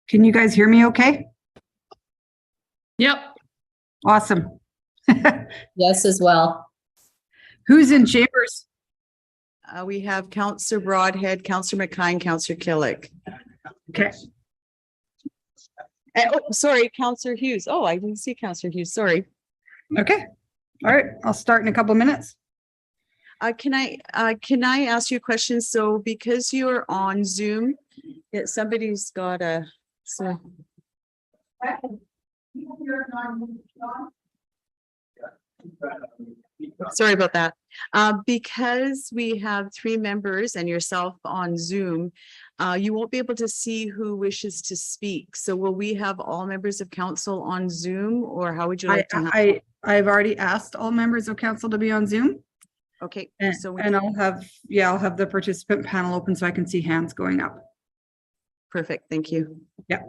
Can you guys hear me okay? Yep. Awesome. Yes, as well. Who's in chambers? We have Councillor Broadhead, Councillor McKine, Councillor Killick. Okay. Oh, sorry, Councillor Hughes. Oh, I didn't see Councillor Hughes. Sorry. Okay. All right. I'll start in a couple minutes. Can I ask you a question? So because you're on Zoom, somebody's got a, so. Sorry about that. Because we have 3 members and yourself on Zoom, you won't be able to see who wishes to speak. So will we have all members of council on Zoom, or how would you like to? I've already asked all members of council to be on Zoom. Okay, And, so I'll have the participant panel open so I can see hands going up. perfect. Thank you. Yeah.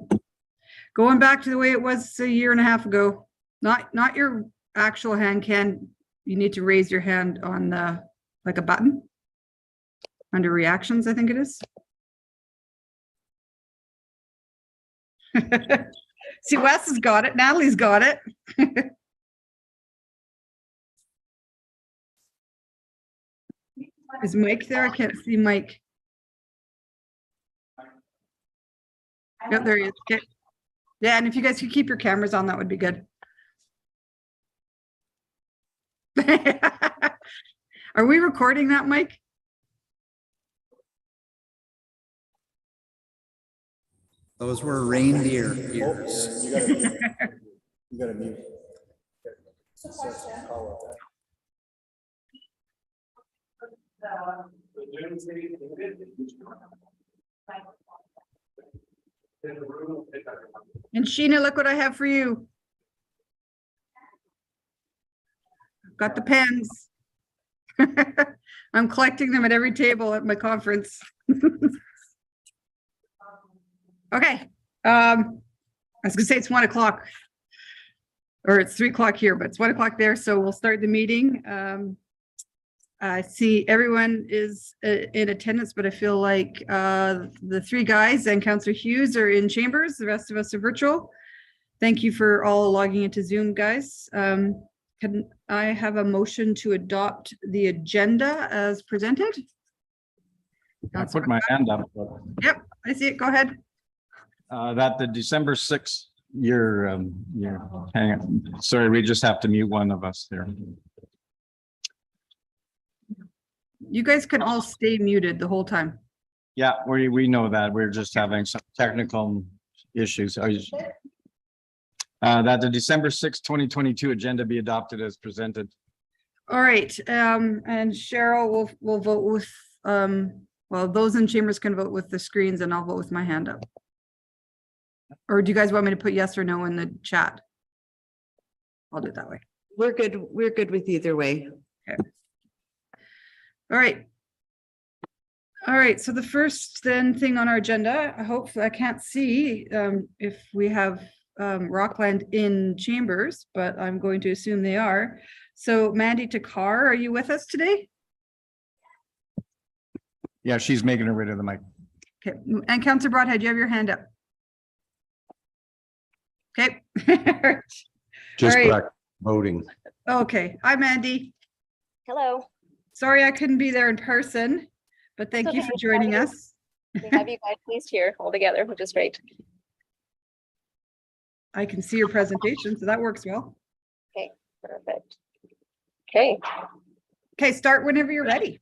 Going back to the way it was a year and a half ago, not your actual hand, Ken. You need to raise your hand on the, like a button under reactions, I think it is. See, Wes has got it. Natalie's got it. Is Mike there? I can't see Mike. Yep, there he is. Okay. Yeah, and if you guys could keep your cameras on, that would be good. Are we recording that, Mike? Those were reindeer ears. You gotta mute. And Sheena, look what I have for you. Got the pens. I'm collecting them at every table at my conference. Okay. I was gonna say it's 1 o'clock. Or it's 3 o'clock here, but it's 1 o'clock there, so we'll start the meeting. I see everyone is in attendance, but I feel like the 3 guys and Councillor Hughes are in chambers. The rest of us are virtual. Thank you for all logging into Zoom, guys. Can I have a motion to adopt the agenda as presented? I put my hand up. But, Yep, I see it. Go ahead. that the December 6th hang on. Sorry, we just have to mute one of us there. You guys can all stay muted the whole time. Yeah, we know that. We're just having some technical issues. That the December 6th, 2022 agenda be adopted as presented. All right, and Cheryl will vote with, well, those in chambers can vote with the screens and I'll vote with my hand up. Or do you guys want me to put yes or no in the chat? I'll do it that way. We're good. We're good with either way. Okay. All right. All right, so the first thing on our agenda, I can't see if we have Rockland in chambers, but I'm going to assume they are. So Mandy Takar, are you with us today? Yeah, she's making her rid of the mic. Okay, and Councillor Broadhead, you have your hand up. Okay. Just All right. correct voting. Okay, hi Mandy. Hello. Sorry I couldn't be there in person, but thank you for joining us. We have you guys pleased here all together, which is great. I can see your presentation, so that works well. Okay, perfect. Okay, Okay, start whenever you're ready.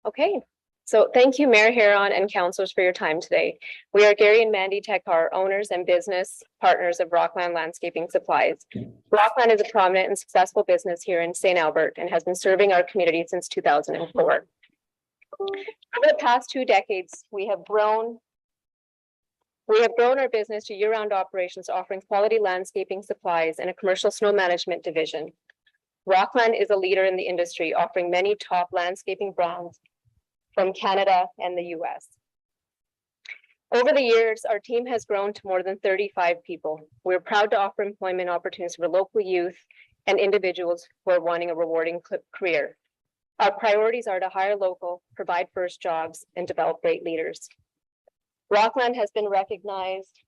okay. So thank you, Mayor Heron and councilors for your time today. We are Gary and Mandy Tekar, owners and business partners of Rockland Landscaping Supplies. Rockland is a prominent and successful business here in St. Albert and has been serving our community since 2004. Over the past 2 decades, we have grown our business to year-round operations, offering quality landscaping supplies and a commercial snow management division. Rockland is a leader in the industry, offering many top landscaping brands from Canada and the US. Over the years, our team has grown to more than 35 people. We're proud to offer employment opportunities for local youth and individuals who are wanting a rewarding career. Our priorities are to hire local, provide first jobs, and develop great leaders. Rockland has been recognized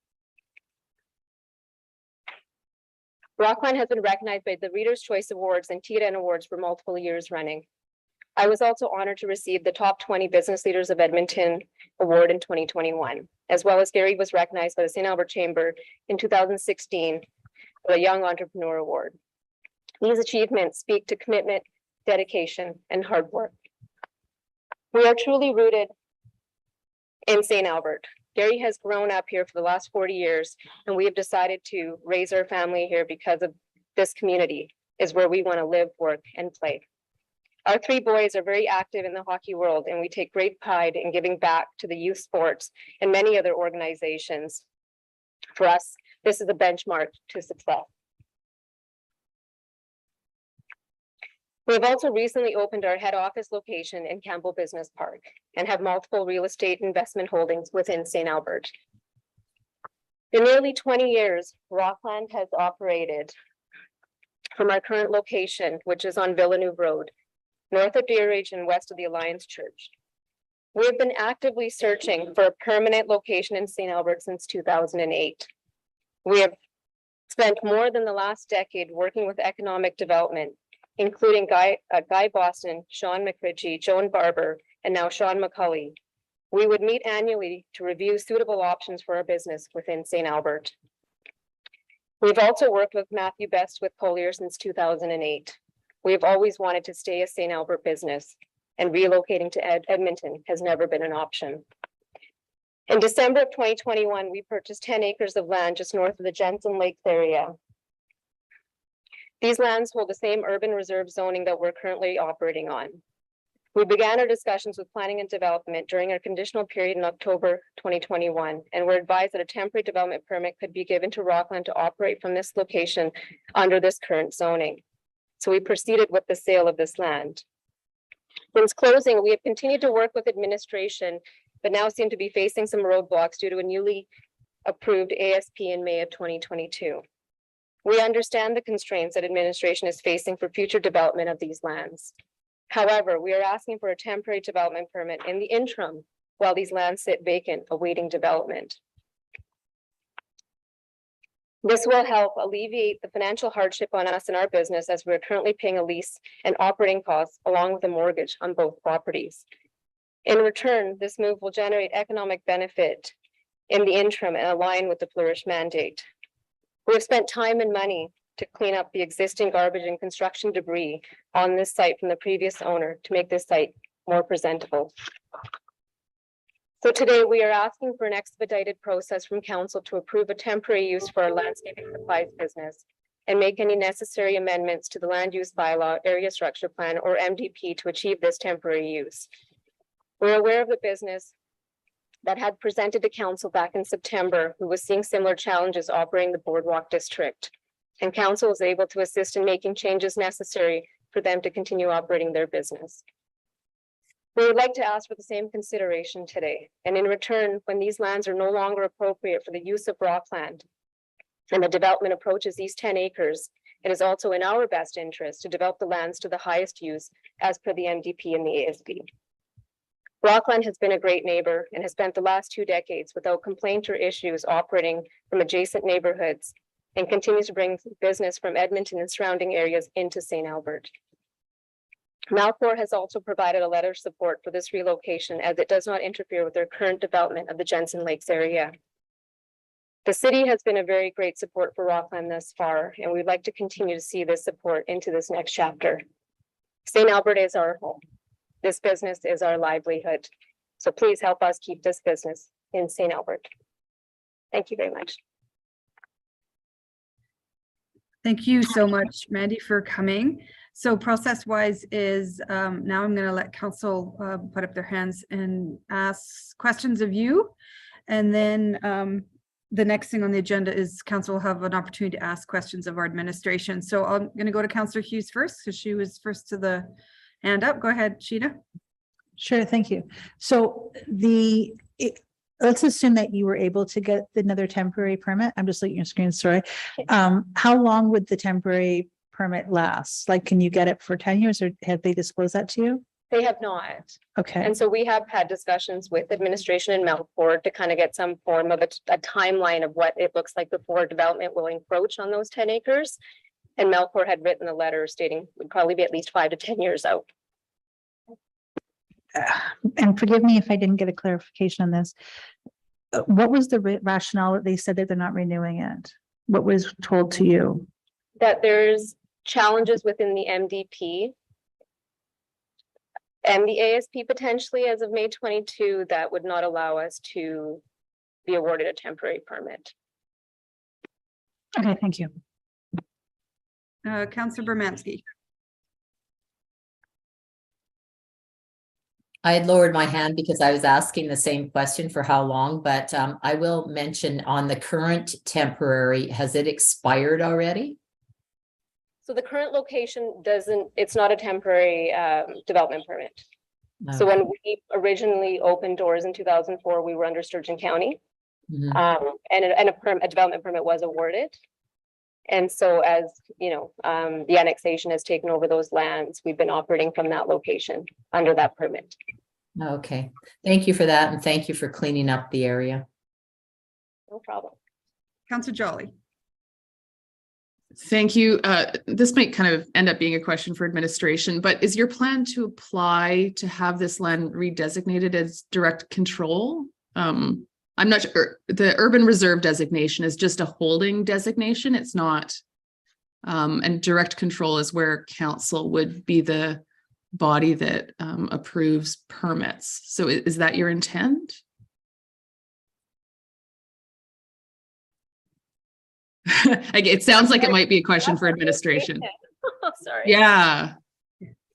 Rockland has been recognized by the Reader's Choice Awards and TDN Awards for multiple years running. I was also honored to receive the Top 20 Business Leaders of Edmonton Award in 2021, as well as Gary was recognized by the St. Albert Chamber in 2016 for the Young Entrepreneur Award. These achievements speak to commitment, dedication, and hard work. We are truly rooted in St. Albert. Gary has grown up here for the last 40 years, and we have decided to raise our family here because of this community is where we want to live, work, and play. Our three boys are very active in the hockey world, and we take great pride in giving back to the youth sports and many other organizations. For us, this is a benchmark to success. We have also recently opened our head office location in Campbell Business Park and have multiple real estate investment holdings within St. Albert. In nearly 20 years, Rockland has operated from our current location, which is on Villeneuve Road, north of Deer Ridge and west of the Alliance Church. We have been actively searching for a permanent location in St. Albert since 2008. We have spent more than the last decade working with economic development, including Guy Boston, Sean McRitchie, Joan Barber, and now Sean McCulley. We would meet annually to review suitable options for our business within St. Albert. We've also worked with Matthew Best with Collier since 2008. We have always wanted to stay a St. Albert business, and relocating to Edmonton has never been an option. In December of 2021, we purchased 10 acres of land just north of the Jensen Lakes area. These lands hold the same urban reserve zoning that we're currently operating on. We began our discussions with planning and development during our conditional period in October 2021, and were advised that a temporary development permit could be given to Rockland to operate from this location under this current zoning. So we proceeded with the sale of this land. Since closing, we have continued to work with administration, but now seem to be facing some roadblocks due to a newly approved ASP in May of 2022. We understand the constraints that administration is facing for future development of these lands. However, we are asking for a temporary development permit in the interim while these lands sit vacant, awaiting development. This will help alleviate the financial hardship on us and our business, as we're currently paying a lease and operating costs along with a mortgage on both properties. In return, this move will generate economic benefit in the interim and align with the Flourish mandate. We have spent time and money to clean up the existing garbage and construction debris on this site from the previous owner to make this site more presentable. So today we are asking for an expedited process from council to approve a temporary use for our landscaping supplies business and make any necessary amendments to the land use bylaw, area structure plan, or MDP to achieve this temporary use. We're aware of the business that had presented to council back in September, who was seeing similar challenges operating the Boardwalk District. And council was able to assist in making changes necessary for them to continue operating their business. We would like to ask for the same consideration today. And in return, when these lands are no longer appropriate for the use of Rockland and the development approaches these 10 acres, it is also in our best interest to develop the lands to the highest use as per the MDP and the ASP. Rockland has been a great neighbor and has spent the last 2 decades without complaint or issues operating from adjacent neighborhoods, and continues to bring business from Edmonton and surrounding areas into St. Albert. Malcor has also provided a letter of support for this relocation, as it does not interfere with their current development of the Jensen Lakes area. The city has been a very great support for Rockland thus far, and we'd like to continue to see this support into this next chapter. St. Albert is our home. This business is our livelihood. So please help us keep this business in St. Albert. Thank you very much. Thank you so much, Mandy, for coming. So process-wise is now I'm going to let council put up their hands and ask questions of you. And then the next thing on the agenda is council will have an opportunity to ask questions of our administration. So I'm going to go to Councillor Hughes first, because she was first to the hand up. Go ahead, Sheena. Sure, thank you. So let's assume that you were able to get another temporary permit. I'm just looking at your screen, sorry. How long would the temporary permit last? Like, can you get it for 10 years, or have they disclosed that to you? They have not. Okay, And so we have had discussions with administration in Melfort to kind of get some form of a timeline of what it looks like before development will encroach on those 10 acres. And Melfort had written a letter stating would probably be at least 5 to 10 years out. and forgive me if I didn't get a clarification on this. What was the rationale that they said that they're not renewing it? What was told to you? That there's challenges within the MDP and the ASP potentially as of May 22 that would not allow us to be awarded a temporary permit. Okay, thank you. Councillor Bermansky. I had lowered my hand because I was asking the same question for how long, but I will mention on the current temporary, has it expired already? So the current location it's not a temporary development permit. So Okay. when we originally opened doors in 2004, we were under Sturgeon County. Mhm. And a development permit was awarded. And so as, the annexation has taken over those lands, we've been operating from that location under that permit. Okay, thank you for that, and thank you for cleaning up the area. No problem. Councillor Jolly. Thank you. This might kind of end up being a question for administration, but is your plan to apply to have this land redesignated as direct control? I'm not sure. The urban reserve designation is just a holding designation. It's not. And direct control is where council would be the body that approves permits. So is that your intent? It sounds like it might be a question for administration. Sorry. Yeah.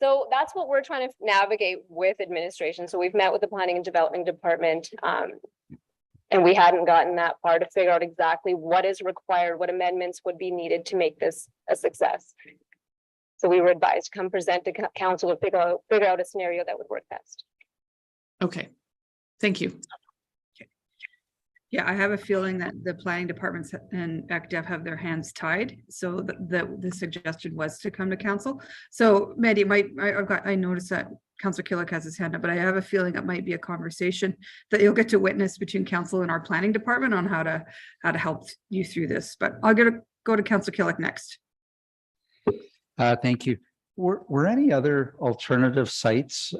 So that's what we're trying to navigate with administration. So we've met with the planning and development department. And we hadn't gotten that far to figure out exactly what is required, what amendments would be needed to make this a success. So we were advised to come present to council to figure out a scenario that would work best. Okay. Thank you. Yeah, I have a feeling that the planning departments and ACDEF have their hands tied. So the suggestion was to come to council. So Maddie, I noticed that Councillor Killick has his hand up, but I have a feeling it might be a conversation that you'll get to witness between council and our planning department on how to help you through this. But I'll go to Councillor Killick next. Thank you. Were any other alternative sites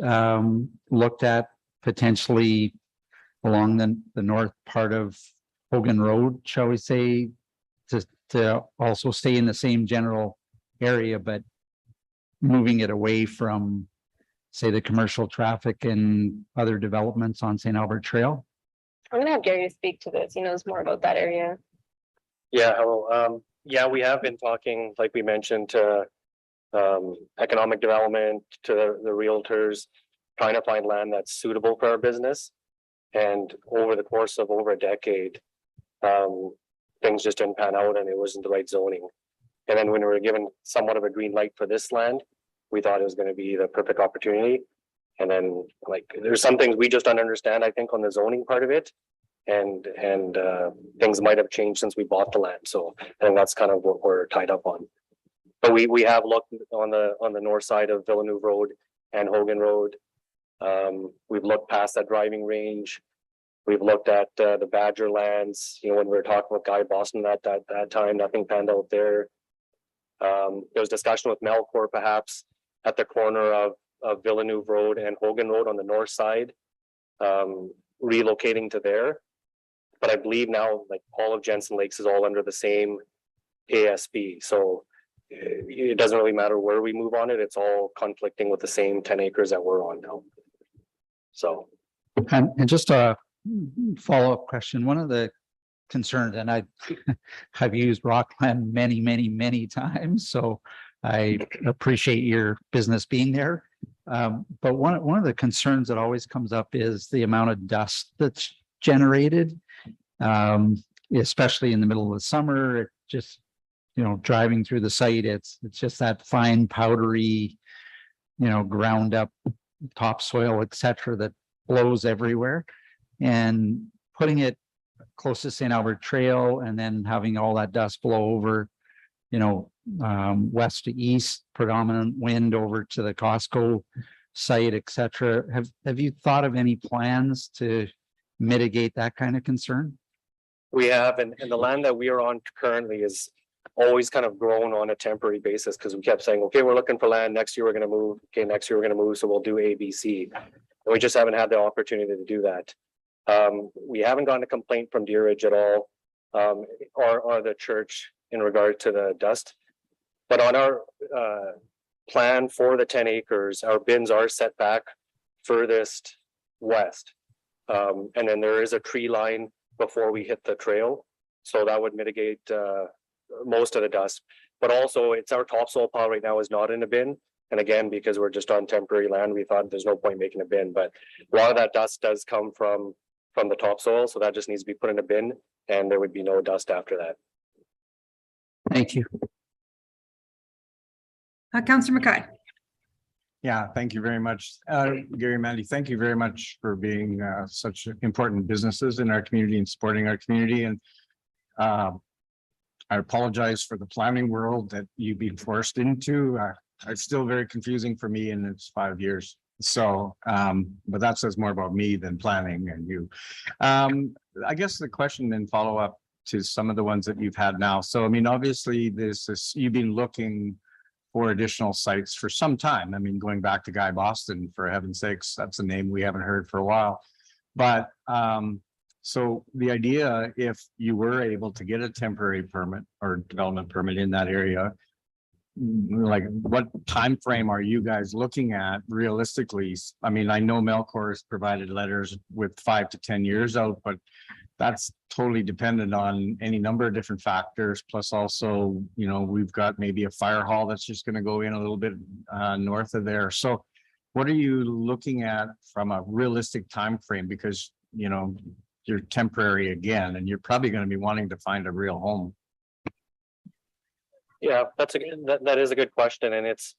looked at potentially along the north part of Hogan Road, shall we say, to also stay in the same general area, but moving it away from, say, the commercial traffic and other developments on St. Albert Trail? I'm gonna have Gary speak to this. He knows more about that area. Yeah, hello. Yeah, we have been talking, like we mentioned, to economic development, to the realtors, trying to find land that's suitable for our business. And over the course of over a decade, things just didn't pan out and it wasn't the right zoning. And then when we were given somewhat of a green light for this land, we thought it was going to be the perfect opportunity. And then there's some things we just don't understand, I think, on the zoning part of it. And things might have changed since we bought the land. So I think that's kind of what we're tied up on. But we have looked on the north side of Villeneuve Road and Hogan Road. We've looked past that driving range. We've looked at the Badger lands, when we were talking with Guy Boston at that time, nothing panned out there. There was discussion with Melcor perhaps at the corner of Villeneuve Road and Hogan Road on the north side, relocating to there. But I believe now all of Jensen Lakes is all under the same ASB. So it doesn't really matter where we move on it. It's all conflicting with the same 10 acres that we're on now. So. And just a follow-up question. One of the concerns, and I've used Rockland many times, so I appreciate your business being there. But one of the concerns that always comes up is the amount of dust that's generated, especially in the middle of the summer. It just, driving through the site, it's just that fine powdery, ground up topsoil, etc., that blows everywhere. And putting it close to St. Albert Trail and then having all that dust blow over, west to east, predominant wind over to the Costco site, et cetera. Have you thought of any plans to mitigate that kind of concern? We have, and the land that we are on currently is always kind of grown on a temporary basis because we kept saying, okay, we're looking for land. Next year we're going to move. Okay, next year we're going to move. So we'll do A, B, C. And we just haven't had the opportunity to do that. We haven't gotten a complaint from Deer Ridge at all, or the church in regard to the dust. But on our plan for the 10 acres, our bins are set back furthest west. And then there is a tree line before we hit the trail. So that would mitigate most of the dust. But also it's our topsoil pile right now is not in a bin. And again, because we're just on temporary land, we thought there's no point making a bin. But a lot of that dust does come from the topsoil. So that just needs to be put in a bin and there would be no dust after that. Thank you. Councillor Mackay. Yeah, thank you very much. Gary, Mandy, thank you very much for being such important businesses in our community and supporting our community. And I apologize for the planning world that you've been forced into. It's still very confusing for me, and it's 5 years. So, but that says more about me than planning and you. I guess the question and follow up to some of the ones that you've had now. So, I mean, obviously you've been looking for additional sites for some time. I mean, going back to Guy Boston, for heaven's sakes, that's a name we haven't heard for a while. But so the idea, if you were able to get a temporary permit or development permit in that area, like what time frame are you guys looking at realistically? I mean, I know Melcor has provided letters with 5 to 10 years out, but that's totally dependent on any number of different factors. Plus also, you know, we've got maybe a fire hall that's just going to go in a little bit north of there. So what are you looking at from a realistic time frame? Because, you know, you're temporary again, and you're probably going to be wanting to find a real home. Yeah, that is a good question. And it's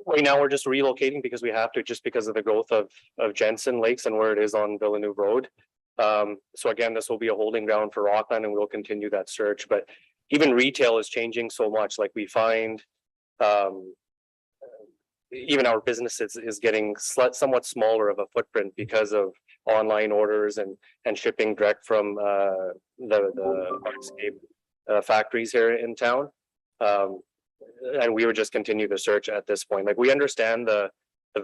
right now we're just relocating because we have to, just because of the growth of Jensen Lakes and where it is on Villeneuve Road. So again, this will be a holding ground for Rockland and we'll continue that search. But even retail is changing so much. Like we find even our business is getting somewhat smaller of a footprint because of online orders and shipping direct from the hardscape factories here in town. And we would just continue the search at this point. Like we understand the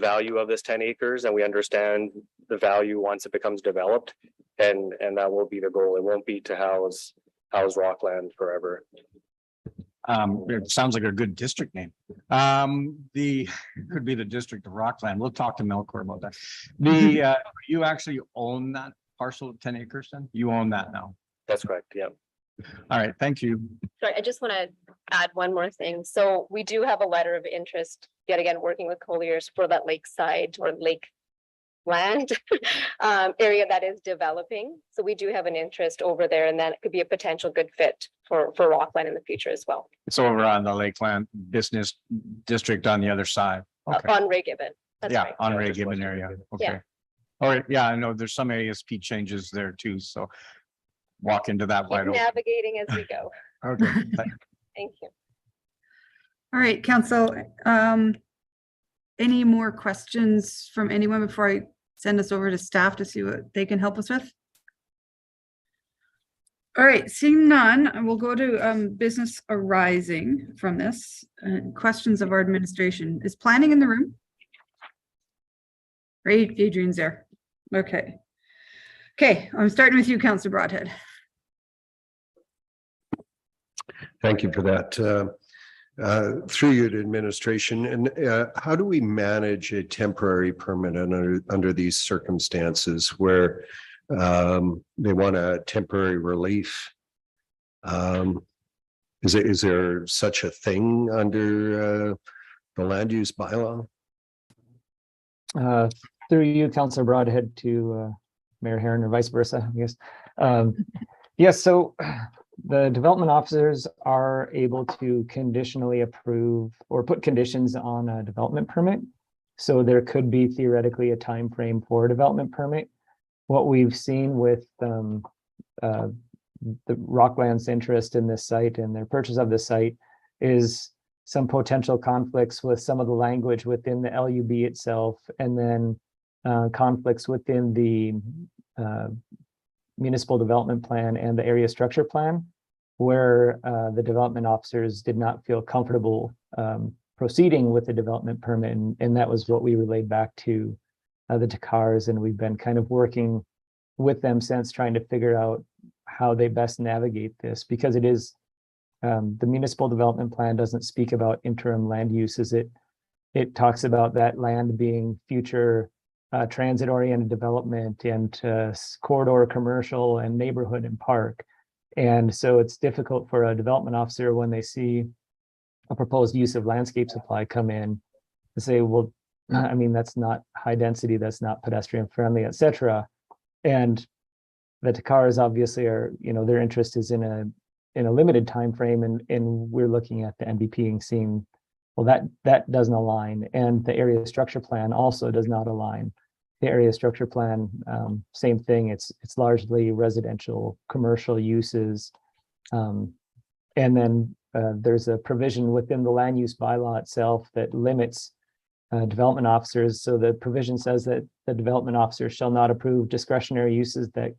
value of this 10 acres and we understand the value once it becomes developed, and that will be the goal. It won't be to house Rockland forever. It sounds like a good district name. It could be the district of Rockland. We'll talk to Melcor about that. You actually own that parcel of 10 acres then? You own that now? That's correct. Yeah. All right. Thank you. Sorry, I just want to add one more thing. So we do have a letter of interest, yet again, working with Colliers for that lakeside or lake land area that is developing. So we do have an interest over there, and that could be a potential good fit for Rockland in the future as well. It's over on the Lakeland Business District on the other side. Okay. On Ray Gibbon. That's Yeah, right. on Ray Gibbon area. Okay. All right. Yeah, I know there's some ASP changes there too. So walk into that wide Keep open. navigating as we go. Okay. Thank you. All right, council. Any more questions from anyone before I send us over to staff to see what they can help us with? All right, seeing none, we'll go to business arising from this. Questions of our administration. Is planning in the room? Great, Adrian's there. Okay. Okay, I'm starting with you, Councillor Broadhead. Thank you for that. Through you to administration, and how do we manage a temporary permit under these circumstances where they want a temporary relief? Is there such a thing under the land use bylaw? Through you, Councillor Broadhead, to Mayor Herron, or vice versa, I guess. Yes, so the development officers are able to conditionally approve or put conditions on a development permit. So there could be theoretically a time frame for a development permit. What we've seen with the Rockland's interest in this site and their purchase of the site is some potential conflicts with some of the language within the LUB itself, and then conflicts within the municipal development plan and the area structure plan, where the development officers did not feel comfortable proceeding with the development permit. And that was what we relayed back to the TACARS, and we've been kind of working with them since, trying to figure out how they best navigate this, because it is the municipal development plan doesn't speak about interim land uses. It talks about that land being future transit oriented development and corridor commercial and neighborhood and park. And so it's difficult for a development officer when they see a proposed use of landscape supply come in to say, well, I mean, that's not high density, that's not pedestrian friendly, etc. And the TACARS obviously are, their interest is in a limited time frame, and we're looking at the MDP and seeing, well, that doesn't align, and the area structure plan also does not align. The area structure plan, same thing. It's largely residential, commercial uses, and then there's a provision within the land use bylaw itself that limits development officers. So the provision says that the development officer shall not approve discretionary uses that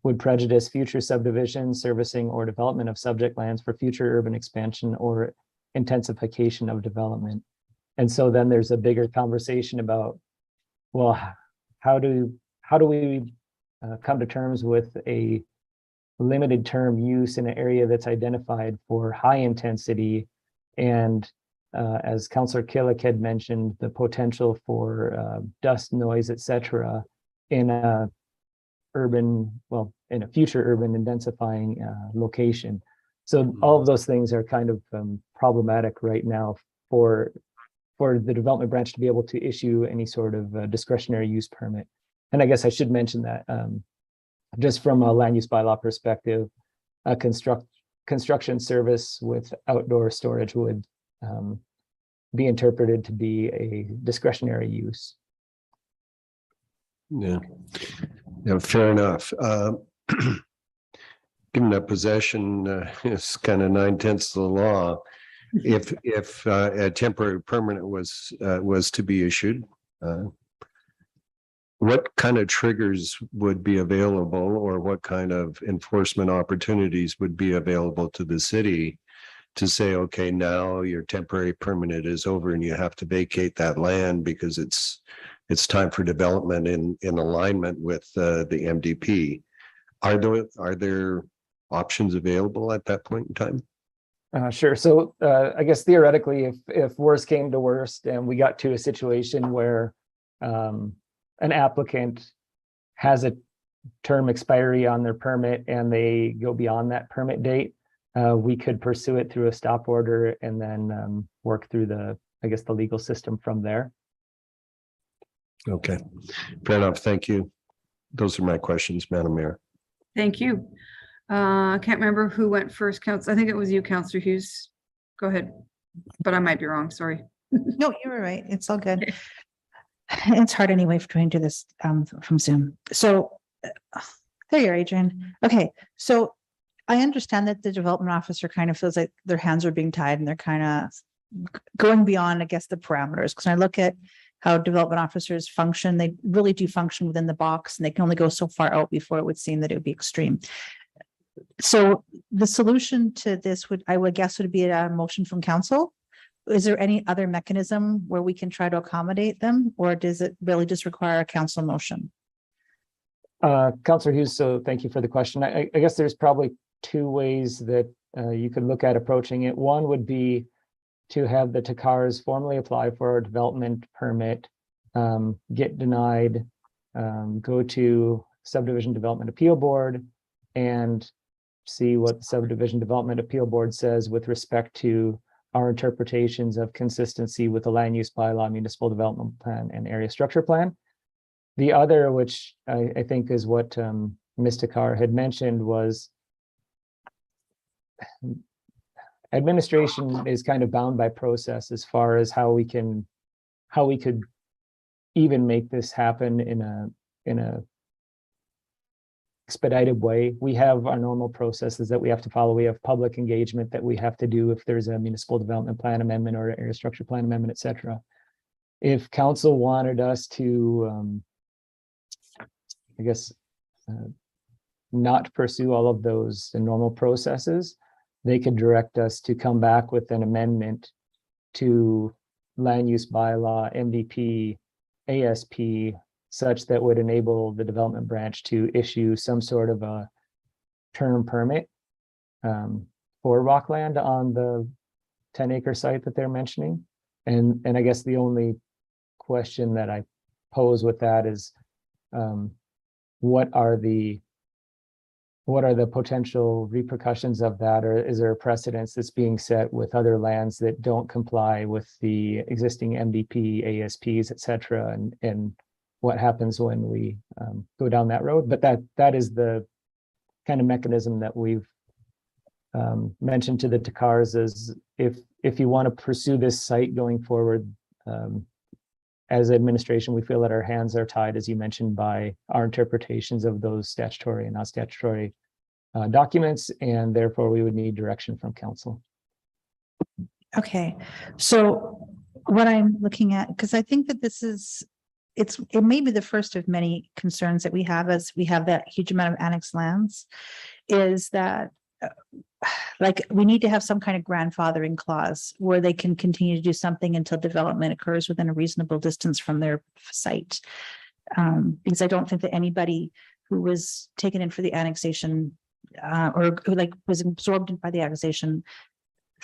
would prejudice future subdivision, servicing, or development of subject lands for future urban expansion or intensification of development. And so then there's a bigger conversation about, well, how do we come to terms with a limited term use in an area that's identified for high intensity, and as Councillor Killick had mentioned, the potential for dust, noise, etc., in a future urban intensifying location. So all of those things are kind of problematic right now for the development branch to be able to issue any sort of discretionary use permit. And I guess I should mention that just from a land use bylaw perspective, a construction service with outdoor storage would be interpreted to be a discretionary use. Yeah, fair enough. Given that possession is kind of 9/10 of the law, if a temporary permit was to be issued, what kind of triggers would be available, or what kind of enforcement opportunities would be available to the city to say, okay, now your temporary permit is over and you have to vacate that land because it's time for development in alignment with the MDP? Are there options available at that point in time? Sure. So I guess theoretically, if worst came to worst and we got to a situation where an applicant has a term expiry on their permit and they go beyond that permit date, we could pursue it through a stop order and then work through the legal system from there. Okay, fair enough. Thank you. Those are my questions, Madam Mayor. Thank you. I can't remember who went first, I think it was you, Councillor Hughes. Go ahead, but I might be wrong, sorry. No, you were right. It's all good. It's hard anyway for trying to do this from Zoom. So there you are, Adrian. Okay, so I understand that the development officer kind of feels like their hands are being tied and they're kind of going beyond, I guess, the parameters. Because when I look at how development officers function, they really do function within the box, and they can only go so far out before it would seem that it would be extreme. So the solution to this would be a motion from council. Is there any other mechanism where we can try to accommodate them, or does it really just require a council motion? Councillor Hughes, so thank you for the question. I guess there's probably two ways that you could look at approaching it. One would be to have the TACARS formally apply for a development permit, get denied, go to Subdivision Development Appeal Board and see what the Subdivision Development Appeal Board says with respect to our interpretations of consistency with the land use bylaw, municipal development plan, and area structure plan. The other, which I think is what Ms. TACAR had mentioned, was administration is kind of bound by process as far as how we could even make this happen in a expedited way. We have our normal processes that we have to follow. We have public engagement that we have to do if there's a municipal development plan amendment or area structure plan amendment, et cetera. If council wanted us to, I guess, not pursue all of those normal processes, they could direct us to come back with an amendment to land use bylaw, MDP, ASP, such that would enable the development branch to issue some sort of a term permit for Rockland on the 10-acre site that they're mentioning. And I guess the only question that I pose with that is, what are the potential repercussions of that? Or is there a precedence that's being set with other lands that don't comply with the existing MDP, ASPs, et cetera, and what happens when we go down that road? But that is the kind of mechanism that we've mentioned to the Takars, is if you want to pursue this site going forward, as administration, we feel that our hands are tied, as you mentioned, by our interpretations of those statutory and not statutory documents, and therefore we would need direction from council. Okay, so what I'm looking at, because I think that it may be the first of many concerns that we have as we have that huge amount of annexed lands, is that like we need to have some kind of grandfathering clause where they can continue to do something until development occurs within a reasonable distance from their site. Because I don't think that anybody who was taken in for the annexation or who like was absorbed by the annexation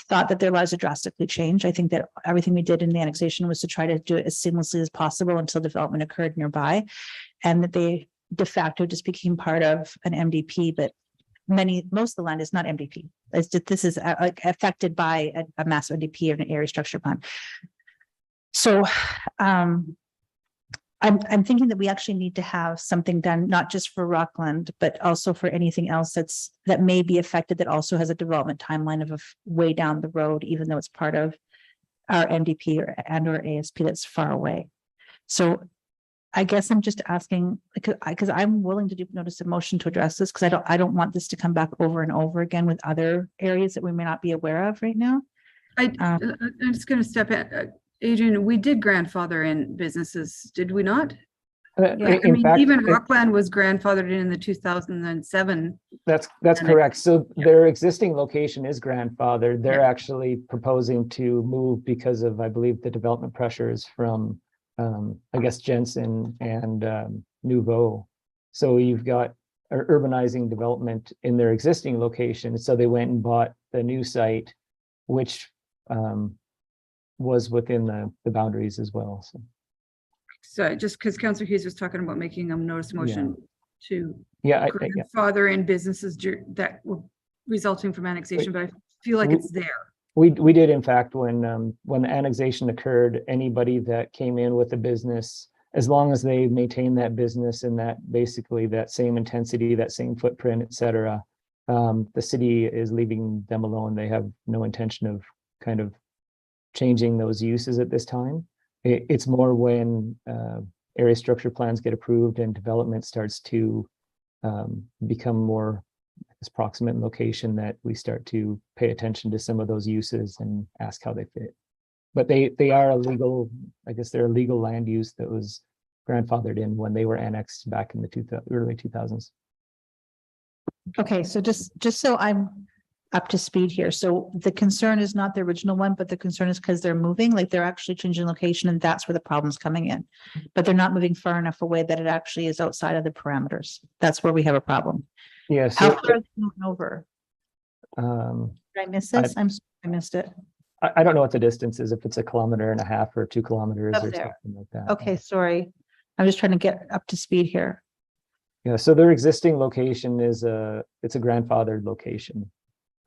thought that their lives would drastically change. I think that everything we did in the annexation was to try to do it as seamlessly as possible until development occurred nearby, and that they de facto just became part of an MDP, but most of the land is not MDP. It's just, this is like affected by a massive MDP or an area structure plan. So I'm thinking that we actually need to have something done, not just for Rockland, but also for anything else that may be affected, that also has a development timeline of way down the road, even though it's part of our MDP or ASP that's far away. So I guess I'm just asking, because I'm willing to do notice of motion to address this, because I don't want this to come back over and over again with other areas that we may not be aware of right now. I'm just going to step in. Adrian, we did grandfather in businesses, did we not? Yeah, I mean, fact, even Rockland was grandfathered in the 2007. That's correct. So their existing location is grandfathered. They're actually proposing to move because of, I believe, the development pressures from I guess Jensen and Nouveau. So you've got urbanizing development in their existing location. So they went and bought the new site, which was within the boundaries as well. So just because Councillor Hughes was talking about making a notice motion to grandfather in businesses that were resulting from annexation, but I feel like it's there. We did, in fact, when the annexation occurred, anybody that came in with a business, as long as they maintain that business and that basically that same intensity, that same footprint, et cetera, the city is leaving them alone. They have no intention of kind of changing those uses at this time. It's more when area structure plans get approved and development starts to become more proximate in location that we start to pay attention to some of those uses and ask how they fit. But they are a legal, I guess they're a legal land use that was grandfathered in when they were annexed back in the early 2000s. Okay, so just so I'm up to speed here. So the concern is not the original one, but the concern is because they're moving, like they're actually changing location, and that's where the problem's coming in. But they're not moving far enough away that it actually is outside of the parameters. That's where we have a problem. Yeah. How So, far are they moving over? Did I miss this? I'm sorry, I missed it. I don't know what the distance is, if it's 1.5 kilometers or 2 kilometers Up or there. something like that. Okay, sorry. I'm just trying to get up to speed here. Yeah, so their existing location is it's a grandfathered location.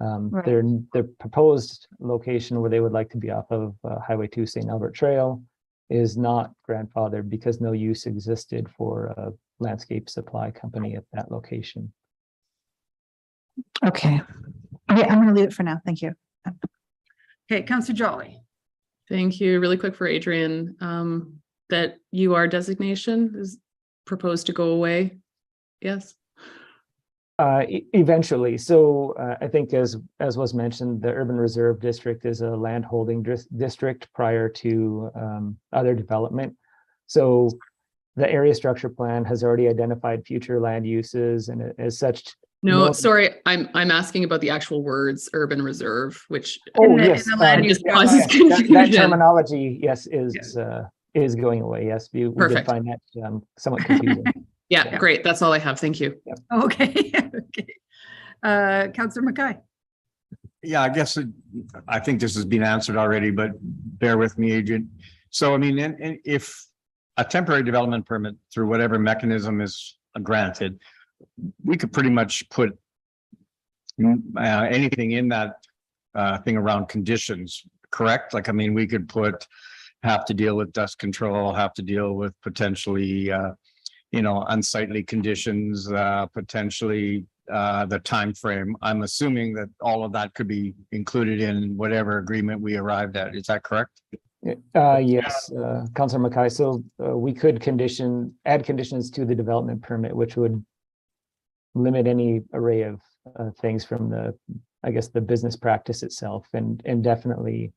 Right. Their proposed location where they would like to be off of Highway 2 St. Albert Trail is not grandfathered because no use existed for a landscape supply company at that location. Okay. Okay, I'm gonna leave it for now. Thank you. Okay, Councillor Jolly. Thank you. Really quick for Adrian, that UR designation is proposed to go away. Yes. Eventually. So I think as was mentioned, the Urban Reserve District is a land holding district prior to other development. So the area structure plan has already identified future land uses, and as such. No, sorry, I'm asking about the actual words urban reserve, which Oh, in yes. the land use yeah, causes yes, that confusion. terminology, yes, is going away. Yes, we did Perfect. find that somewhat confusing. Yeah, great. That's all I have. Thank you. Okay, okay. Councillor Mackay. Yeah, I think this has been answered already, but bear with me, Adrian. So I mean, and if a temporary development permit through whatever mechanism is granted, we could pretty much put anything in that thing around conditions, correct? Like, I mean, we could have to deal with dust control, have to deal with potentially, unsightly conditions, potentially the time frame. I'm assuming that all of that could be included in whatever agreement we arrived at. Is that correct? Yes, Councillor Mackay. So we could add conditions to the development permit, which would limit any array of things from the business practice itself, and definitely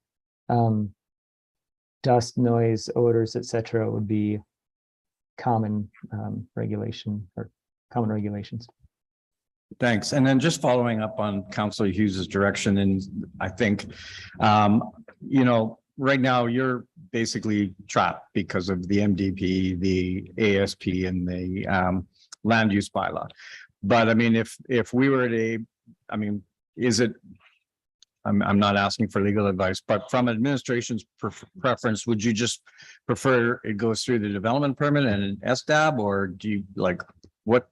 dust, noise, odors, etc. would be common regulation or common regulations. Thanks. And then just following up on Councillor Hughes's direction, and I think, right now you're basically trapped because of the MDP, the ASP, and the land use bylaw. But I mean, if we were I'm not asking for legal advice, but from administration's preference, would you just prefer it goes through the development permit and an SDAB, or do you what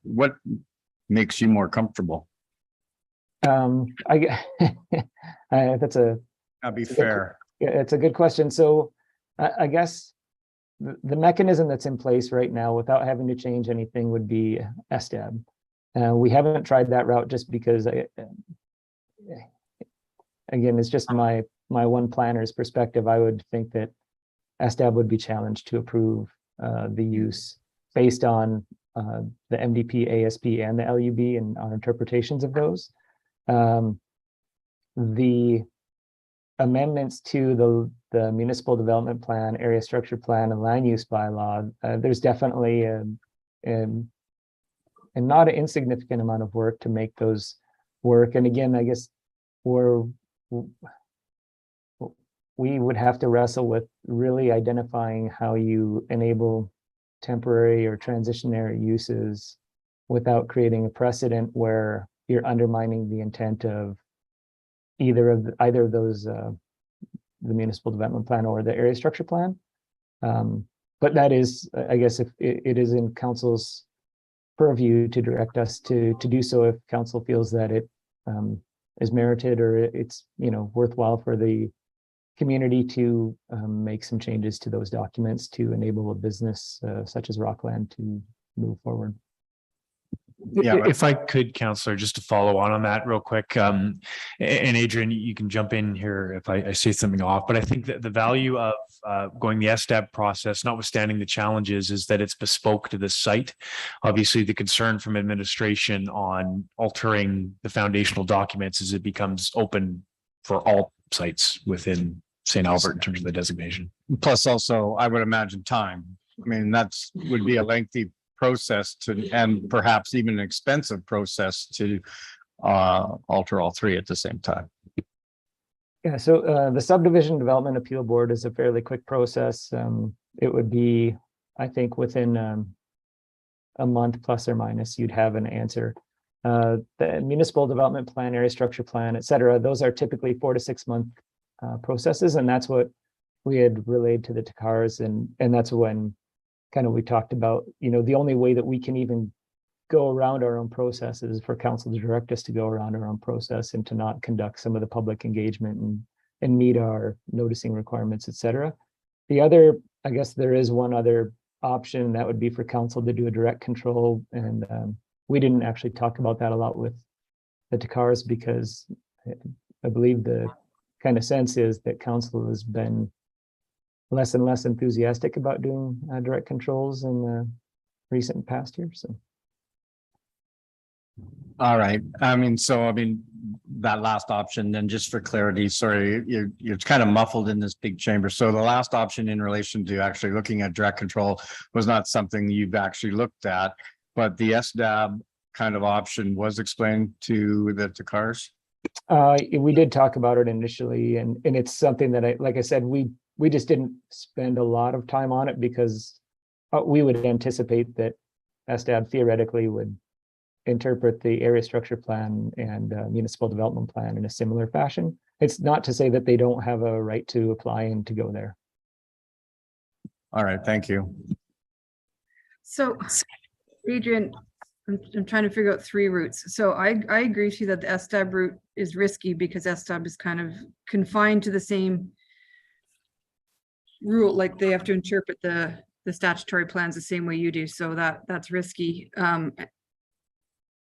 makes you more comfortable? That's That'd be fair. It's a good question. So I guess the mechanism that's in place right now without having to change anything would be SDAB. We haven't tried that route just because again, it's just my one planner's perspective. I would think that SDAB would be challenged to approve the use based on the MDP, ASP, and the LUB and our interpretations of those. The amendments to the municipal development plan, area structure plan, and land use bylaw, there's definitely a not an insignificant amount of work to make those work. And again, I guess we would have to wrestle with really identifying how you enable temporary or transitionary uses without creating a precedent where you're undermining the intent of either of those, the municipal development plan or the area structure plan. But that is, I guess, if it is in council's purview to direct us to do so, if council feels that it is merited or it's worthwhile for the community to make some changes to those documents to enable a business such as Rockland to move forward. Yeah, If I could, Councillor, just to follow on that real quick, and Adrian, you can jump in here if I say something off, but I think that the value of going the SDAB process, notwithstanding the challenges, is that it's bespoke to the site. Obviously, the concern from administration on altering the foundational documents is it becomes open for all sites within St. Albert in terms of the designation. plus also, I would imagine time. I mean, would be a lengthy process and perhaps even an expensive process to alter all three at the same time. Yeah, so the subdivision development appeal board is a fairly quick process. It would be, I think, within a month plus or minus, you'd have an answer. The municipal development plan, area structure plan, et cetera, those are typically 4 to 6 month processes, and that's what we had relayed to the TCARs, and that's when kind of we talked about, the only way that we can even go around our own processes for council to direct us to go around our own process and to not conduct some of the public engagement and meet our noticing requirements, et cetera. The other, I guess there is one other option that would be for council to do a direct control. And we didn't actually talk about that a lot with the TCARs because I believe the kind of sense is that council has been less and less enthusiastic about doing direct controls in the recent past year. So All right, I mean, that last option, then just for clarity, sorry, you're kind of muffled in this big chamber. So the last option in relation to actually looking at direct control was not something you've actually looked at, but the SDAB kind of option was explained to the cars. We did talk about it initially, and it's something that like I said, we just didn't spend a lot of time on it because we would anticipate that SDAB theoretically would interpret the area structure plan and municipal development plan in a similar fashion. It's not to say that they don't have a right to apply and to go there. All right, thank you. So Adrian, I'm trying to figure out three routes. So I agree with you that the SDAB route is risky because SDAB is kind of confined to the same rule, like they have to interpret the statutory plans the same way you do. So that's risky.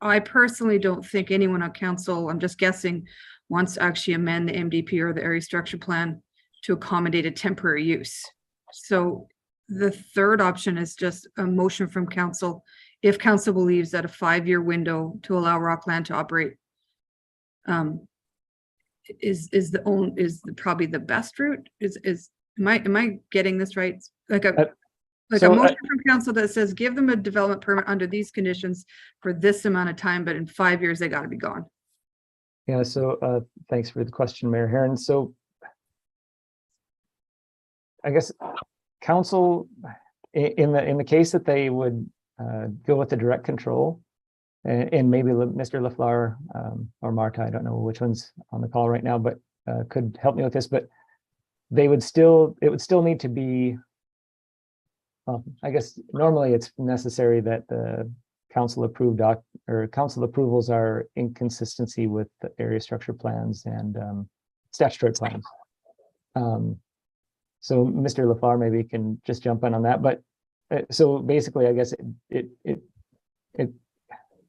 I personally don't think anyone on council, I'm just guessing, wants to actually amend the MDP or the area structure plan to accommodate a temporary use. So the third option is just a motion from council. If council believes that a 5-year window to allow Rockland to operate is probably the best route. Am I getting this right? Like a motion from council that says give them a development permit under these conditions for this amount of time, but in 5 years they got to be gone. Yeah, so thanks for the question, Mayor Heron. So I guess council, in the case that they would go with the direct control, and maybe Mr. Lafleur or Marta, I don't know which one's on the call right now, but could help me with this, but it would still need to be, I guess normally it's necessary that the council approved council approvals are in consistency with the area structure plans and statutory plans. So Mr. Lafleur maybe can just jump in on that, but so basically, I guess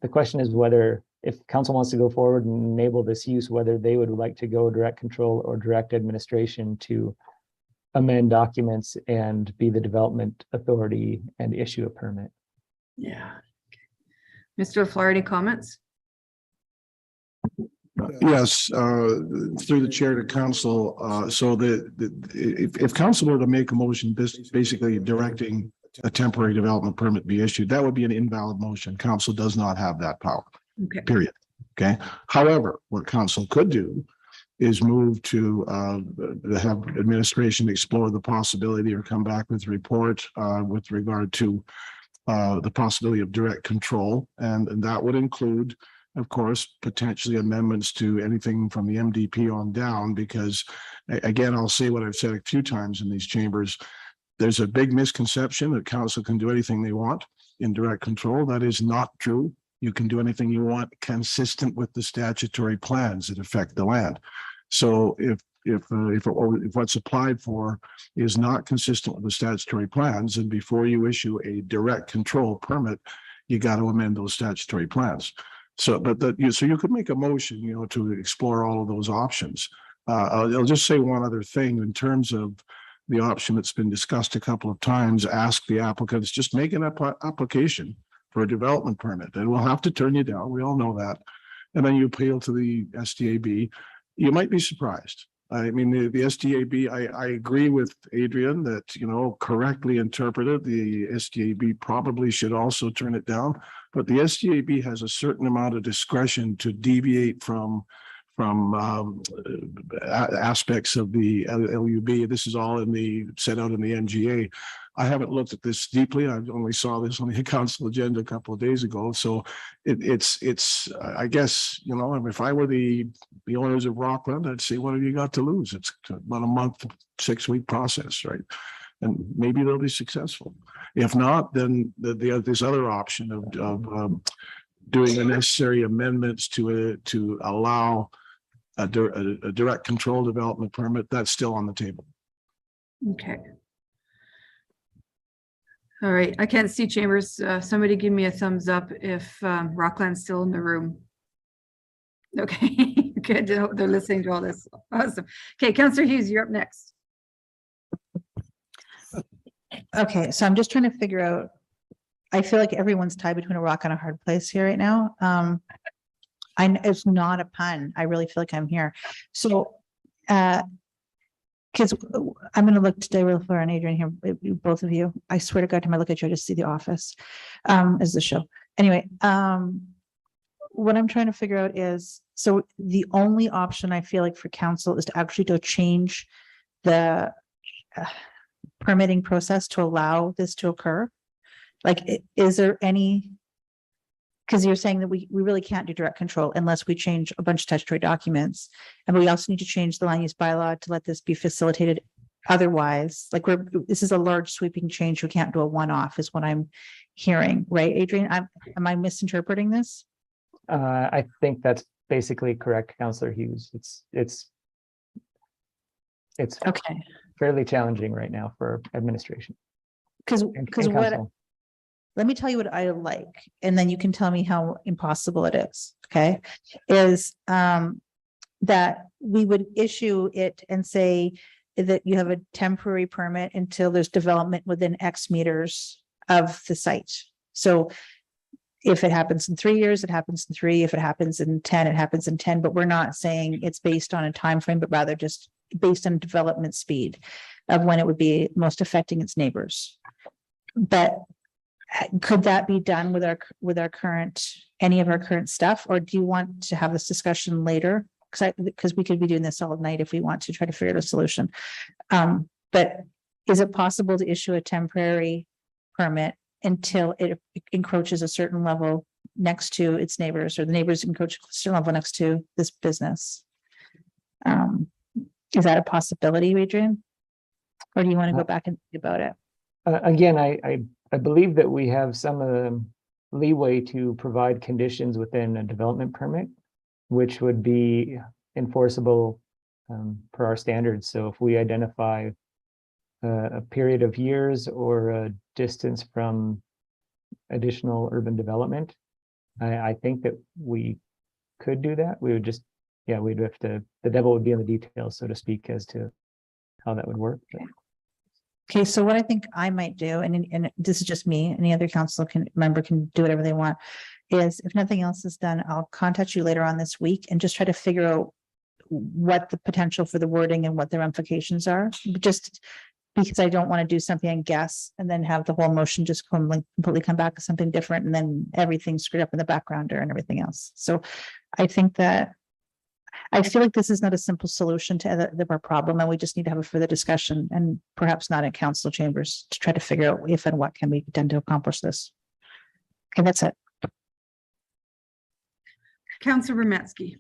the question is whether if council wants to go forward and enable this use, whether they would like to go direct control or direct administration to amend documents and be the development authority and issue a permit. Yeah. Mr. Lafleur, any comments? Yes, through the chair to council. So if council were to make a motion, basically directing a temporary development permit be issued, that would be an invalid motion. Council does not have that power. Okay. Period. Okay. However, what council could do is move to have administration explore the possibility or come back with a report with regard to the possibility of direct control, and that would include, of course, potentially amendments to anything from the MDP on down, because again, I'll say what I've said a few times in these chambers. There's a big misconception that council can do anything they want in direct control. That is not true. You can do anything you want consistent with the statutory plans that affect the land. So if what's applied for is not consistent with the statutory plans, and before you issue a direct control permit, you got to amend those statutory plans. So, so you could make a motion, to explore all of those options. I'll just say one other thing in terms of the option that's been discussed a couple of times. Ask the applicants, just make an application for a development permit, and we'll have to turn you down. We all know that. And then you appeal to the SDAB. You might be surprised. I mean, the SDAB, I agree with Adrian that, correctly interpreted, the SDAB probably should also turn it down, but the SDAB has a certain amount of discretion to deviate from aspects of the LUB. This is all set out in the MGA. I haven't looked at this deeply. I only saw this on the council agenda a couple of days ago. So it's I guess, if I were the owners of Rockland, I'd say, what have you got to lose? It's about a month, 6-week process, right? And maybe they'll be successful. If not, then this other option of doing the necessary amendments to allow a direct control development permit, that's still on the table. Okay. All right. I can't see chambers. Somebody give me a thumbs up if Rockland's still in the room. Okay. Good. They're listening to all this. Awesome. Okay. Councillor Hughes, you're up next. Okay, so I'm just trying to figure out I feel like everyone's tied between a rock and a hard place here right now. It's not a pun. I really feel like I'm here. So, because I'm going to look today real for and Adrian here, both of you. I swear to God, time I look at you, I just see The Office, as the show. Anyway, what I'm trying to figure out is, so the only option I feel like for council is to actually go change the permitting process to allow this to occur. Like, is there any? Because you're saying that we really can't do direct control unless we change a bunch of statutory documents. And we also need to change the land use bylaw to let this be facilitated. Otherwise, like this is a large sweeping change. We can't do a one-off is what I'm hearing, right, Adrian? Am I misinterpreting this? I think that's basically correct, Councillor Hughes. It's Okay. fairly challenging right now for administration. Because and what, council. let me tell you what I like, and then you can tell me how impossible it is, okay? Is that we would issue it and say that you have a temporary permit until there's development within X meters of the site. So if it happens in 3 years, it happens in 3. If it happens in 10, it happens in 10. But we're not saying it's based on a time frame, but rather just based on development speed of when it would be most affecting its neighbors. But could that be done with our current, any of our current stuff, or do you want to have this discussion later? Because we could be doing this all night if we want to try to figure out a solution. But is it possible to issue a temporary permit until it encroaches a certain level next to its neighbors, or the neighbors encroach a certain level next to this business? Is that a possibility, Adrian? Or do you want to go back and think about it? Again, I believe that we have some leeway to provide conditions within a development permit, which would be enforceable per our standards. So if we identify a period of years or a distance from additional urban development, I think that we could do that. We would just, we'd have to, the devil would be in the details, so to speak, as to how that would work. But. Okay, so what I think I might do, and this is just me, any other council member can do whatever they want, is if nothing else is done, I'll contact you later on this week and just try to figure out what the potential for the wording and what the ramifications are. Just because I don't want to do something and guess and then have the whole motion just completely come back to something different, and then everything's screwed up in the background and everything else. So I think that I feel like this is not a simple solution to our problem, and we just need to have a further discussion, and perhaps not in council chambers, to try to figure out if and what can be done to accomplish this. Okay, that's it. Councillor Romansky.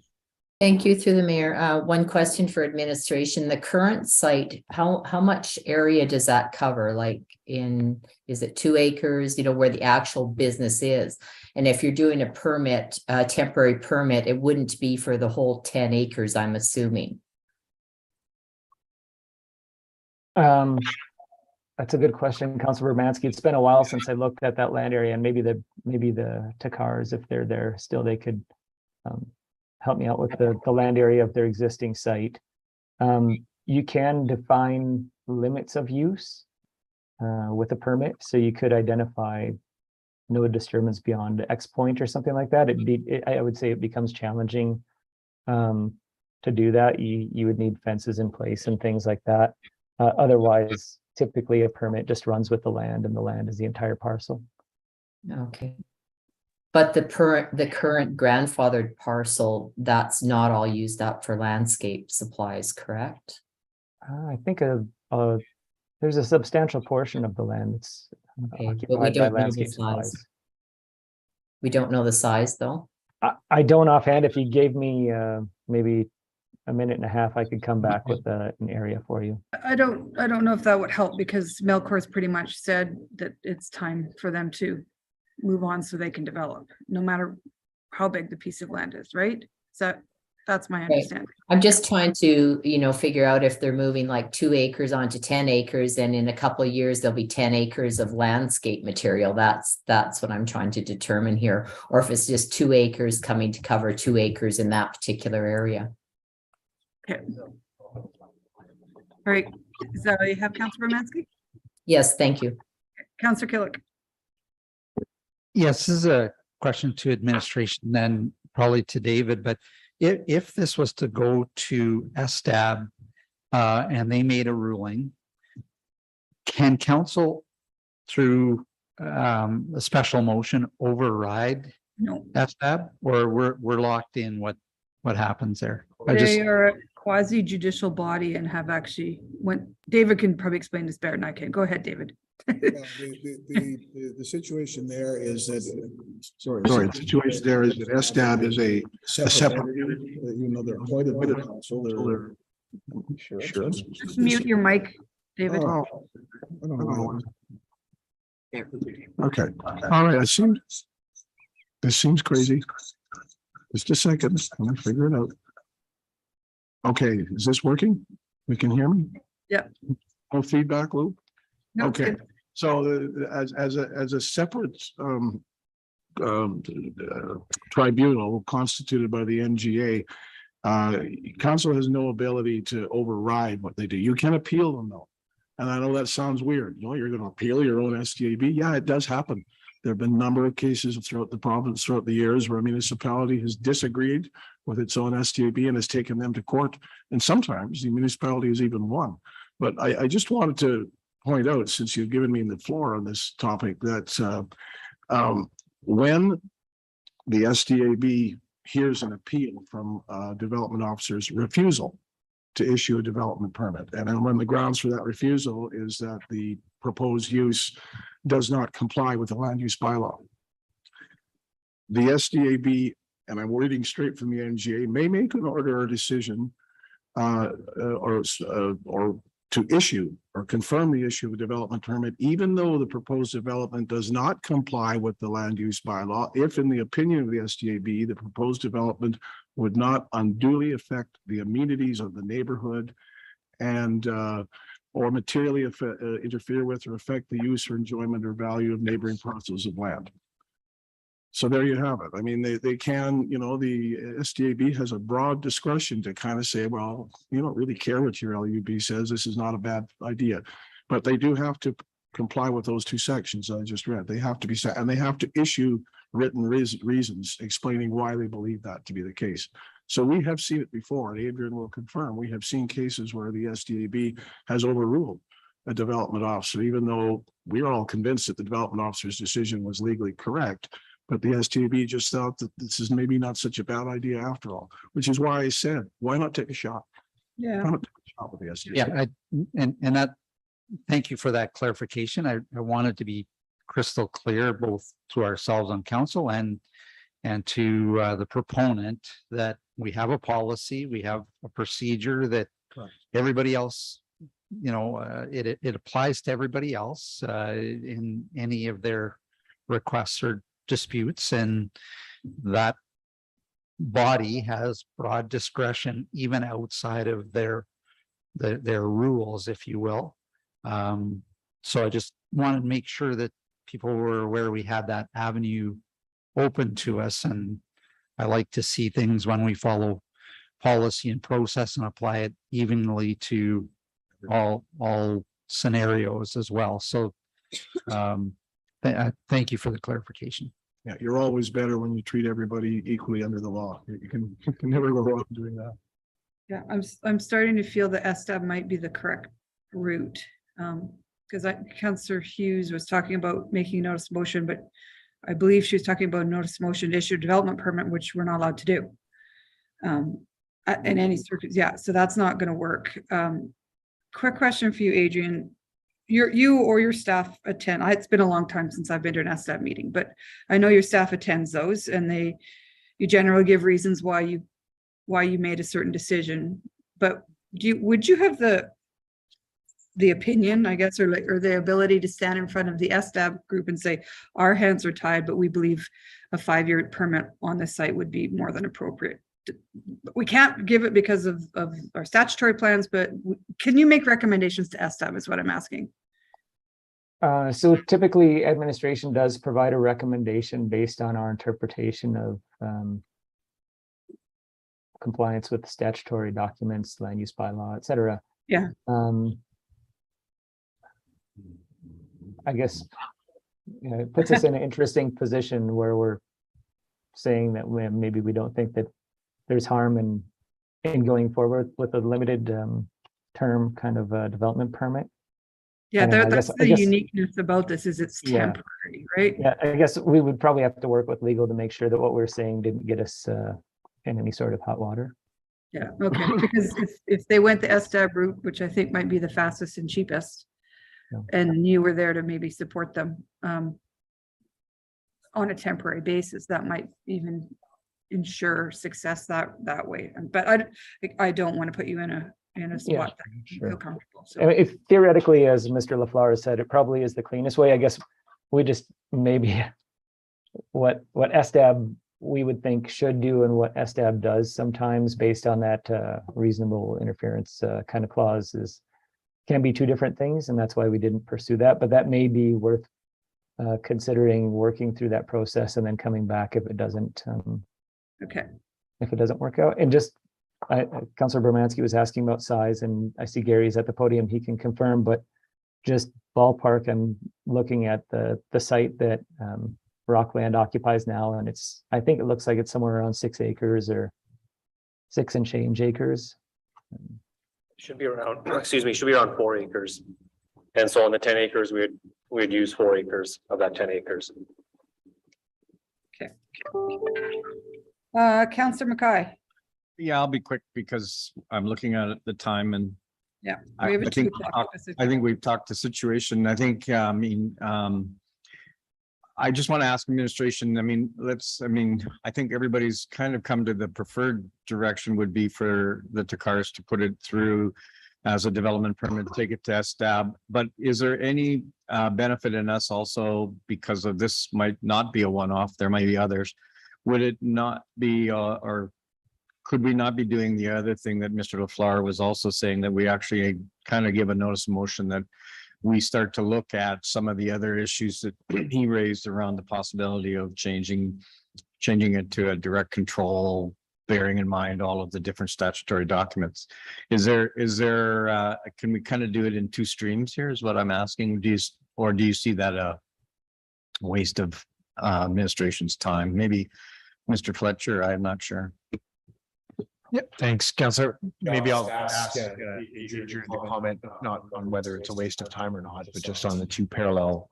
Thank you, through the mayor. One question for administration. The current site, how much area does that cover? Like is it 2 acres, where the actual business is? And if you're doing a permit, a temporary permit, it wouldn't be for the whole 10 acres, I'm assuming. That's a good question, Councilor Romansky. It's been a while since I looked at that land area, and maybe the Takars, if they're there still, they could help me out with the land area of their existing site. You can define limits of use with a permit, so you could identify no disturbance beyond X point or something like that. I would say it becomes challenging to do that. You would need fences in place and things like that. Otherwise, typically a permit just runs with the land, and the land is the entire parcel. Okay. But the current grandfathered parcel, that's not all used up for landscape supplies, correct? I think there's a substantial portion of the land that's okay, but we don't know the size. We don't know the size, though. I don't offhand. If you gave me maybe a minute and a half, I could come back with an area for you. I don't know if that would help, because Melcor's pretty much said that it's time for them to move on so they can develop, no matter how big the piece of land is, right? So that's my understanding. I'm just trying to, figure out if they're moving like 2 acres onto 10 acres, and in a couple of years, there'll be 10 acres of landscape material. That's what I'm trying to determine here. Or if it's just 2 acres coming to cover 2 acres in that particular area. Okay. All right. Is that all you have, Councillor Romansky? Yes, thank you. Councillor Killick. Yes, this is a question to administration, then probably to David, but if this was to go to SDAB and they made a ruling, can council through a special motion override No, SDAB, or we're locked in what happens there? I just, they are a quasi judicial body and have actually went, David can probably explain this better than I can. Go ahead, David. The situation there is that, sorry, the situation there is that SDAB is a separate, even though they're appointed by the council, they're. Sure. Just mute your mic, David. Oh, I don't know. Okay, all right, this seems crazy. Just a second, I'm gonna figure it out. Okay, is this working? We can hear me? Yeah. No feedback loop? No, it's Okay, good. so as a separate tribunal constituted by the NGA, council has no ability to override what they do. You can appeal them though. And I know that sounds weird. No, you're going to appeal your own SDAB. Yeah, it does happen. There have been a number of cases throughout the province, throughout the years, where a municipality has disagreed with its own SDAB and has taken them to court. And sometimes the municipality has even won. But I just wanted to point out, since you've given me the floor on this topic, that when the SDAB hears an appeal from development officer's refusal to issue a development permit, and then when the grounds for that refusal is that the proposed use does not comply with the land use bylaw, the SDAB, and I'm reading straight from the NGA, may make an order or decision or to issue or confirm the issue of a development permit, even though the proposed development does not comply with the land use bylaw, if in the opinion of the SDAB, the proposed development would not unduly affect the amenities of the neighborhood and or materially interfere with or affect the use or enjoyment or value of neighboring parcels of land. So there you have it. I mean, they can, the SDAB has a broad discretion to kind of say, well, you don't really care what your LUB says. This is not a bad idea. But they do have to comply with those two sections I just read. They have to be set, and they have to issue written reasons explaining why they believe that to be the case. So we have seen it before, and Adrian will confirm. We have seen cases where the SDAB has overruled a development officer, even though we're all convinced that the development officer's decision was legally correct. But the STB just thought that this is maybe not such a bad idea after all, which is why I said, why not take a shot? Yeah. Why not take a shot with the STB? yeah, and that, thank you for that clarification. I wanted to be crystal clear, both to ourselves on council and to the proponent, that we have a policy, we have a procedure that everybody else, it applies to everybody else in any of their requests or disputes, and that body has broad discretion even outside of their rules, if you will. So I just wanted to make sure that people were aware we had that avenue open to us, and I like to see things when we follow policy and process and apply it evenly to all scenarios as well. So thank you for the clarification. Yeah, you're always better when you treat everybody equally under the law. You can never go wrong doing that. Yeah, I'm starting to feel that SDAB might be the correct route. Because Councillor Hughes was talking about making notice motion, but I believe she was talking about notice motion to issue a development permit, which we're not allowed to do. In any circuits, yeah, so that's not going to work. Quick question for you, Adrian. You or your staff attend, it's been a long time since I've been to an SDAB meeting, but I know your staff attends those, and you generally give reasons why you made a certain decision. But would you have the opinion, I guess, or the ability to stand in front of the SDAB group and say, our hands are tied, but we believe a 5-year permit on this site would be more than appropriate? We can't give it because of our statutory plans, but can you make recommendations to SDAB is what I'm asking. So typically administration does provide a recommendation based on our interpretation of compliance with statutory documents, land use bylaw, et cetera. Yeah. I guess you know, it puts us in an interesting position where we're saying that maybe we don't think that there's harm in going forward with a limited term kind of development permit. Yeah, I that's guess- the uniqueness about this is it's Yeah. temporary, right? Yeah, I guess we would probably have to work with legal to make sure that what we're saying didn't get us in any sort of hot water. Yeah, okay, because if they went the SDAB route, which I think might be the fastest and cheapest, Yeah. and you were there to maybe support them on a temporary basis, that might even ensure success that way. But I don't want to put you in a spot that you sure. feel comfortable. I So mean, if theoretically, as Mr. LaFleur said, it probably is the cleanest way. I guess we just maybe what SDAB we would think should do and what SDAB does sometimes based on that reasonable interference kind of clause can be two different things, and that's why we didn't pursue that. But that may be worth considering working through that process and then coming back if it doesn't okay, work out. And just Councillor Bermansky was asking about size, and I see Gary's at the podium, he can confirm, but just ballpark, I'm looking at the site that Rockland occupies now, and I think it looks like it's somewhere around 6 acres or 6 and change acres. Should be around, excuse me, should be around 4 acres. And so on the 10 acres, we'd use 4 acres of that 10 acres. Councillor Mackay. Yeah, I'll be quick because I'm looking at the time and Yeah. I we have a think 2 o'clock I think we've talked the situation. I think, I just want to ask administration, I think everybody's kind of come to the preferred direction would be for the Takars to put it through as a development permit, take it to SDAB. But is there any benefit in us also, because of this might not be a one-off, there might be others. Would it not be, or could we not be doing the other thing that Mr. LaFleur was also saying, that we actually kind of give a notice of motion that we start to look at some of the other issues that he raised around the possibility of changing it to a direct control, bearing in mind all of the different statutory documents. Is there, can we kind of do it in 2 streams here is what I'm asking? Do you see that a waste of administration's time? Maybe Mr. Fletcher, I'm not sure. Yep, thanks, Councillor. Maybe I'll ask Adrian Adrian to comment, not on whether it's a waste of time or not, but just on the 2 parallel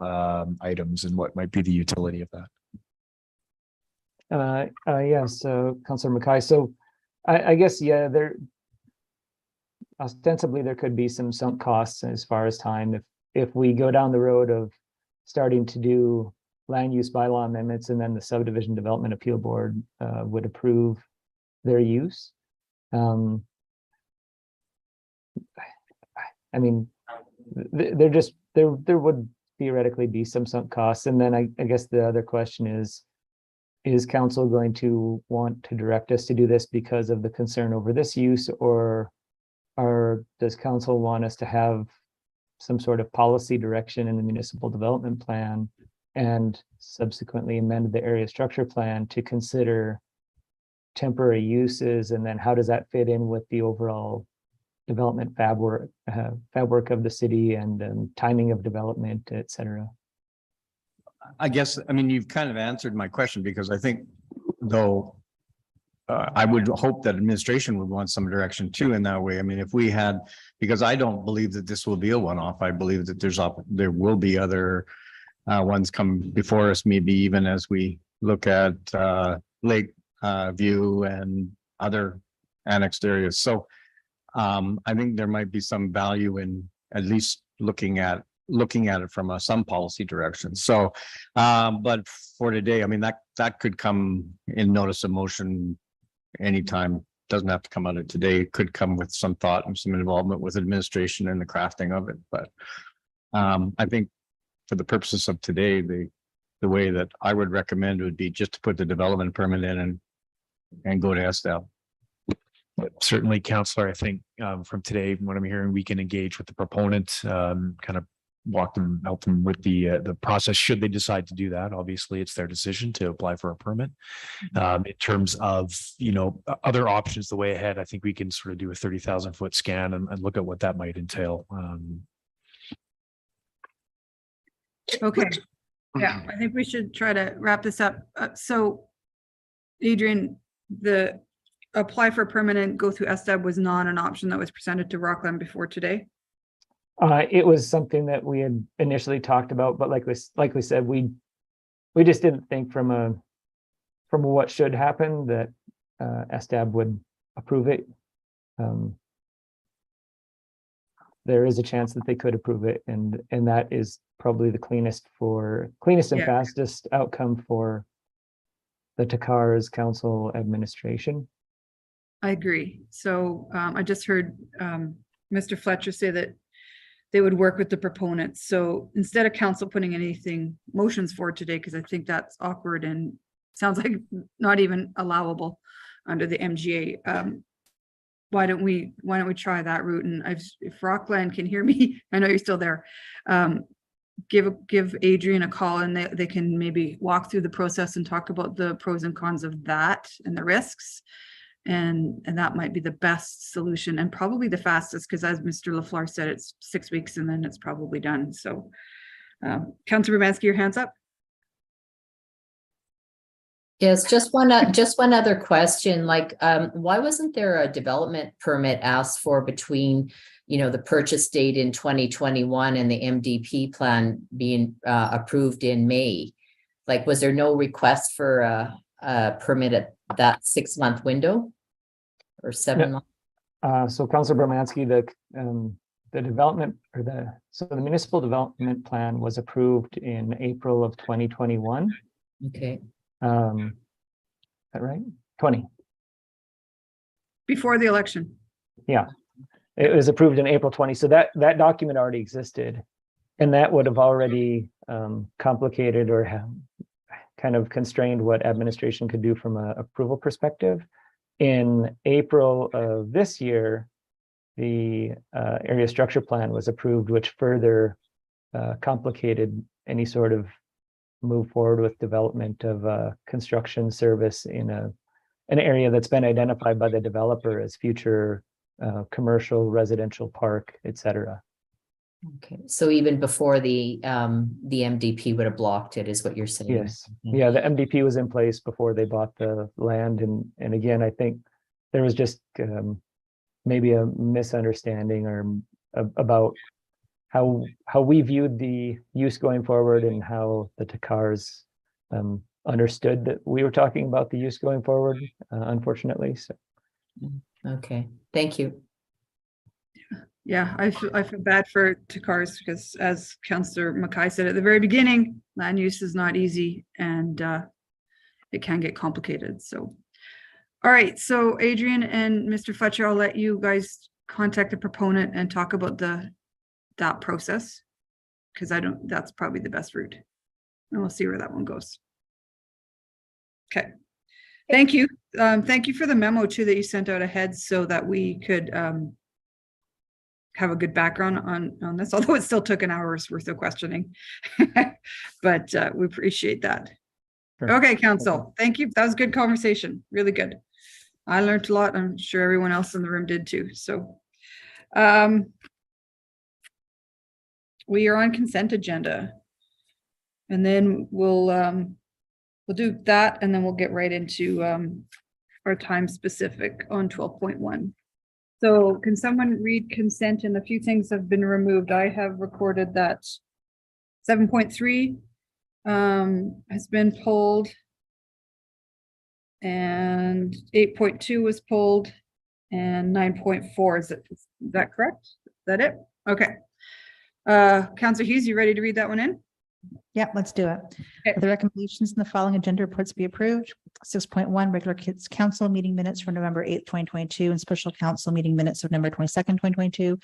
items and what might be the utility of that. Yes, so Councillor Mackay, so I guess, yeah, ostensibly there could be some sunk costs as far as time if we go down the road of starting to do land use bylaw amendments and then the subdivision development appeal board would approve their use. I mean, there would theoretically be some sunk costs. And then I guess the other question is council going to want to direct us to do this because of the concern over this use, or does council want us to have some sort of policy direction in the municipal development plan and subsequently amend the area structure plan to consider temporary uses? And then how does that fit in with the overall development fabric of the city and timing of development, et cetera? I guess, you've kind of answered my question, because I think though, I would hope that administration would want some direction too in that way. If we had, because I don't believe that this will be a one-off. I believe that there will be other ones come before us, maybe even as we look at Lake View and other annexed areas. So I think there might be some value in at least looking at it from some policy direction. So, but for today, that could come in notice of motion anytime. Doesn't have to come out of today. It could come with some thought and some involvement with administration and the crafting of it. But I think for the purposes of today, the way that I would recommend would be just to put the development permit in and go to SDAB. Certainly, Councillor, I think from today, what I'm hearing, we can engage with the proponent, kind of help them with the process should they decide to do that. Obviously, it's their decision to apply for a permit. In terms of, other options, the way ahead, I think we can sort of do a 30,000-foot scan and look at what that might entail. Okay. Yeah, I think we should try to wrap this up. So Adrian, the apply for permanent, go through SDEB was not an option that was presented to Rockland before today. It was something that we had initially talked about, but like we said, we just didn't think from what should happen that SDAB would approve it. There is a chance that they could approve it, and that is probably the cleanest and Yeah. fastest outcome for the Takars Council administration. I agree. So I just heard Mr. Fletcher say that they would work with the proponents. So instead of council putting anything motions forward today, because I think that's awkward and sounds like not even allowable under the MGA. Why don't we try that route? And if Rockland can hear me, I know you're still there. Give Adrian a call and they can maybe walk through the process and talk about the pros and cons of that and the risks. And that might be the best solution and probably the fastest, because as Mr. LaFleur said, it's 6 weeks and then it's probably done. So Councilor Urbanski, your hands up. Yes, just one other question, like, why wasn't there a development permit asked for between, the purchase date in 2021 and the MDP plan being approved in May? Like, was there no request for a permit at that 6-month window or 7 months? So Councilor Bromansky, the development so the municipal development plan was approved in April of 2021. Okay. Is that right? 20. Before the election. Yeah, it was approved in April 20. So that document already existed, and that would have already complicated or kind of constrained what administration could do from an approval perspective. In April of this year, the area structure plan was approved, which further complicated any sort of move forward with development of construction service in an area that's been identified by the developer as future commercial, residential park, etc. Okay, so even before the MDP would have blocked it, is what you're saying? Yes, yeah, the MDP was in place before they bought the land, and again, I think there was just maybe a misunderstanding or about how we viewed the use going forward and how the Takars understood that we were talking about the use going forward, unfortunately. So. Okay, thank you. Yeah, I feel bad for Takars because as Councillor Mackay said at the very beginning, land use is not easy and it can get complicated. So, all right. So Adrian and Mr. Fletcher, I'll let you guys contact the proponent and talk about that process, because that's probably the best route. And we'll see where that one goes. Okay. Thank you. Thank you for the memo too that you sent out ahead so that we could have a good background on this, although it still took an hour's worth of questioning. But we appreciate that. Sure. Okay, Council. Thank you. That was a good conversation. Really good. I learned a lot. I'm sure everyone else in the room did too. So we are on consent agenda. And then we'll do that and then we'll get right into our time specific on 12.1. So can someone read consent? And a few things have been removed. I have recorded that 7.3 has been pulled and 8.2 was pulled and 9.4. Is that correct? Is that it? Okay. Councillor Hughes, you ready to read that one in? Yep, let's do it. Okay. The recommendations in the following agenda reports be approved. 6.1, regular kids council meeting minutes for November 8th, 2022, and special council meeting minutes of November 22nd, 2022.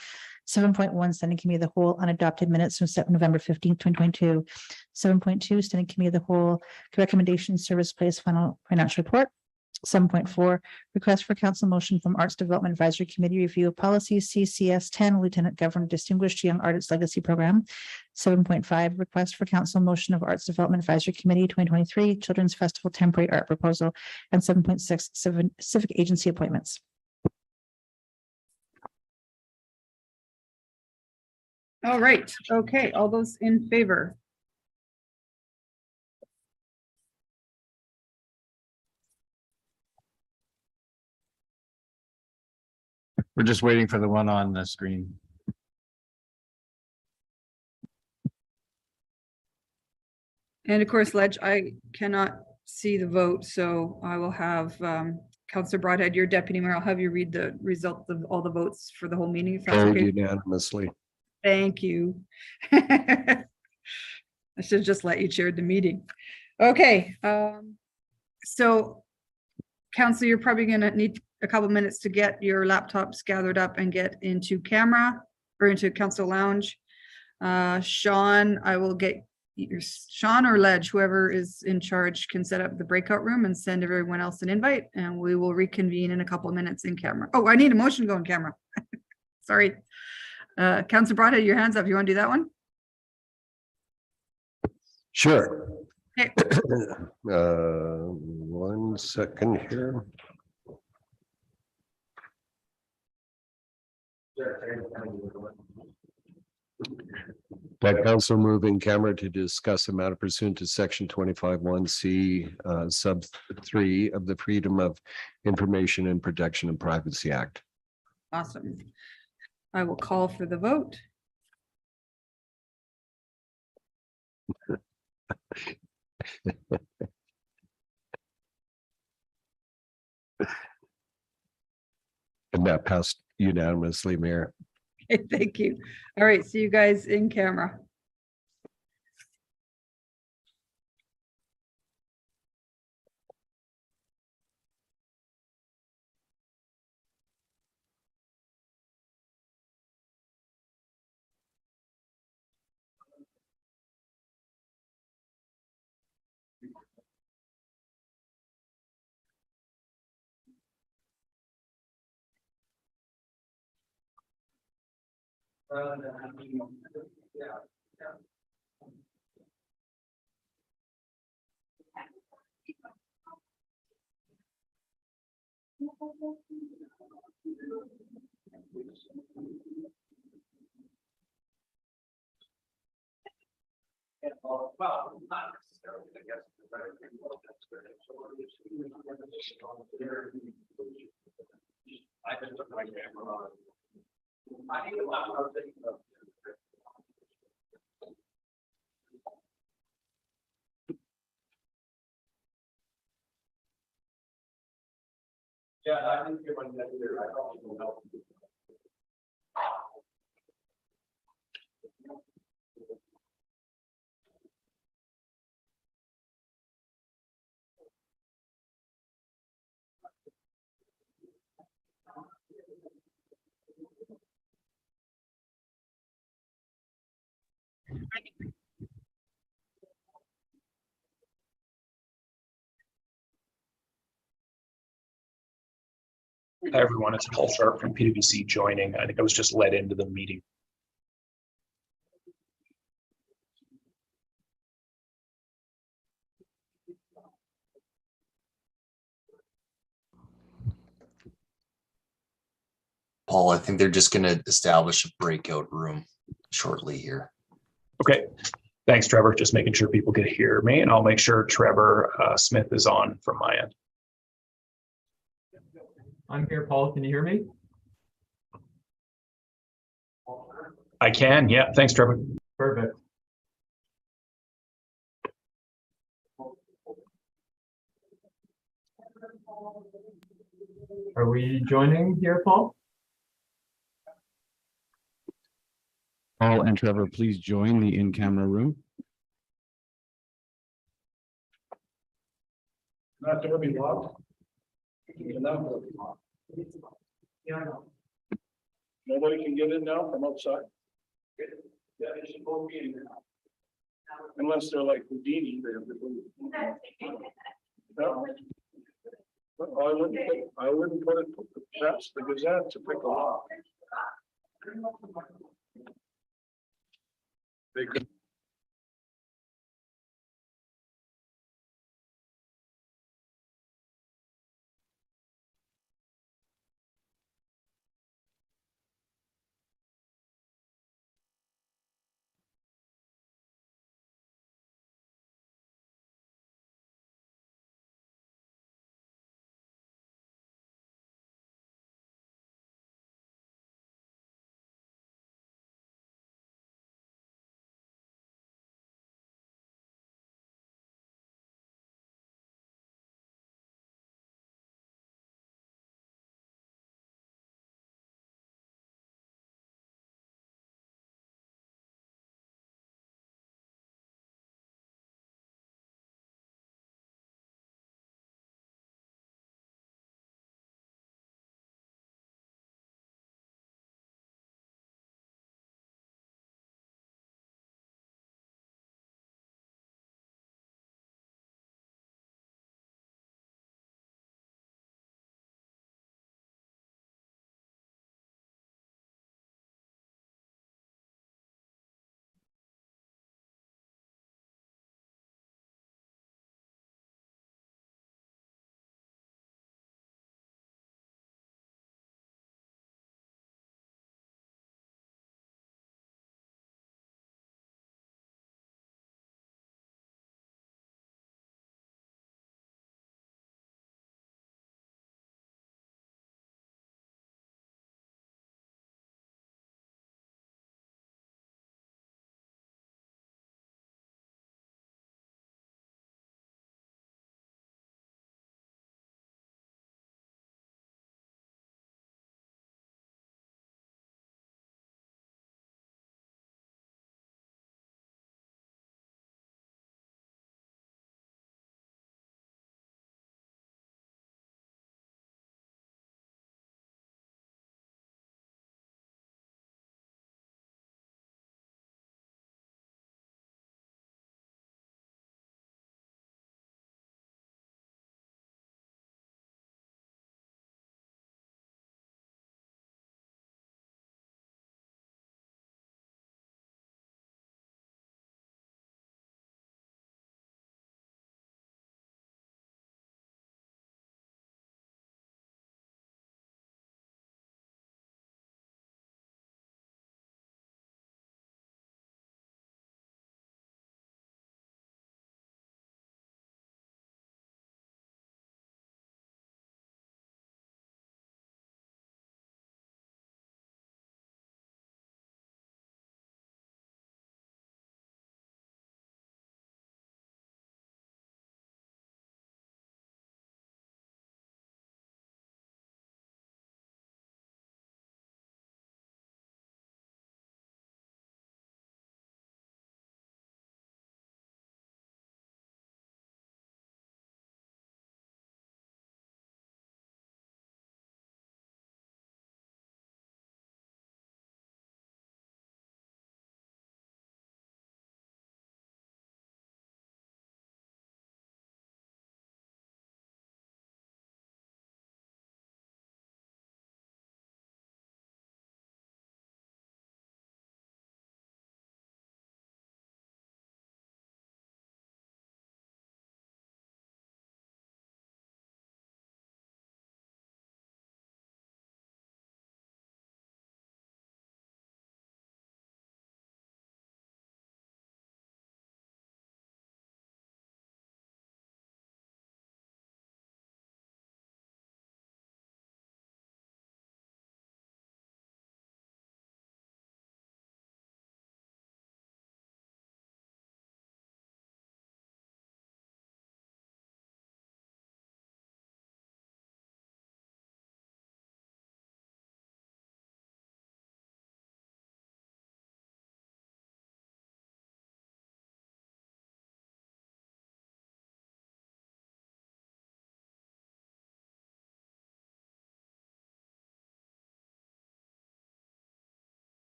7.1, standing committee of the whole unadopted minutes from November 15th, 2022. 7.2, standing committee of the whole recommendation service place final financial report. 7.4, request for council motion from Arts Development Advisory Committee review of policy CCS 10, Lieutenant Governor Distinguished Young Artist Legacy Program. 7.5, request for council motion of Arts Development Advisory Committee 2023 Children's Festival Temporary Art Proposal. And 7.6, civic agency appointments. All right. Okay. All those in favor? We're just waiting for the one on the screen. And of course, Ledge, I cannot see the vote, so I will have Counselor Broadhead, your deputy mayor, I'll have you read the results of all the votes for the whole meeting, if that's Carried okay. unanimously. Thank you. I should have just let you chair the meeting. Okay, so Council, you're probably gonna need a couple minutes to get your laptops gathered up and get into camera or into Council Lounge. Sean, I will get your Sean or Ledge, whoever is in charge, can set up the breakout room and send everyone else an invite, and we will reconvene in a couple of minutes in camera. Oh, I need a motion to go in camera. Sorry. Councilor Broadhead, your hands up. You want to do that one? Sure. Okay. 1 second here. That council move in camera to discuss a matter pursuant to section 25(1)(c) sub 3 of the Freedom of Information and Protection of Privacy Act. Awesome. I will call for the vote. And that passed unanimously, Mayor. Okay, thank you. All right, see you guys in camera. Hi, everyone. It's Paul Sharp from PwC joining. I think I was just led into the meeting. Paul, I think they're just going to establish a breakout room shortly here. Okay. Thanks, Trevor. Just making sure people can hear me, and I'll make sure Trevor Smith is on from my end. I'm here, Paul. Can you hear me? I can. Yeah. Thanks, Trevor. Perfect. Are we joining here, Paul? Paul and Trevor, please join the in-camera room. Not to be locked. Nobody can get in now from outside. Yeah, they should both be in there. Unless they're like Houdini, they have to go. No. I wouldn't put it past the Gazette to pick a lock. They could.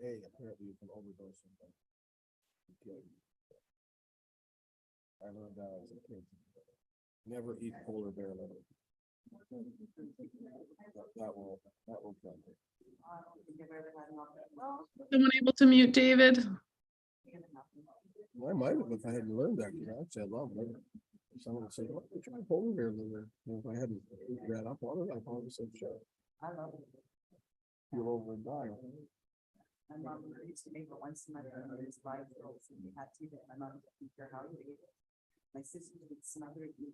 A, apparently you can overdose on them. I learned that as a kid. Never eat polar bear liver. That will kill me. Someone able to mute David? I might have if I hadn't learned that. I'd say I love liver. Someone would say, "Why don't you try polar bear liver?" And if I hadn't read up on it, I probably said, "Sure." I love it. You'll over and die. My mom used to make it once in my family's life, and we had to, my mom would care how to eat it. My sister would smother it in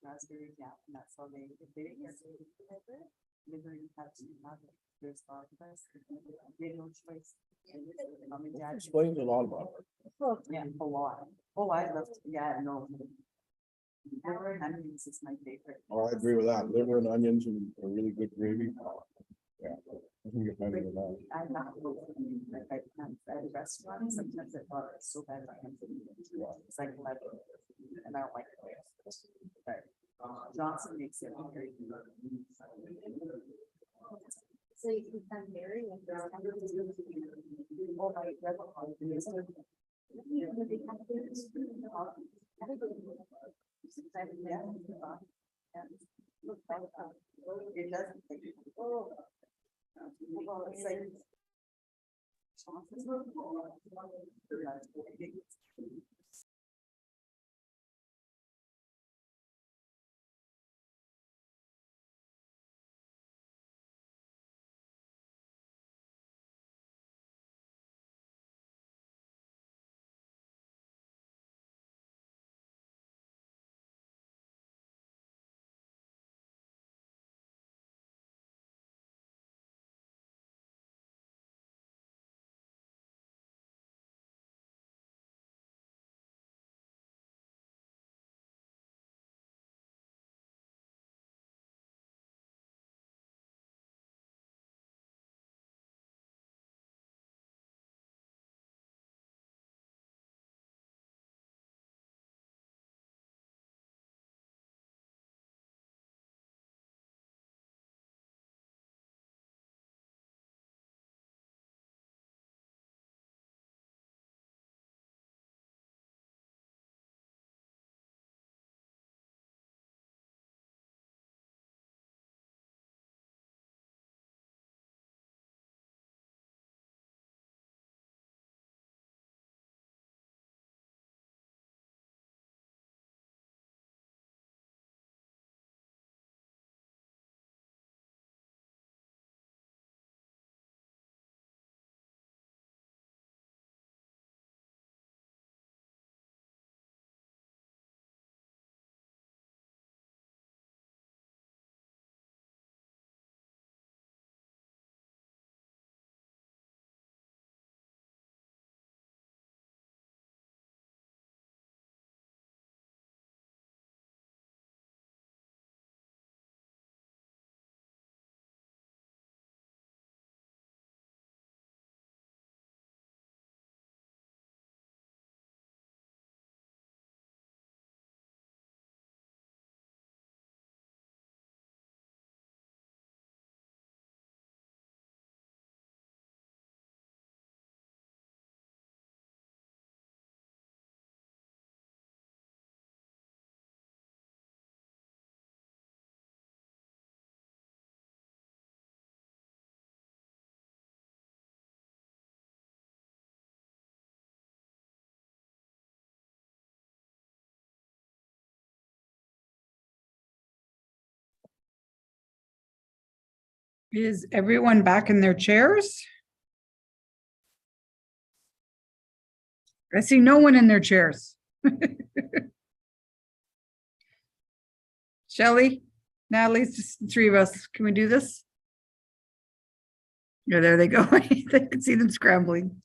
raspberry jam, and that's how they did it. Liver, you had to have it. There's a lot of us, they had no choice. And mom and dad. Explains a lot about it. Yeah, a lot. Oh, I love, yeah, no. Liver and onions is my favorite. Oh, I agree with that. Liver and onions and a really good gravy. Yeah. I think it's better than that. I'm not, like, I can't, at a restaurant, sometimes I thought it's so bad. I can't eat it. It's like leather, and I don't like it. But Johnson makes it very good. So you can come here and Oh, my it doesn't. Well, it's like. Is everyone back in their chairs? I see no one in their chairs. Shelley, Natalie, it's just the three of us. Can we do this? Yeah, there they go. I can see them scrambling.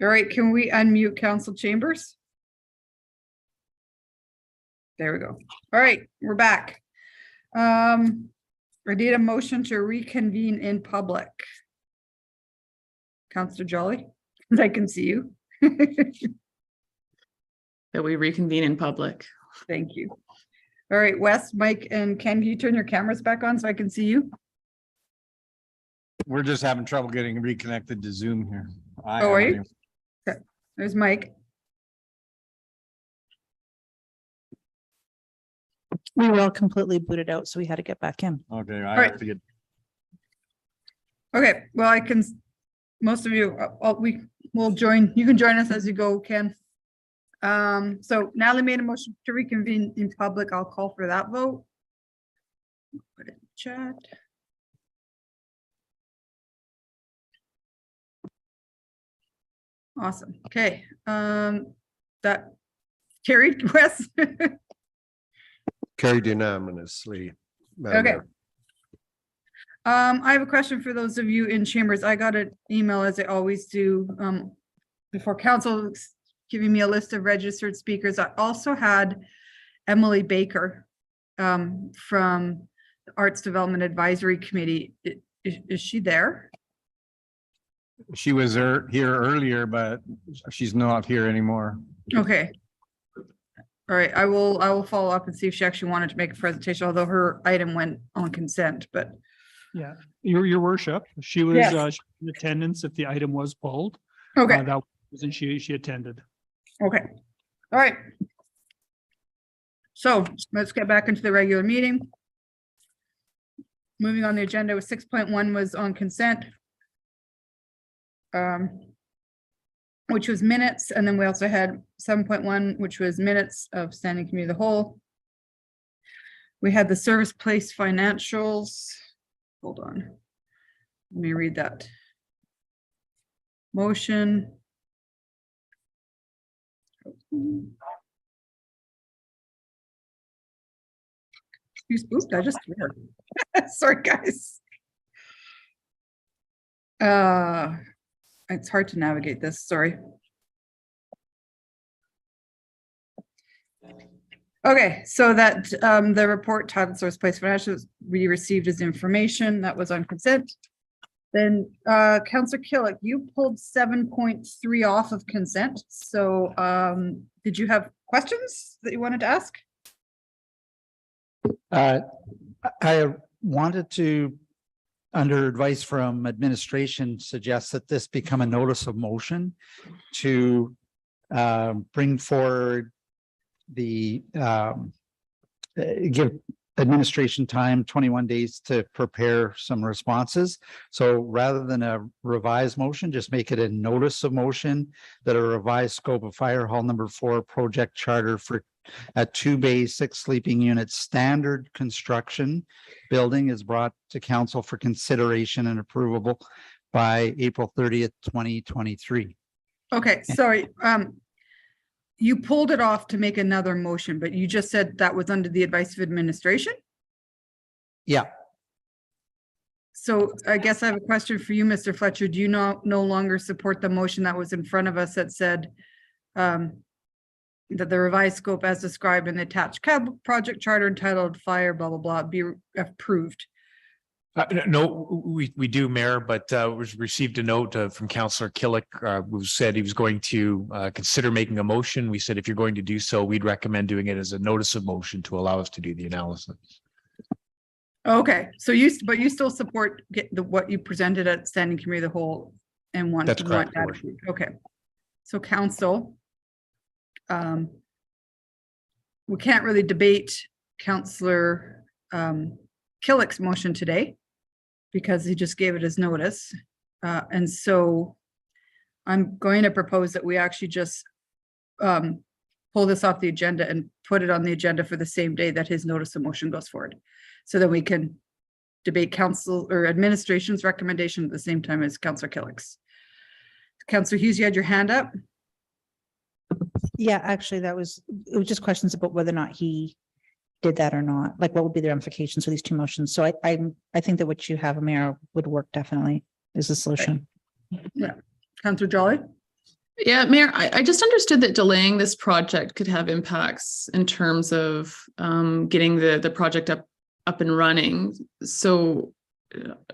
All right, can we unmute Council Chambers? There we go. All right, we're back. I need a motion to reconvene in public. Councillor Jolly, I can see you. That we reconvene in public. Thank you. All right, Wes, Mike, and Ken, can you turn your cameras back on so I can see you? We're just having trouble getting reconnected to Zoom here. Oh, are you? Okay, there's Mike. We were all completely booted out, so we had to get back in. Okay, I right. have to get, Okay, well, I can, most of you, we will join, you can join us as you go, Ken. So Natalie made a motion to reconvene in public. I'll call for that vote. Put it in chat. Awesome. Okay, that carried, Wes. Carried unanimously. Madam Okay. Mayor. I have a question for those of you in chambers. I got an email, as I always do, before council giving me a list of registered speakers. I also had Emily Baker from the Arts Development Advisory Committee. Is she there? she was here earlier, but she's not here anymore. Okay. All right, I will follow up and see if she actually wanted to make a presentation, although her item went on consent, but. Yeah, your worship, she was Yes. in attendance if the item was pulled. Okay. That wasn't she attended. Okay, all right. So let's get back into the regular meeting. Moving on the agenda with 6.1 was on consent. Which was minutes, and then we also had 7.1, which was minutes of standing committee of the whole. We had the service place financials. Hold on. Let me read that. Motion. You spooked, I just swear. Sorry, guys. It's hard to navigate this, sorry. Okay, so that the report titled Source Place Financials we received as information that was on consent. Then Councillor Killick, you pulled 7.3 off of consent. So did you have questions that you wanted to ask? I wanted to, under advice from administration, suggest that this become a notice of motion to bring forward the give administration time, 21 days to prepare some responses. So rather than a revised motion, just make it a notice of motion that a revised scope of Fire Hall number 4 project charter for a 2-bay, 6 sleeping unit standard construction building is brought to council for consideration and approvable by April 30th, 2023. Okay, sorry. You pulled it off to make another motion, but you just said that was under the advice of administration? Yeah. So I guess I have a question for you, Mr. Fletcher. Do you no longer support the motion that was in front of us that said that the revised scope as described in the attached project charter entitled Fire blah, blah, blah, be approved? No, we do, Mayor, but was received a note from Councillor Killick, who said he was going to consider making a motion. We said if you're going to do so, we'd recommend doing it as a notice of motion to allow us to do the analysis. Okay, so but you still support what you presented at standing committee of the whole and want. That's correct, that Your Worship. approved. Okay, so council, we can't really debate Councillor Killick's motion today because he just gave it as notice. And so I'm going to propose that we actually just pull this off the agenda and put it on the agenda for the same day that his notice of motion goes forward. So that we can debate council or administration's recommendation at the same time as Councillor Killick's. Councillor Hughes, you had your hand up? Yeah, actually, it was just questions about whether or not he did that or not, like what would be the ramifications for these two motions. So I think that what you have, Mayor, would work definitely is the solution. Yeah. Councillor Jolly? Yeah, Mayor, I just understood that delaying this project could have impacts in terms of getting the project up and running. So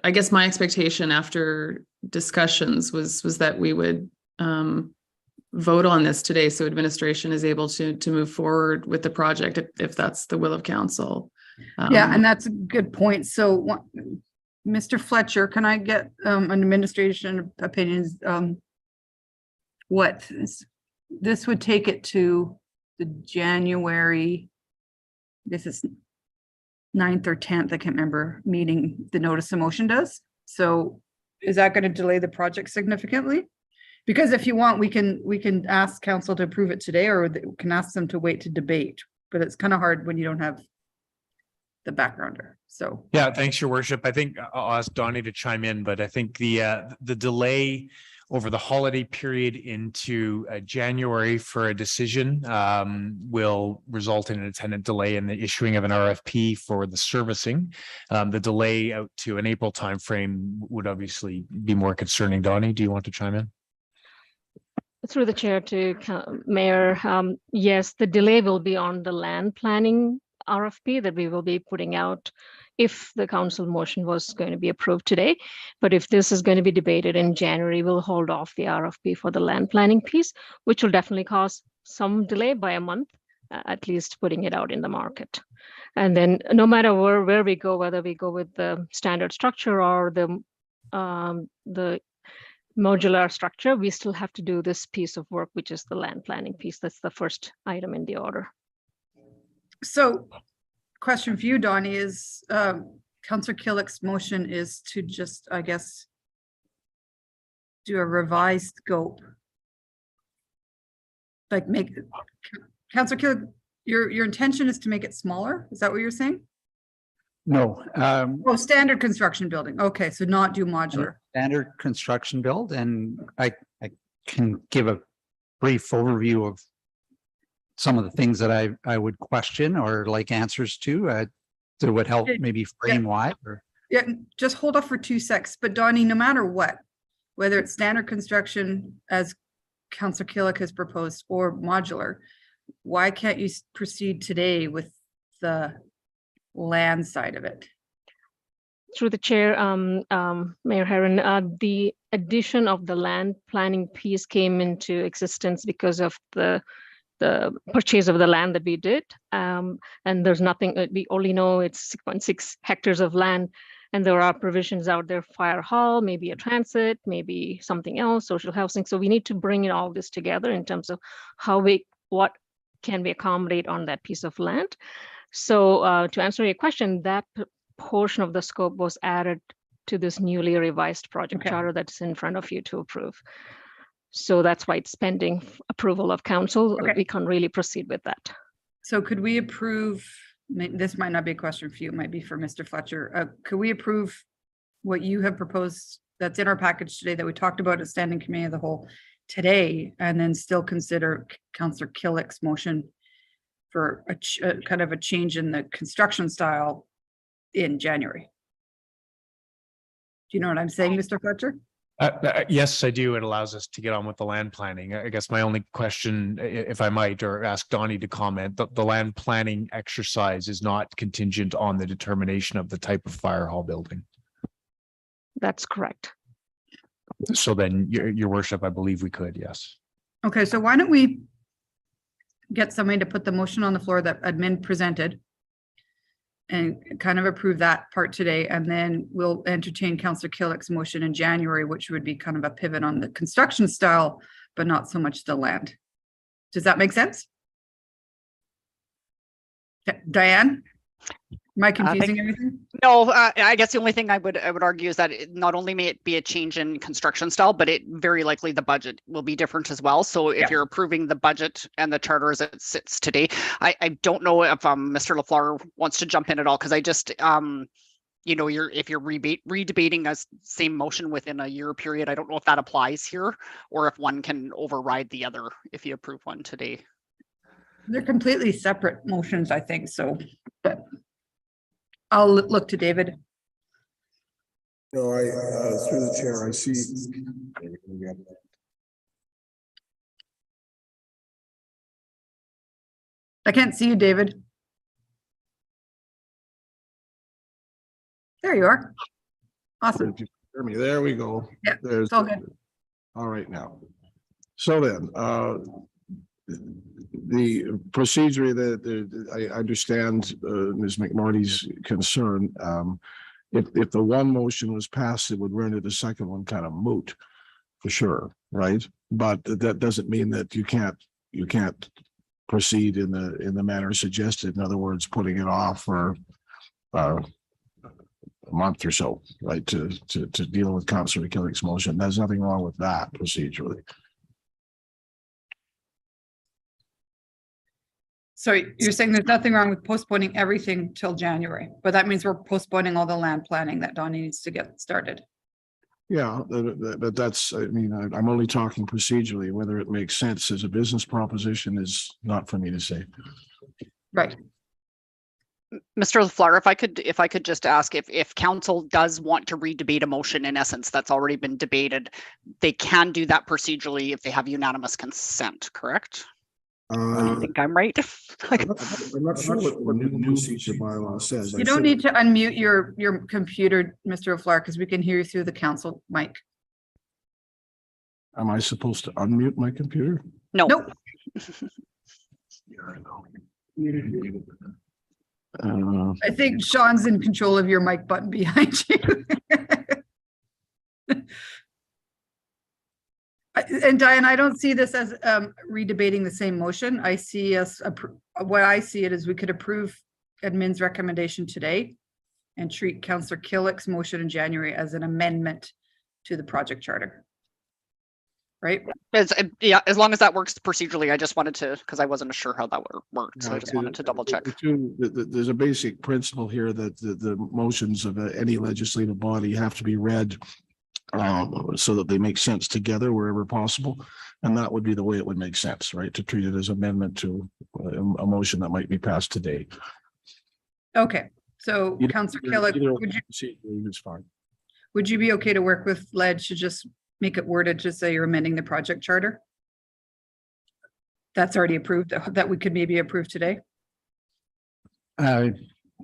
I guess my expectation after discussions was that we would vote on this today, so administration is able to move forward with the project if that's the will of council. Yeah, and that's a good point. So Mr. Fletcher, can I get an administration opinions? What this would take it to the January, this is 9th or 10th, I can't remember, meeting the notice of motion does. So is that going to delay the project significantly? Because if you want, we can ask council to approve it today, or we can ask them to wait to debate, but it's kind of hard when you don't have the backgrounder. So Yeah, thanks, your worship. I think I'll ask Donnie to chime in, but I think the delay over the holiday period into January for a decision will result in an attendant delay in the issuing of an RFP for the servicing. The delay out to an April timeframe would obviously be more concerning. Donnie, do you want to chime in? Through the chair to Mayor, yes, the delay will be on the land planning RFP that we will be putting out if the council motion was going to be approved today. But if this is going to be debated in January, we'll hold off the RFP for the land planning piece, which will definitely cause some delay by a month, at least putting it out in the market. And then no matter where we go, whether we go with the standard structure or the modular structure, we still have to do this piece of work, which is the land planning piece. That's the first item in the order. So question for you, Donnie, is Councillor Killick's motion is to just, I guess, do a revised scope. Like make, Councillor Killick, your intention is to make it smaller? Is that what you're saying? No. Oh, standard construction building. Okay, so not do modular. Standard construction build, and I can give a brief overview of some of the things that I would question or like answers to that would help maybe frame why. Or Yeah, just hold off for 2 secs. But Donnie, no matter what, whether it's standard construction as Councillor Killick has proposed or modular, why can't you proceed today with the land side of it? Through the chair, Mayor Herron, the addition of the land planning piece came into existence because of the purchase of the land that we did. And there's nothing, we only know it's 6.6 hectares of land. And there are provisions out there, fire hall, maybe a transit, maybe something else, social housing. So we need to bring all this together in terms of what can we accommodate on that piece of land. So to answer your question, that portion of the scope was added to this newly revised project charter that's in front of you to approve. So that's why it's pending approval of council. We can't really proceed with that. So could we approve, this might not be a question for you, it might be for Mr. Fletcher. Could we approve what you have proposed that's in our package today that we talked about at standing committee of the whole today, and then still consider Councillor Killick's motion for a kind of a change in the construction style in January? Do you know what I'm saying, Mr. Fletcher? Yes, I do. It allows us to get on with the land planning. I guess my only question, if I might, or ask Donnie to comment, the land planning exercise is not contingent on the determination of the type of fire hall building. That's correct. So then, your worship, I believe we could, yes. Okay, so why don't we get somebody to put the motion on the floor that admin presented and kind of approve that part today, and then we'll entertain Councillor Killick's motion in January, which would be kind of a pivot on the construction style, but not so much the land. Does that make sense? Diane? Am I confusing everything? No, I guess the only thing I would argue is that not only may it be a change in construction style, but it very likely the budget will be different as well. So if you're approving the budget and the charter as it sits today, I don't know if Mr. LaFleur wants to jump in at all, because I just you know, if you're redebating a same motion within a year period, I don't know if that applies here or if one can override the other if you approve one today. They're completely separate motions, I think so, but I'll look to David. No, through the chair, I see. I can't see you, David. There you are. Awesome. Hear me? There we go. Yeah, There's it's all good. all right now. So then, the procedure that I understand Ms. McNorty's concern. If the one motion was passed, it would render the second one kind of moot, for sure, right? But that doesn't mean that you can't proceed in the manner suggested. In other words, putting it off for a month or so, right, to deal with Councillor Killick's motion. There's nothing wrong with that procedurally. So you're saying there's nothing wrong with postponing everything till January, but that means we're postponing all the land planning that Donnie needs to get started. Yeah, but that's, I mean, I'm only talking procedurally. Whether it makes sense as a business proposition is not for me to say. Right. Mr. LaFleur, if I could just ask if council does want to redebate a motion, in essence, that's already been debated, they can do that procedurally if they have unanimous consent, correct? I think I'm right. I'm not sure what the new procedure bylaw says. You don't need to unmute your computer, Mr. LaFleur, because we can hear you through the council mic. Am I supposed to unmute my computer? No. Nope. I think Sean's in control of your mic button behind you. And Diane, I don't see this as redebating the same motion. I see us, what I see it is we could approve admin's recommendation today and treat Councillor Killick's motion in January as an amendment to the project charter. Right? Yeah, as long as that works procedurally, I just wanted to, because I wasn't sure how that worked, so I just wanted to double check. There's a basic principle here that the motions of any legislative body have to be read so that they make sense together wherever possible. And that would be the way it would make sense, right? To treat it as amendment to a motion that might be passed today. Okay, so Councillor Killick, would you be okay to work with Ledge to just make it worded to say you're amending the project charter? That's already approved, that we could maybe approve today? I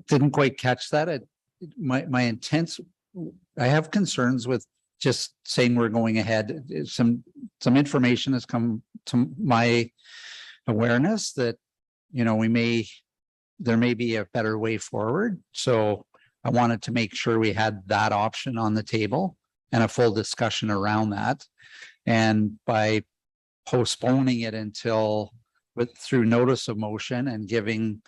didn't quite catch that. My intents, I have concerns with just saying we're going ahead. Some information has come to my awareness that, you know, there may be a better way forward. So I wanted to make sure we had that option on the table and a full discussion around that. And by postponing it until through notice of motion and giving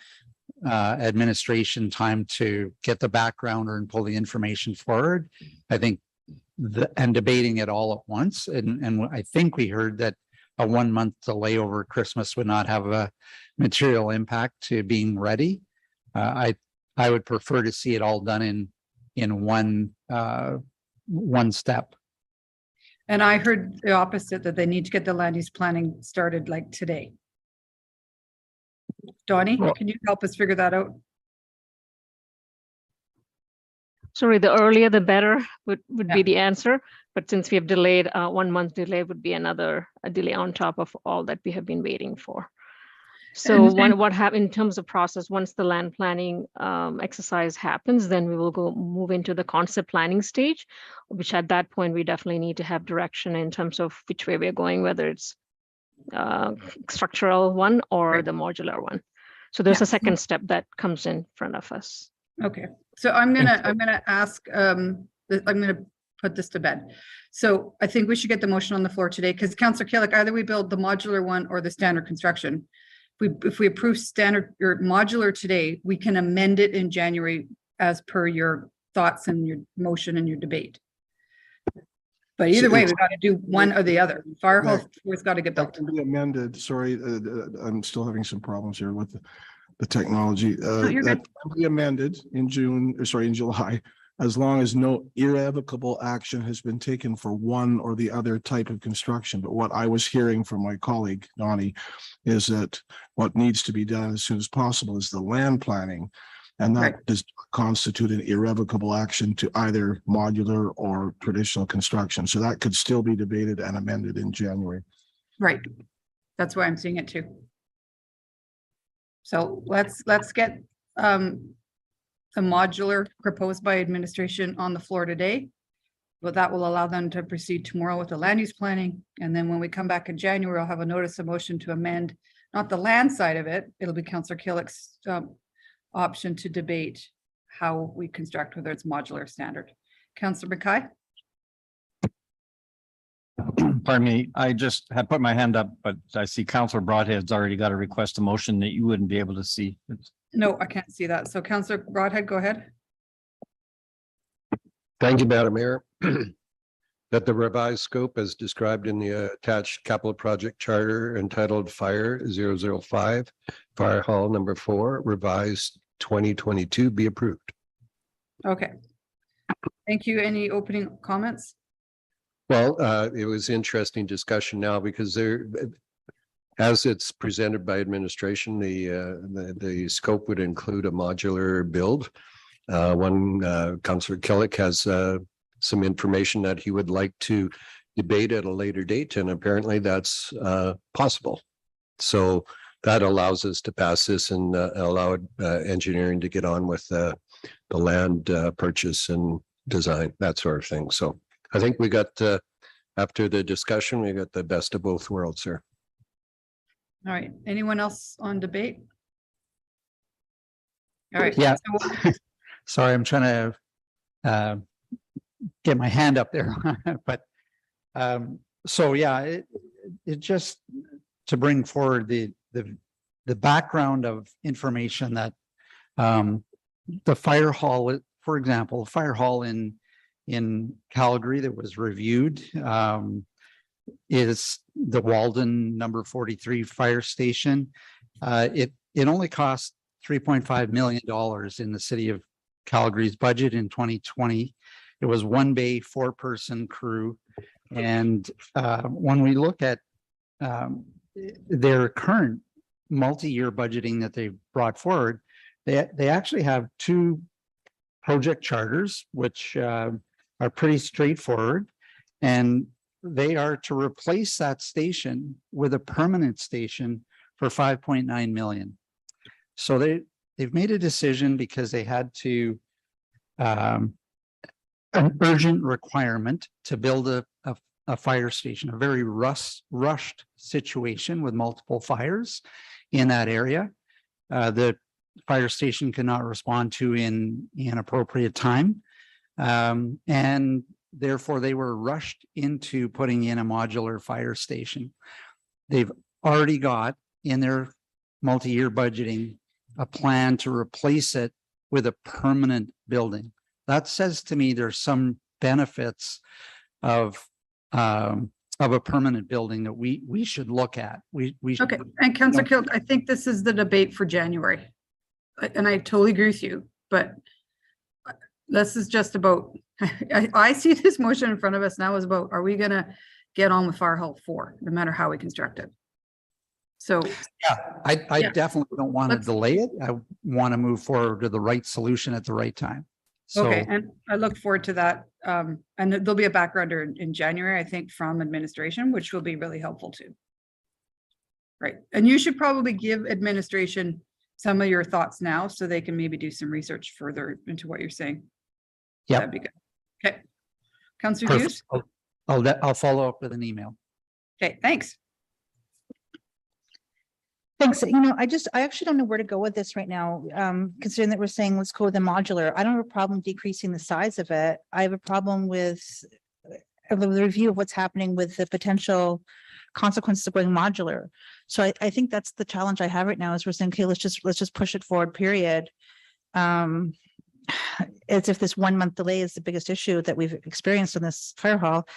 administration time to get the background and pull the information forward, I think and debating it all at once. And I think we heard that a 1 month delay over Christmas would not have a material impact to being ready. I would prefer to see it all done in one step. And I heard the opposite, that they need to get the land use planning started like today. Donnie, can you help us figure that out? Sorry, the earlier the better would be the answer. But since we have delayed, 1 month delay would be another delay on top of all that we have been waiting for. So what happened in terms of process, once the land planning exercise happens, then we will move into the concept planning stage, which at that point, we definitely need to have direction in terms of which way we're going, whether it's structural one or the modular one. So there's a second step that comes in front of us. Okay, so I'm gonna ask, I'm gonna put this to bed. So I think we should get the motion on the floor today, because Councillor Killick, either we build the modular one or the standard construction. If we approve standard or modular today, we can amend it in January as per your thoughts and your motion and your debate. But either way, we've got to do one or the other. Fire hall has got to get built. That can be amended. Sorry, I'm still having some problems here with the technology. That can be amended in July, as long as no irrevocable action has been taken for one or the other type of construction. But what I was hearing from my colleague, Donnie, is that what needs to be done as soon as possible is the land planning. And that does constitute an irrevocable action to either modular or traditional construction. So that could still be debated and amended in January. Right. That's why I'm seeing it too. So let's get the modular proposed by administration on the floor today. But that will allow them to proceed tomorrow with the land use planning. And then when we come back in January, I'll have a notice of motion to amend, not the land side of it. It'll be Councillor Killick's option to debate how we construct, whether it's modular or standard. Councillor Mackay? Pardon me, I just had put my hand up, but I see Councillor Broadhead's already got a request a motion that you wouldn't be able to see. No, I can't see that. So Councillor Broadhead, go ahead. Thank you, Madam Mayor. That the revised scope as described in the attached capital project charter entitled Fire 005, Fire Hall number 4, revised 2022 be approved. Okay. Thank you. Any opening comments? Well, it was interesting discussion now because there, as it's presented by administration, the scope would include a modular build. Councillor Killick has some information that he would like to debate at a later date, and apparently that's possible. So that allows us to pass this and allow engineering to get on with the land purchase and design, that sort of thing. So I think we got, after the discussion, we got the best of both worlds here. All right. Anyone else on debate? All right. Yeah. So- Sorry, I'm trying to get my hand up there, but so yeah, it just to bring forward the background of information that the fire hall, for example, fire hall in Calgary that was reviewed is the Walden number 43 fire station. It only cost $3.5 million in the city of Calgary's budget in 2020. It was 1 bay, 4-person crew. And when we look at their current multi-year budgeting that they've brought forward, they actually have 2 project charters, which are pretty straightforward. And they are to replace that station with a permanent station for 5.9 million. So they've made a decision because they had to an urgent requirement to build a fire station, a very rushed situation with multiple fires in that area. The fire station cannot respond to in appropriate time. And therefore they were rushed into putting in a modular fire station. They've already got in their multi-year budgeting a plan to replace it with a permanent building. That says to me there's some benefits of a permanent building that we should look at. We should, okay. And Councillor Killick, I think this is the debate for January. And I totally agree with you, but this is just about, I see this motion in front of us now is about, are we going to get on with Fire Hall 4, no matter how we construct it? So yeah, I definitely don't want to delay it. I want to move forward to the right solution at the right time. So, okay, and I look forward to that. And there'll be a backgrounder in January, I think, from administration, which will be really helpful too. Right, and you should probably give administration some of your thoughts now, so they can maybe do some research further into what you're saying. yeah, That'd be good. Okay, Councillor Hughes. I'll follow up with an email. Okay, thanks. Thanks. I actually don't know where to go with this right now. Considering that we're saying, let's go with the modular. I don't have a problem decreasing the size of it. I have a problem with the review of what's happening with the potential consequences of going modular. So I think that's the challenge I have right now is we're saying, okay, let's just push it forward, period. As if this 1 month delay is the biggest issue that we've experienced in this fire hall.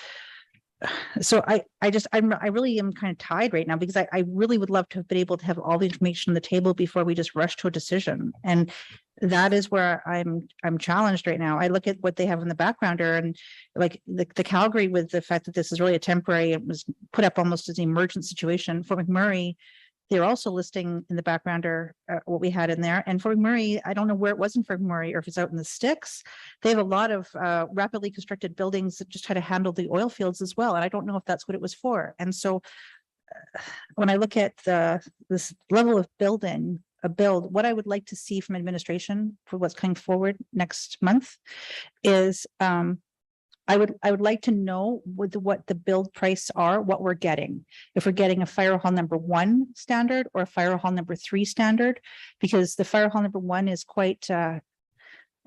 So I really am kind of tied right now because I really would love to have been able to have all the information on the table before we just rush to a decision. And that is where I'm challenged right now. I look at what they have in the backgrounder and like the Calgary, with the fact that this is really a temporary, it was put up almost as an emergent situation. For McMurray, they're also listing in the backgrounder what we had in there. And for McMurray, I don't know where it was in for McMurray or if it's out in the sticks. They have a lot of rapidly constructed buildings that just try to handle the oil fields as well. And I don't know if that's what it was for. And so when I look at this level of what I would like to see from administration for what's coming forward next month is I would like to know what the build price are, what we're getting. If we're getting a fire hall number 1 standard or a fire hall number 3 standard, because the fire hall number 1 is quite an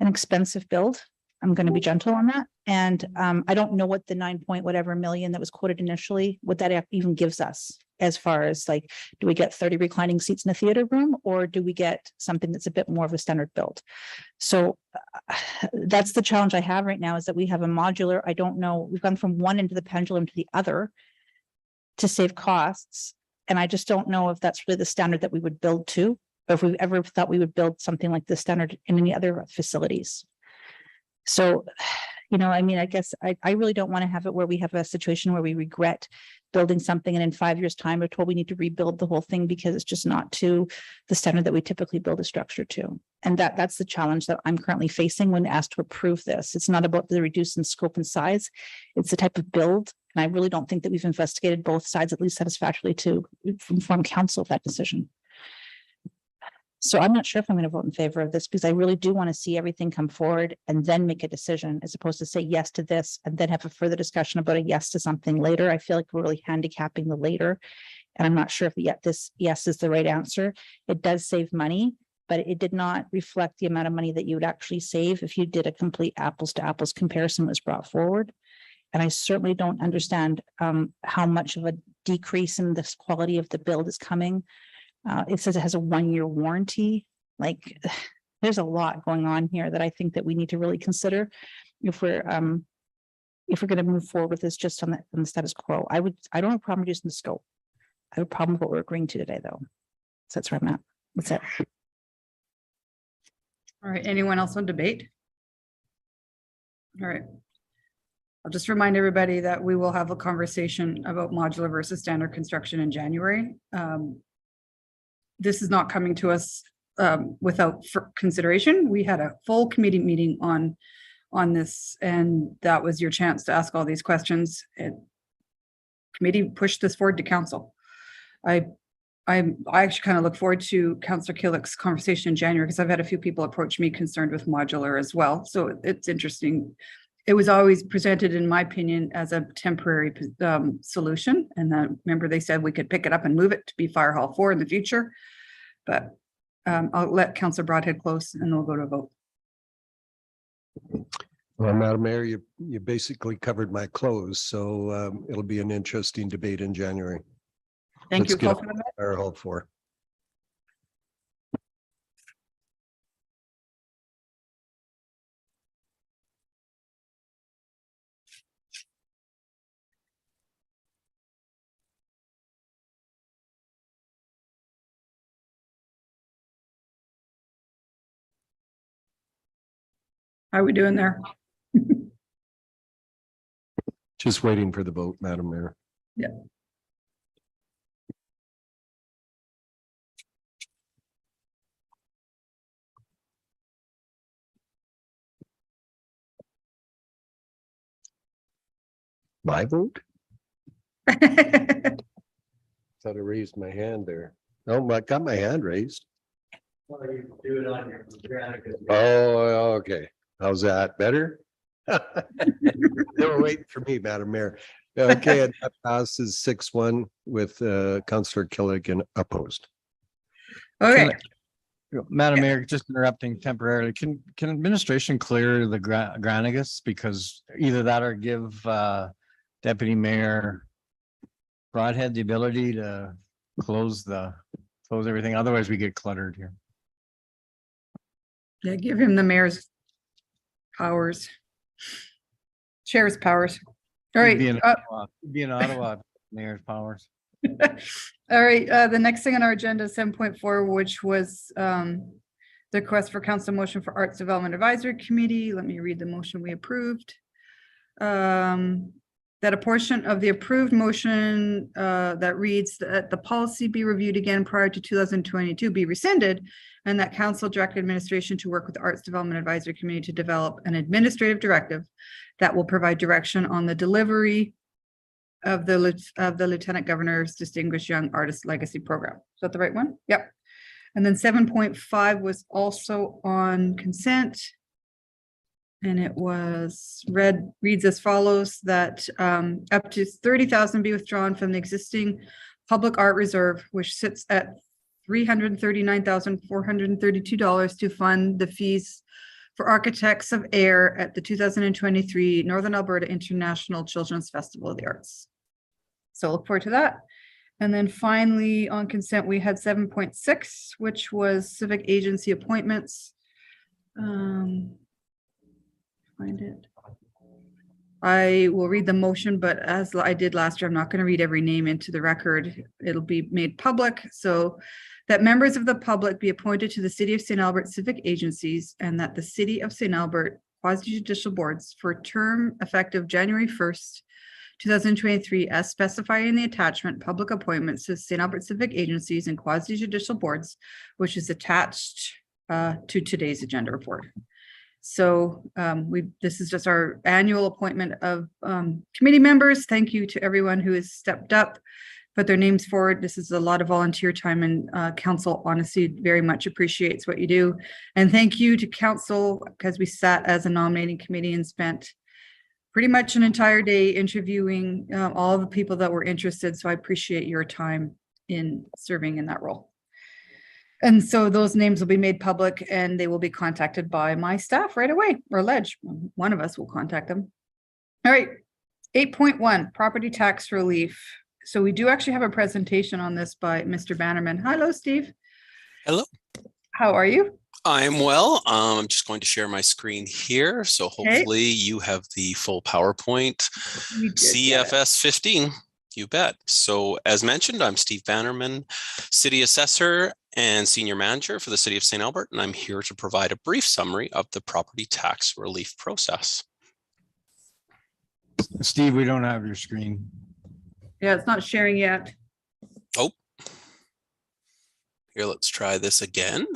expensive build. I'm going to be gentle on that. And I don't know what the 9 point whatever million that was quoted initially, what that even gives us as far as like, do we get 30 reclining seats in a theater room, or do we get something that's a bit more of a standard build? So that's the challenge I have right now, is that we have a modular. I don't know. We've gone from one end of the pendulum to the other to save costs. And I just don't know if that's really the standard that we would build to, or if we've ever thought we would build something like this standard in any other facilities. So, you know, I mean, I guess I really don't want to have it where we have a situation where we regret building something and in 5 years' time we're told we need to rebuild the whole thing because it's just not to the standard that we typically build a structure to. And that's the challenge that I'm currently facing when asked to approve this. It's not about the reduce in scope and size. It's the type of build. And I really don't think that we've investigated both sides at least satisfactorily to inform council of that decision. So I'm not sure if I'm going to vote in favor of this, because I really do want to see everything come forward and then make a decision, as opposed to say yes to this and then have a further discussion about a yes to something later. I feel like we're really handicapping the later. And I'm not sure if this yes is the right answer. It does save money, but it did not reflect the amount of money that you would actually save if you did a complete apples to apples comparison was brought forward. And I certainly don't understand how much of a decrease in this quality of the build is coming. It says it has a 1-year warranty. Like, there's a lot going on here that I think that we need to really consider if we're going to move forward with this just on the status quo. I don't have a problem reducing the scope. I have a problem with what we're agreeing to today, though. So that's where I'm at. That's it. All right, anyone else on debate? All right. I'll just remind everybody that we will have a conversation about modular versus standard construction in January. This is not coming to us without consideration. We had a full committee meeting on this, and that was your chance to ask all these questions. Committee pushed this forward to council. I actually kind of look forward to Councillor Killick's conversation in January, because I've had a few people approach me concerned with modular as well. So it's interesting. It was always presented, in my opinion, as a temporary solution. And remember, they said we could pick it up and move it to be Fire Hall 4 in the future. But I'll let Councillor Broadhead close and then we'll go to a vote. Well, Madam Mayor, you basically covered my close, so it'll be an interesting debate in January. Thank you. Fire Hall 4. How are we doing there? Just waiting for the vote, Madam Mayor. Yeah. My vote? Thought I raised my hand there. No, I got my hand raised. Do it on your. Oh, okay. How's that? Better? They were waiting for me, Madam Mayor. Okay, and that passes 6-1 with Councillor Killick and opposed. Okay. Madam Mayor, just interrupting temporarily. Can administration clear the Granicus, because either that or give Deputy Mayor Broadhead the ability to close everything. Otherwise we get cluttered here. Yeah, give him the mayor's powers. Chair's powers. All right. Be in Ottawa, mayor's powers. All right, the next thing on our agenda is 7.4, which was the request for council motion for Arts Development Advisory Committee. Let me read the motion we approved. That a portion of the approved motion that reads that the policy be reviewed again prior to 2022 be rescinded, and that council direct administration to work with the Arts Development Advisory Committee to develop an administrative directive that will provide direction on the delivery of the Lieutenant Governor's Distinguished Young Artist Legacy Program. Is that the right one? Yep. And then 7.5 was also on consent. And it reads as follows, that up to 30,000 be withdrawn from the existing public art reserve, which sits at $339,432 to fund the fees for Architects of Air at the 2023 Northern Alberta International Children's Festival of the Arts. So look forward to that. And then finally, on consent, we had 7.6, which was civic agency appointments. Find it. I will read the motion, but as I did last year, I'm not going to read every name into the record. It'll be made public. So that members of the public be appointed to the City of St. Albert civic agencies, and that the City of St. Albert quasi-judicial boards for a term effective January 1st, 2023, as specified in the attachment, public appointments to St. Albert civic agencies and quasi-judicial boards, which is attached to today's agenda report. So this is just our annual appointment of committee members. Thank you to everyone who has stepped up, put their names forward. This is a lot of volunteer time, and council honestly very much appreciates what you do. And thank you to council, because we sat as a nominating committee and spent pretty much an entire day interviewing all the people that were interested. So I appreciate your time in serving in that role. And so those names will be made public, and they will be contacted by my staff right away, or Ledge. One of us will contact them. All right, 8.1, property tax relief. So we do actually have a presentation on this by Mr. Bannerman. Hello, Steve. Hello. How are you? I'm well. I'm just going to share my screen here. So hopefully you have the full PowerPoint. CFS 15. You bet. So as mentioned, I'm Steve Bannerman, City Assessor and Senior Manager for the City of St. Albert, and I'm here to provide a brief summary of the property tax relief process. Steve, we don't have your screen. Yeah, it's not sharing yet. Oh, here, let's try this again.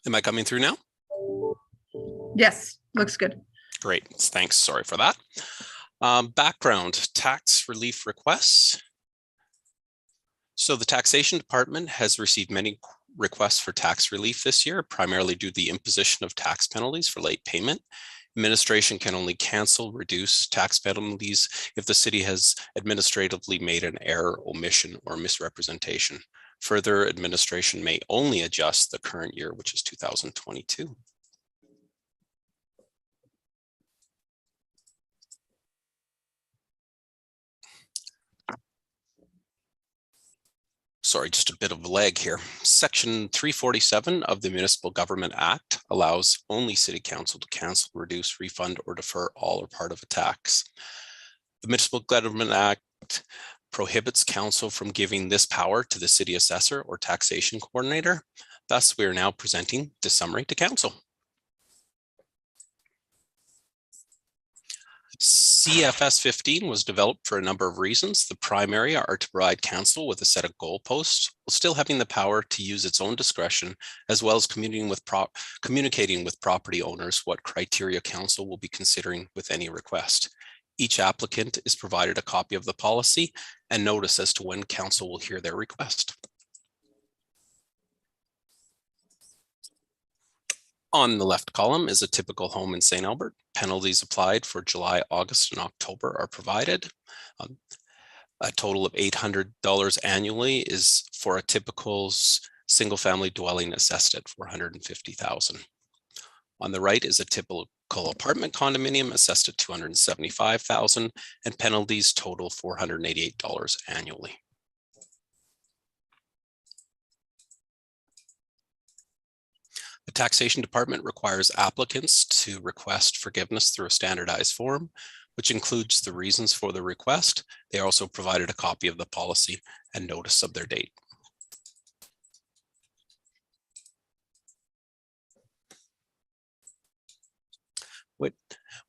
Am I coming through now? Yes, looks good. Great, thanks. Sorry for that. Background, tax relief requests. So the Taxation Department has received many requests for tax relief this year, primarily due to the imposition of tax penalties for late payment. Administration can only cancel, reduce tax penalties if the city has administratively made an error, omission, or misrepresentation. Further, administration may only adjust the current year, which is 2022. Sorry, just a bit of a lag here. Section 347 of the Municipal Government Act allows only City Council to cancel, reduce, refund, or defer all or part of a tax. The Municipal Government Act prohibits council from giving this power to the city assessor or taxation coordinator. Thus, we are now presenting this summary to council. CFS 15 was developed for a number of reasons. The primary are to provide council with a set of goalposts, while still having the power to use its own discretion, as well as communicating with property owners what criteria council will be considering with any request. Each applicant is provided a copy of the policy and notice as to when council will hear their request. On the left column is a typical home in St. Albert. Penalties applied for July, August, and October are provided. A total of $800 annually is for a typical single-family dwelling assessed at $450,000. On the right is a typical apartment condominium assessed at $275,000, and penalties total $488 annually. The Taxation Department requires applicants to request forgiveness through a standardized form, which includes the reasons for the request. They are also provided a copy of the policy and notice of their date.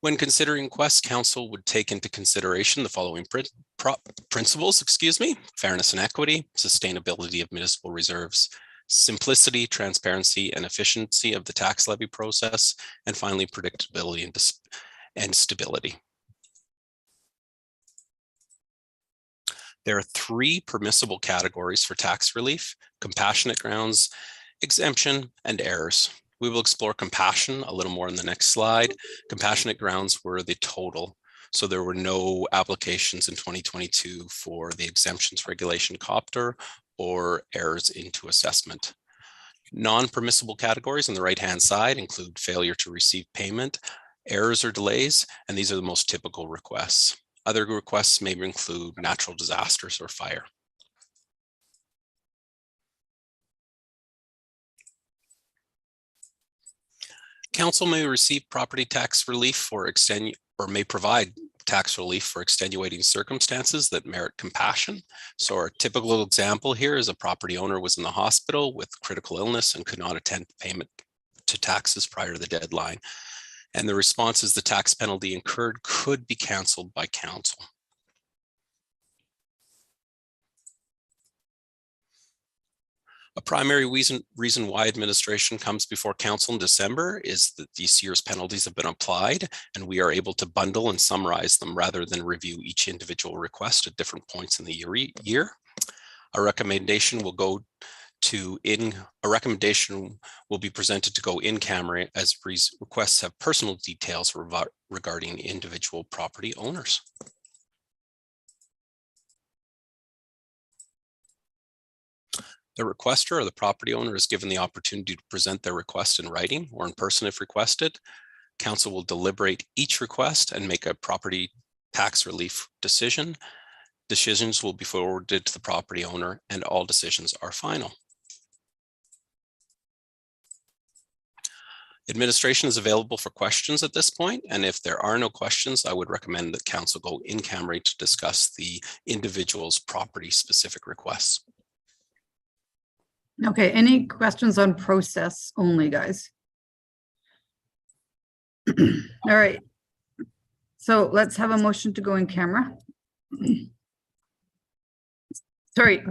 When considering requests, council would take into consideration the following principles, fairness and equity, sustainability of municipal reserves, simplicity, transparency, and efficiency of the tax levy process, and finally, predictability and stability. There are 3 permissible categories for tax relief: compassionate grounds, exemption, and errors. We will explore compassion a little more in the next slide. Compassionate grounds were the total. So there were no applications in 2022 for the exemptions regulation copter or errors into assessment. Non-permissible categories on the right-hand side include failure to receive payment, errors or delays, and these are the most typical requests. Other requests may include natural disasters or fire. Council may receive property tax relief for may provide tax relief for extenuating circumstances that merit compassion. So our typical example here is a property owner was in the hospital with critical illness and could not attend payment to taxes prior to the deadline. And the response is the tax penalty incurred could be canceled by council. A primary reason why administration comes before council in December is that this year's penalties have been applied and we are able to bundle and summarize them rather than review each individual request at different points in the year. A recommendation will be presented to go in camera as requests have personal details regarding individual property owners. The requester or the property owner is given the opportunity to present their request in writing or in person if requested. Council will deliberate each request and make a property tax relief decision. Decisions will be forwarded to the property owner and all decisions are final. Administration is available for questions at this point, and if there are no questions, I would recommend that council go in camera to discuss the individual's property specific requests. Okay, any questions on process only, guys? All right. So let's have a motion to go in camera. Sorry.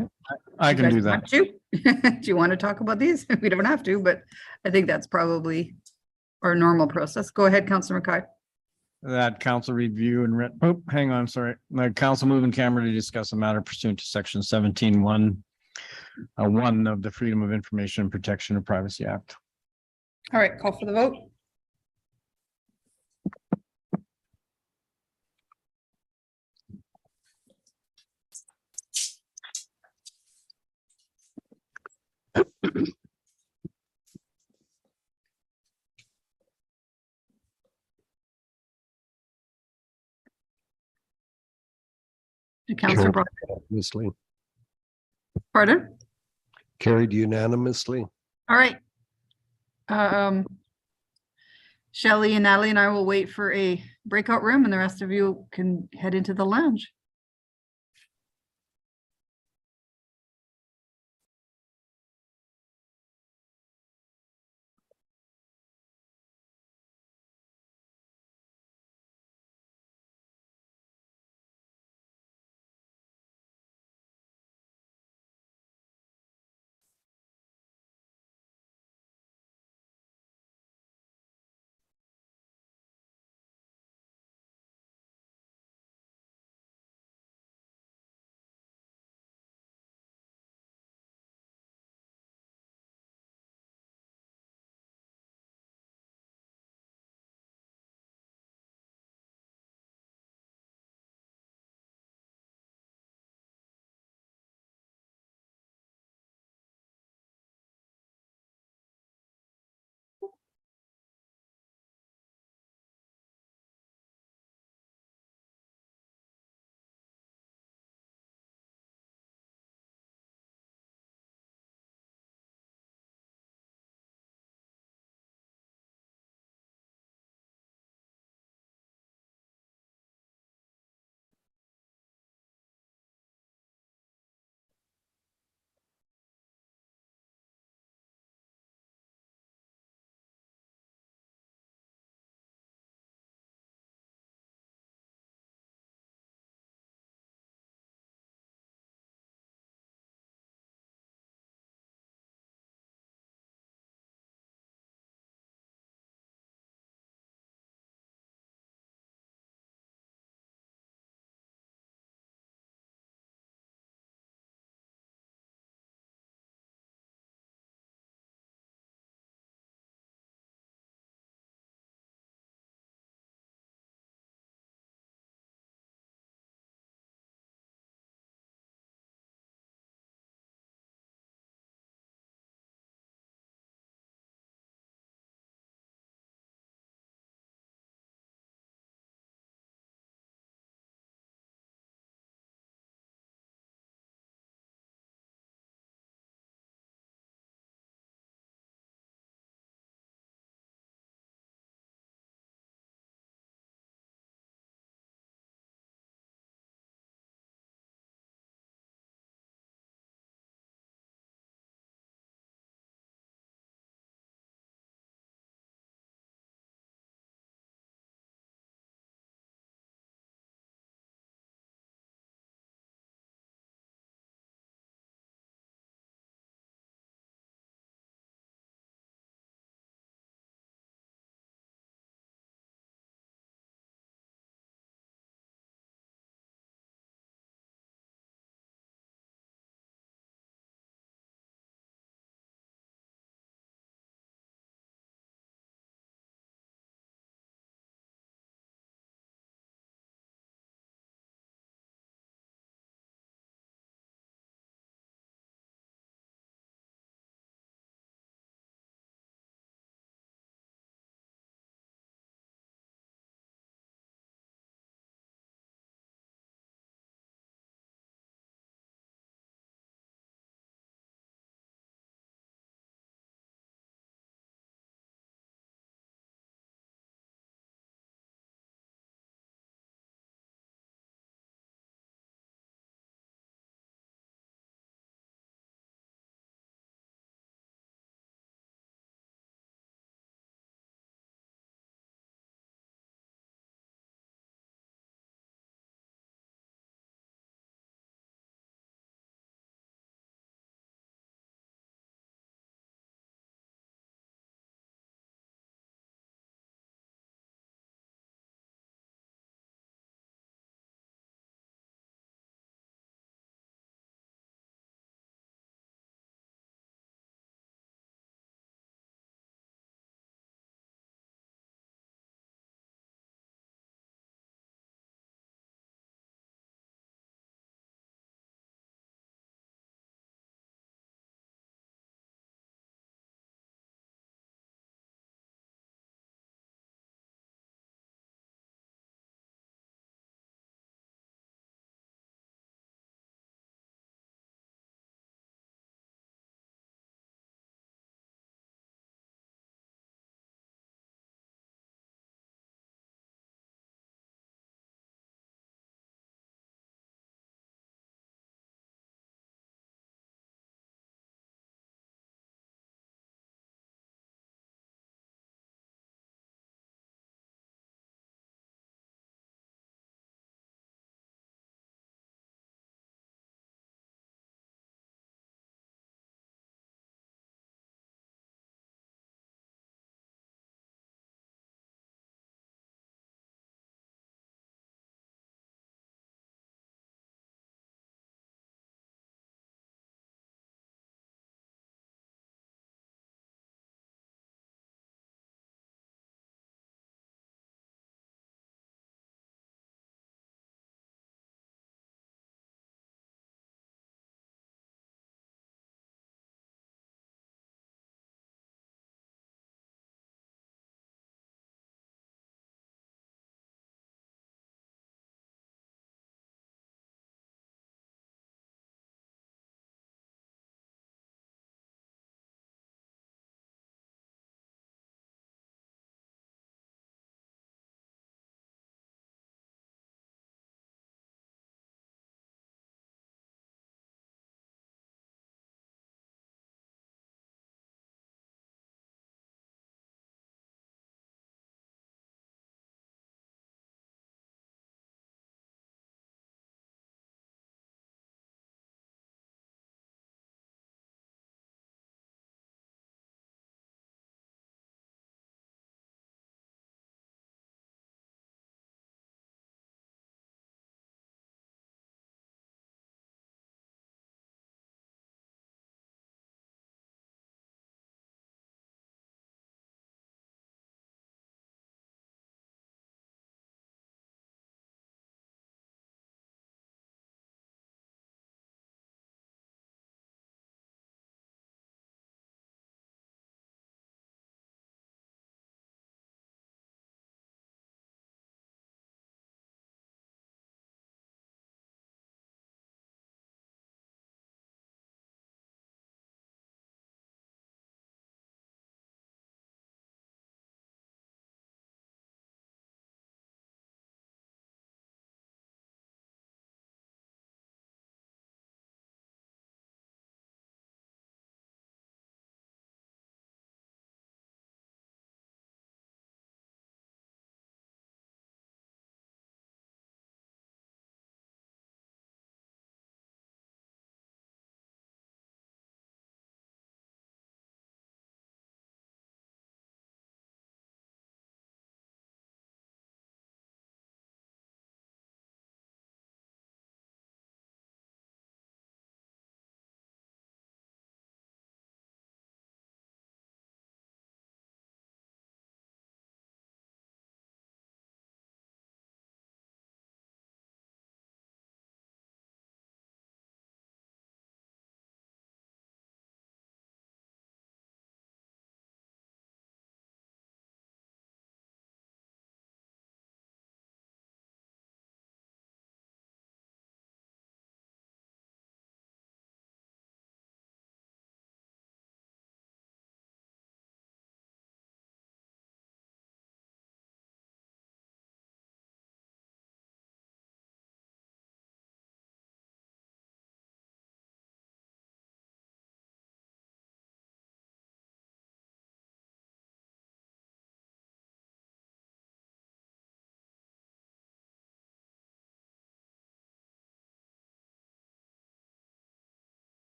I can You do guys that. want to? Do you want to talk about these? We don't have to, but I think that's probably our normal process. Go ahead, Councilor McKay. That council review and hang on, sorry. The council move in camera to discuss a matter pursuant to section 17(1) of the Freedom of Information and Protection of Privacy Act. All right, call for the vote. Councilor Brock. Unanimously. Pardon? Carried unanimously. All right. Shelley and Natalie and I will wait for a breakout room and the rest of you can head into the lounge.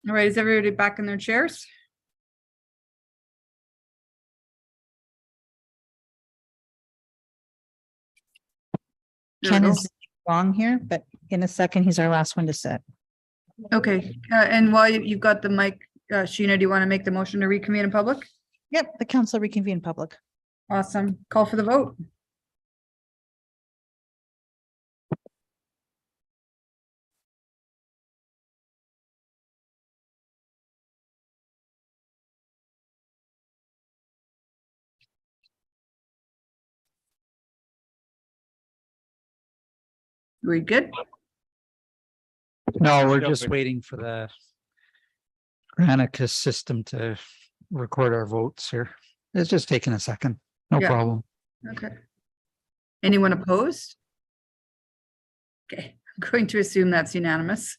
All right, is everybody back in their chairs? There we Ken go. is wrong here, but in a second, he's our last one to sit. Okay, and while you've got the mic, Sheena, do you want to make the motion to reconvene in public? Yep, the council reconvene in public. Awesome. Call for the vote. We good? No, we're Still just good. waiting for the Granicus system to record our votes here. It's just taking a second. No Yeah. problem. Okay. Anyone opposed? Okay, I'm going to assume that's unanimous.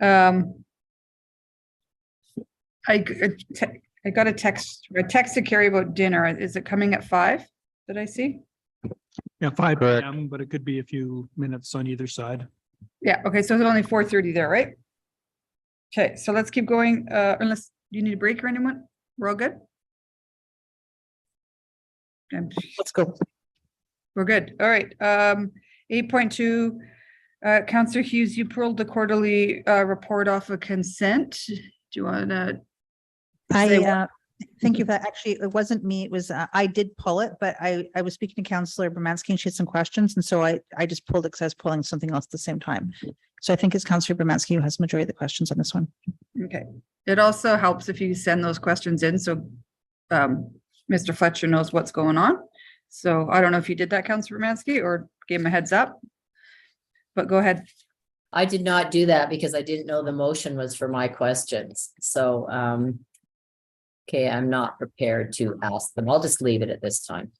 I got a text to Carrie about dinner. Is it coming at 5? Did I see? Yeah, 5 Correct. p.m., but it could be a few minutes on either side. Yeah, okay, so it's only 4:30 there, right? Okay, so let's keep going, unless you need a break or anyone? We're all good? Let's go. We're good. All right. 8.2, Councillor Hughes, you pulled the quarterly report off of consent. Do you want to? Thank you for that. Actually, it wasn't me. It was, I did pull it, but I was speaking to Councillor Bermansky and she had some questions. And so I just pulled it because I was pulling something else at the same time. So I think it's Councillor Bermansky who has the majority of the questions on this one. Okay. It also helps if you send those questions in. So Mr. Fletcher knows what's going on. So I don't know if you did that, Councillor Bermansky, or gave him a heads up. But go ahead. I did not do that because I didn't know the motion was for my questions. So, okay, I'm not prepared to ask them. I'll just leave it at this time.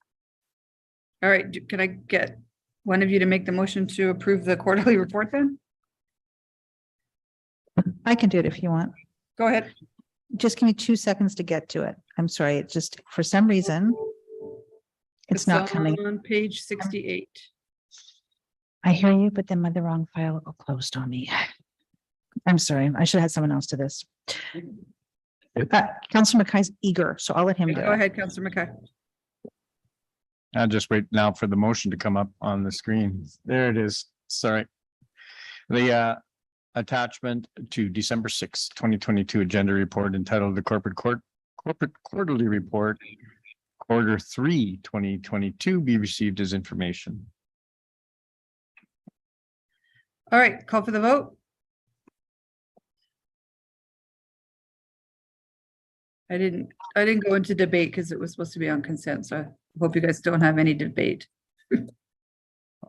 All right. Can I get one of you to make the motion to approve the quarterly report then? I can do it if you want. Go ahead. Just give me 2 seconds to get to it. I'm sorry. It's just, for some reason, it's not coming. On page 68. I hear you, but then the wrong file closed on me. I'm sorry. I should have had someone else to this. Councillor Mackay's eager, so I'll let him do Go it. ahead, Councillor Mackay. I'll just wait now for the motion to come up on the screen. There it is. Sorry. The attachment to December 6, 2022 agenda report entitled the corporate quarterly report, quarter 3, 2022 be received as information. All right, call for the vote. I didn't go into debate because it was supposed to be on consent, so I hope you guys don't have any debate.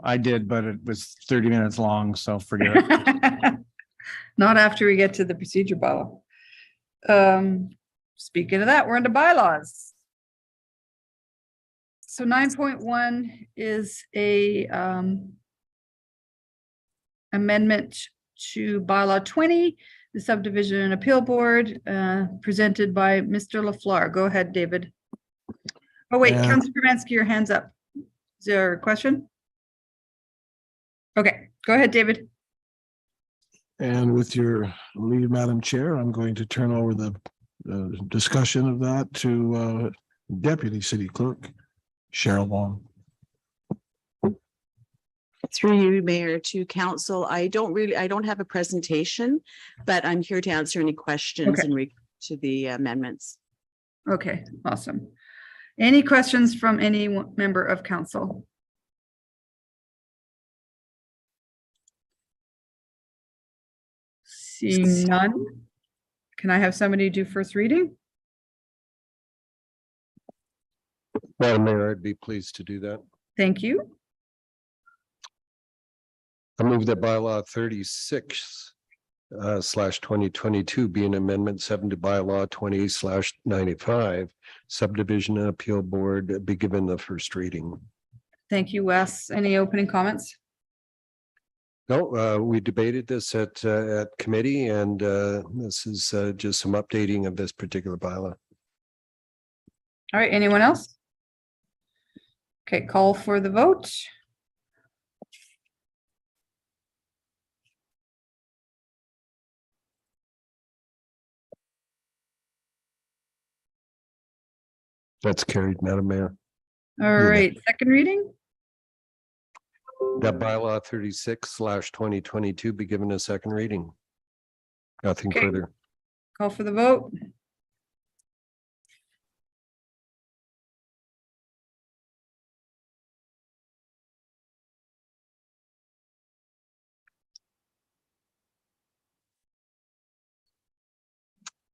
I did, but it was 30 minutes long, so forget it. Not after we get to the procedure bylaw. Speaking of that, we're into bylaws. So 9.1 is a amendment to bylaw 20, the subdivision and appeal board, presented by Mr. LaFleur. Go ahead, David. Oh, wait, Yeah. Councillor Bermansky, your hand's up. Is there a question? Okay, go ahead, David. And with your leave, Madam Chair, I'm going to turn over the discussion of that to Deputy City Clerk Cheryl Wong. Through you, Mayor, to council. I don't have a presentation, but I'm here to answer any questions Okay. in regard to the amendments. Okay, awesome. Any questions from any member of council? Seeing none, can I have somebody do first reading? Madam Mayor, I'd be pleased to do that. Thank you. I move that bylaw 36 / 2022 be an amendment 7 to bylaw 20 / 95 subdivision and appeal board be given the first reading. Thank you, Wes. Any opening comments? No, we debated this at committee, and this is just some updating of this particular bylaw. All right, anyone else? Okay, call for the vote. That's carried, Madam Mayor. All right, second reading? That bylaw 36/2022 be given a second reading. Nothing Okay. further. Call for the vote.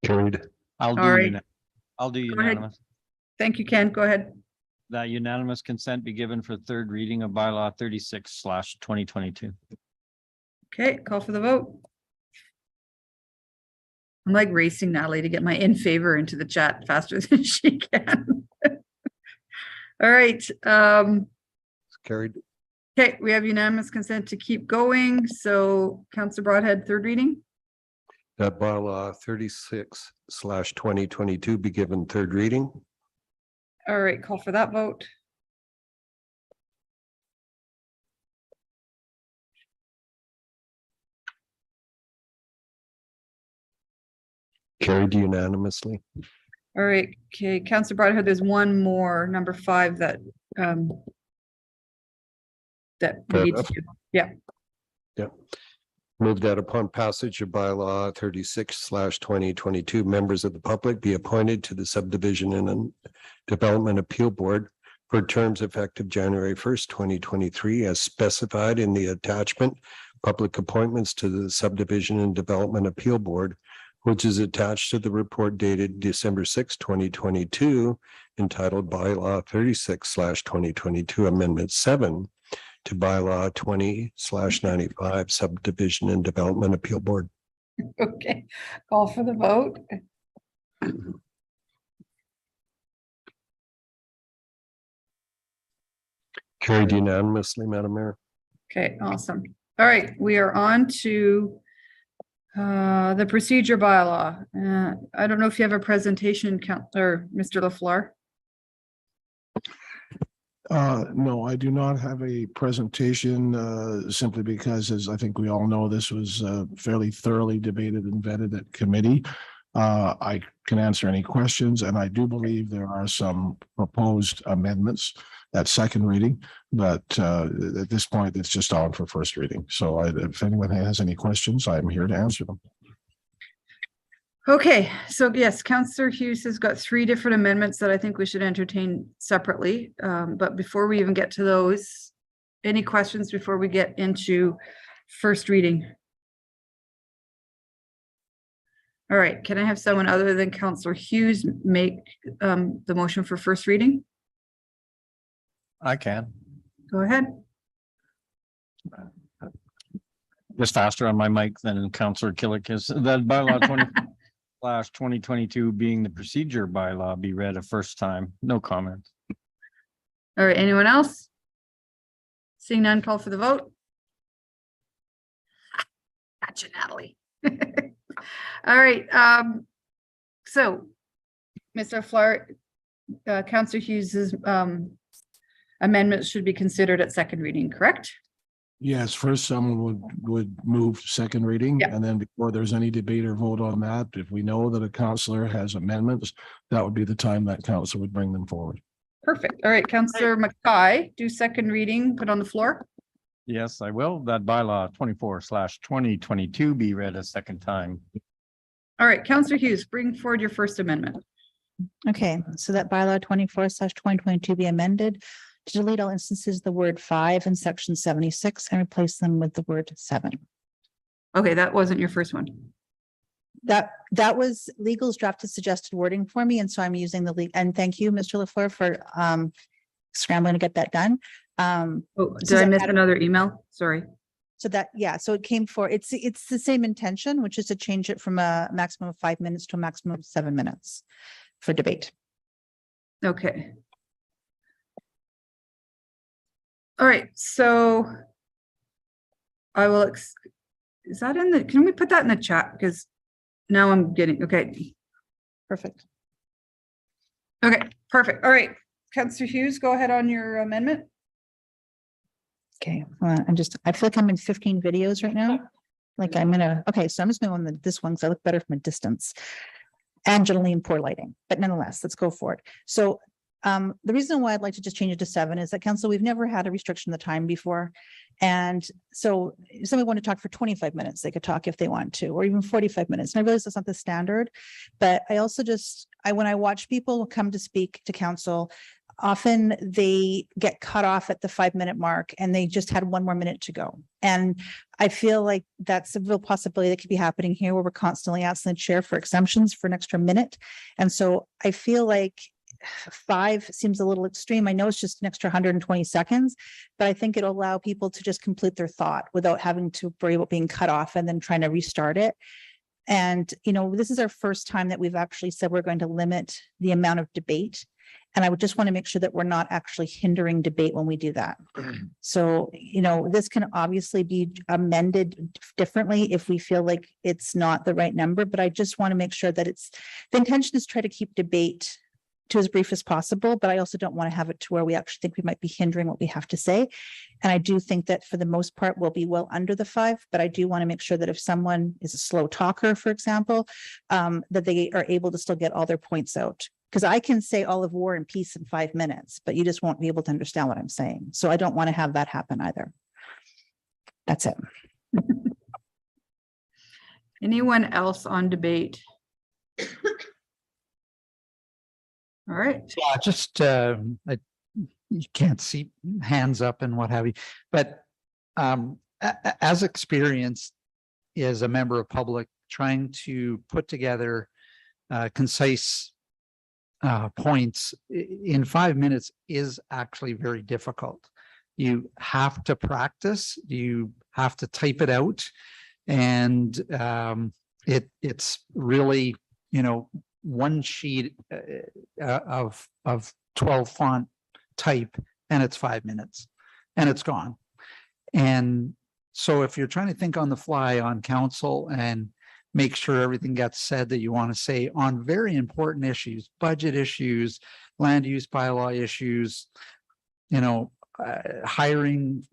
Carried. I'll All right. do, I'll do Go ahead. unanimous. Thank you, Ken. Go ahead. That unanimous consent be given for third reading of bylaw 36/2022. Okay, call for the vote. I'm like racing Natalie to get my in favor into the chat faster than she can. All right, Carried. okay, we have unanimous consent to keep going. So Councillor Broadhead, third reading? That bylaw 36/2022 be given third reading. All right, call for that vote. Carried unanimously. All right, okay, Councillor Broadhead, there's one more, number 5, that that we Fair need to enough. do. Yeah, Yep. Move that upon passage of bylaw 36/2022, members of the public be appointed to the subdivision and development appeal board for terms effective January 1st, 2023, as specified in the attachment, public appointments to the subdivision and development appeal board, which is attached to the report dated December 6, 2022, entitled bylaw 36/2022, amendment 7 to bylaw 20/95 subdivision and development appeal board. okay, call for the vote. Carried unanimously, Madam Mayor. Okay, awesome. All right, we are on to the procedure bylaw. I don't know if you have a presentation, or Mr. LaFleur. No, I do not have a presentation, simply because, as I think we all know, this was fairly thoroughly debated and vetted at committee. I can answer any questions, and I do believe there are some proposed amendments at second reading, but at this point, it's just on for first reading. So if anyone has any questions, I'm here to answer them. Okay, so yes, Councillor Hughes has got 3 different amendments that I think we should entertain separately. But before we even get to those, any questions before we get into first reading? All right, can I have someone other than Councillor Hughes make the motion for first reading? I can. Go ahead. Just faster on my mic than Councillor Killick is. That bylaw 20/2022 being the procedure bylaw be read a first time. No comment. All right, anyone else? Seeing none, call for the vote. Gotcha, Natalie. All right, so Mr. Fleur, Councillor Hughes's amendments should be considered at second reading, correct? Yes, first someone would move to second reading, Yeah. and then before there's any debate or vote on that, if we know that a counselor has amendments, that would be the time that council would bring them forward. Perfect. All right, Councillor Mackay, do second reading, put on the floor. Yes, I will. That bylaw 24/2022 be read a second time. All right, Councillor Hughes, bring forward your first amendment. Okay, so that bylaw 24/2022 be amended to delete all instances of the word 5 in section 76 and replace them with the word 7. Okay, that wasn't your first one. That was legal's drafted suggested wording for me, and so I'm using the and thank you, Mr. LaFleur, for scrambling to get that done. Oh, So did I that miss added- another email? Sorry. So that, yeah, so it came for, it's the same intention, which is to change it from a maximum of 5 minutes to a maximum of 7 minutes for debate. Okay. All right, so I will, is that in the, can we put that in the chat? Because now I'm getting, okay. Perfect. Okay, perfect. All right. Councillor Hughes, go ahead on your amendment. Okay, I feel like I'm in 15 videos right now. Like okay, so I'm just going on this one because I look better from a distance. And generally in poor lighting, but nonetheless, let's go for it. So The reason why I'd like to just change it to 7 is that council, we've never had a restriction of the time before. And so if somebody want to talk for 25 minutes, they could talk if they want to, or even 45 minutes. And I realize that's not the standard, but I also when I watch people come to speak to council, often they get cut off at the 5-minute mark and they just had 1 more minute to go. And I feel like that's a real possibility that could be happening here, where we're constantly asking the chair for exemptions for an extra minute. And so I feel like 5 seems a little extreme. I know it's just an extra 120 seconds, but I think it'll allow people to just complete their thought without having to worry about being cut off and then trying to restart it. And, this is our first time that we've actually said we're going to limit the amount of debate. And I would just want to make sure that we're not actually hindering debate when we do that. So, this can obviously be amended differently if we feel like it's not the right number, but I just want to make sure that the intention is try to keep debate to as brief as possible, but I also don't want to have it to where we actually think we might be hindering what we have to say. And I do think that for the most part, we'll be well under the 5, but I do want to make sure that if someone is a slow talker, for example, that they are able to still get all their points out. Because I can say all of War and Peace in 5 minutes, but you just won't be able to understand what I'm saying. So I don't want to have that happen either. That's it. Anyone else on debate? All right. Yeah, just, you can't see hands up and what have you, but as experienced as a member of public trying to put together concise points in 5 minutes is actually very difficult. You have to practice, you have to type it out, and it's really, one sheet of 12 font type, and it's 5 minutes and it's gone. And so if you're trying to think on the fly on council and make sure everything gets said that you want to say on very important issues, budget issues, land use bylaw issues, hiring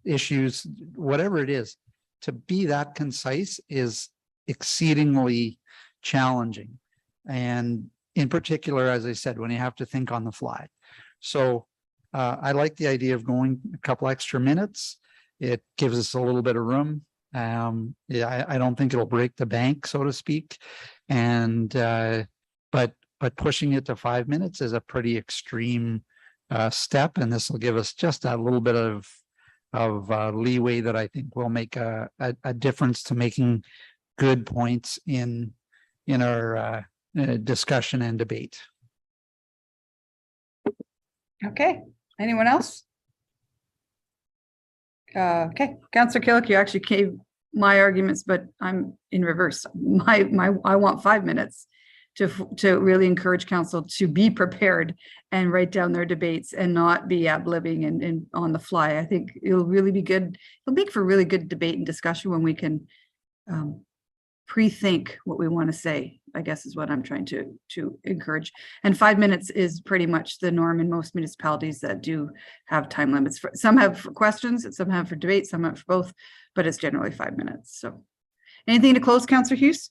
issues, whatever it is, to be that concise is exceedingly challenging. And in particular, as I said, when you have to think on the fly. So I like the idea of going a couple extra minutes. It gives us a little bit of room. I don't think it'll break the bank, so to speak. And but pushing it to 5 minutes is a pretty extreme step, and this will give us just a little bit of leeway that I think will make a difference to making good points in our discussion and debate. Okay, anyone else? Okay, Councillor Killick, you actually gave my arguments, but I'm in reverse. I want 5 minutes to really encourage council to be prepared and write down their debates and not be ad-libbing and on the fly. I think it'll really be good. It'll make for really good debate and discussion when we can pre-think what we want to say, I guess is what I'm trying to encourage. And 5 minutes is pretty much the norm in most municipalities that do have time limits. Some have for questions, and some have for debate, some have for both, but it's generally 5 minutes. So anything to close, Councillor Hughes?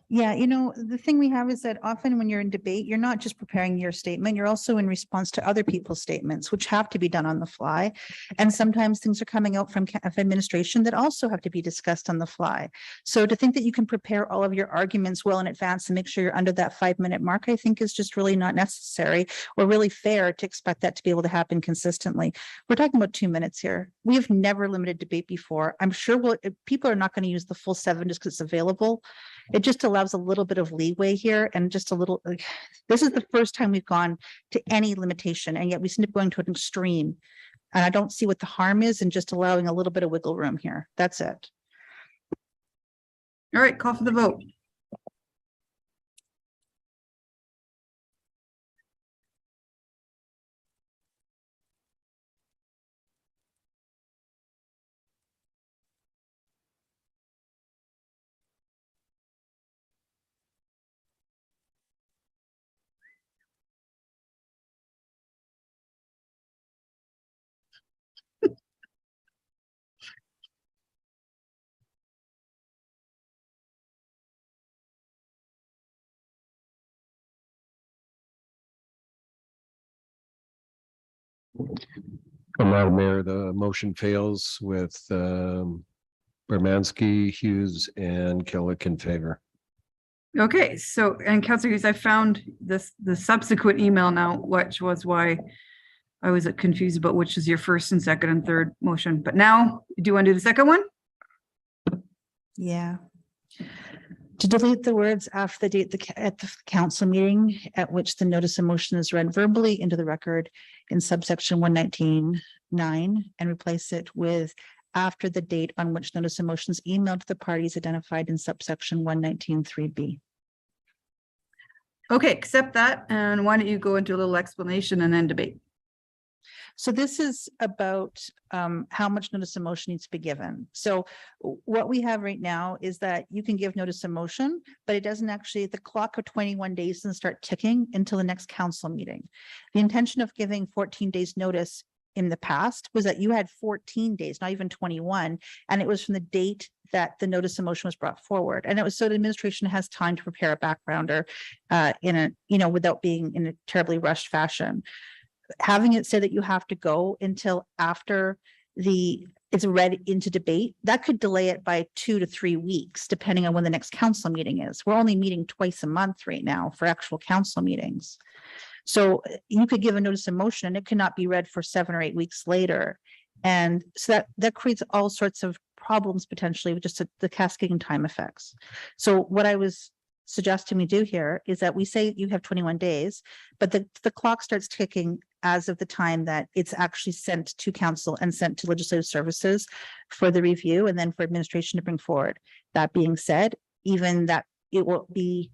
Yeah, the thing we have is that often when you're in debate, you're not just preparing your statement, you're also in response to other people's statements, which have to be done on the fly. And sometimes things are coming out from administration that also have to be discussed on the fly. So to think that you can prepare all of your arguments well in advance and make sure you're under that 5 minute mark, I think is just really not necessary or really fair to expect that to be able to happen consistently. We're talking about 2 minutes here. We have never limited debate before. I'm sure people are not going to use the full 7 just because it's available. It just allows a little bit of leeway here and just a little, this is the first time we've gone to any limitation, and yet we seem to be going to an extreme. And I don't see what the harm is in just allowing a little bit of wiggle room here. That's it. All right, call for the vote. Madam Mayor, the motion fails with Bermansky, Hughes, and Killick in favor. Okay, so, and Councillor Hughes, I found the subsequent email now, which was why I was confused about which is your first and second and third motion, but now, do you want to do the second one? Yeah. To delete the words after the date at the council meeting at which the notice of motion is read verbally into the record in subsection 119.9 and replace it with after the date on which notice of motion is emailed to the parties identified in subsection 119.3b. Okay, accept that. And why don't you go into a little explanation and then debate? So this is about how much notice of motion needs to be given. So what we have right now is that you can give notice of motion, but it doesn't actually, the clock of 21 days doesn't start ticking until the next council meeting. The intention of giving 14 days notice in the past was that you had 14 days, not even 21, and it was from the date that the notice of motion was brought forward. And it was so the administration has time to prepare a backgrounder in a, without being in a terribly rushed fashion. Having it say that you have to go until after it's read into debate, that could delay it by 2 to 3 weeks, depending on when the next council meeting is. We're only meeting twice a month right now for actual council meetings. So you could give a notice of motion and it cannot be read for 7 or 8 weeks later. And so that creates all sorts of problems potentially with just the cascading time effects. So what I was suggesting we do here is that we say you have 21 days, but the clock starts ticking as of the time that it's actually sent to council and sent to legislative services for the review and then for administration to bring forward. That being said, even that it will be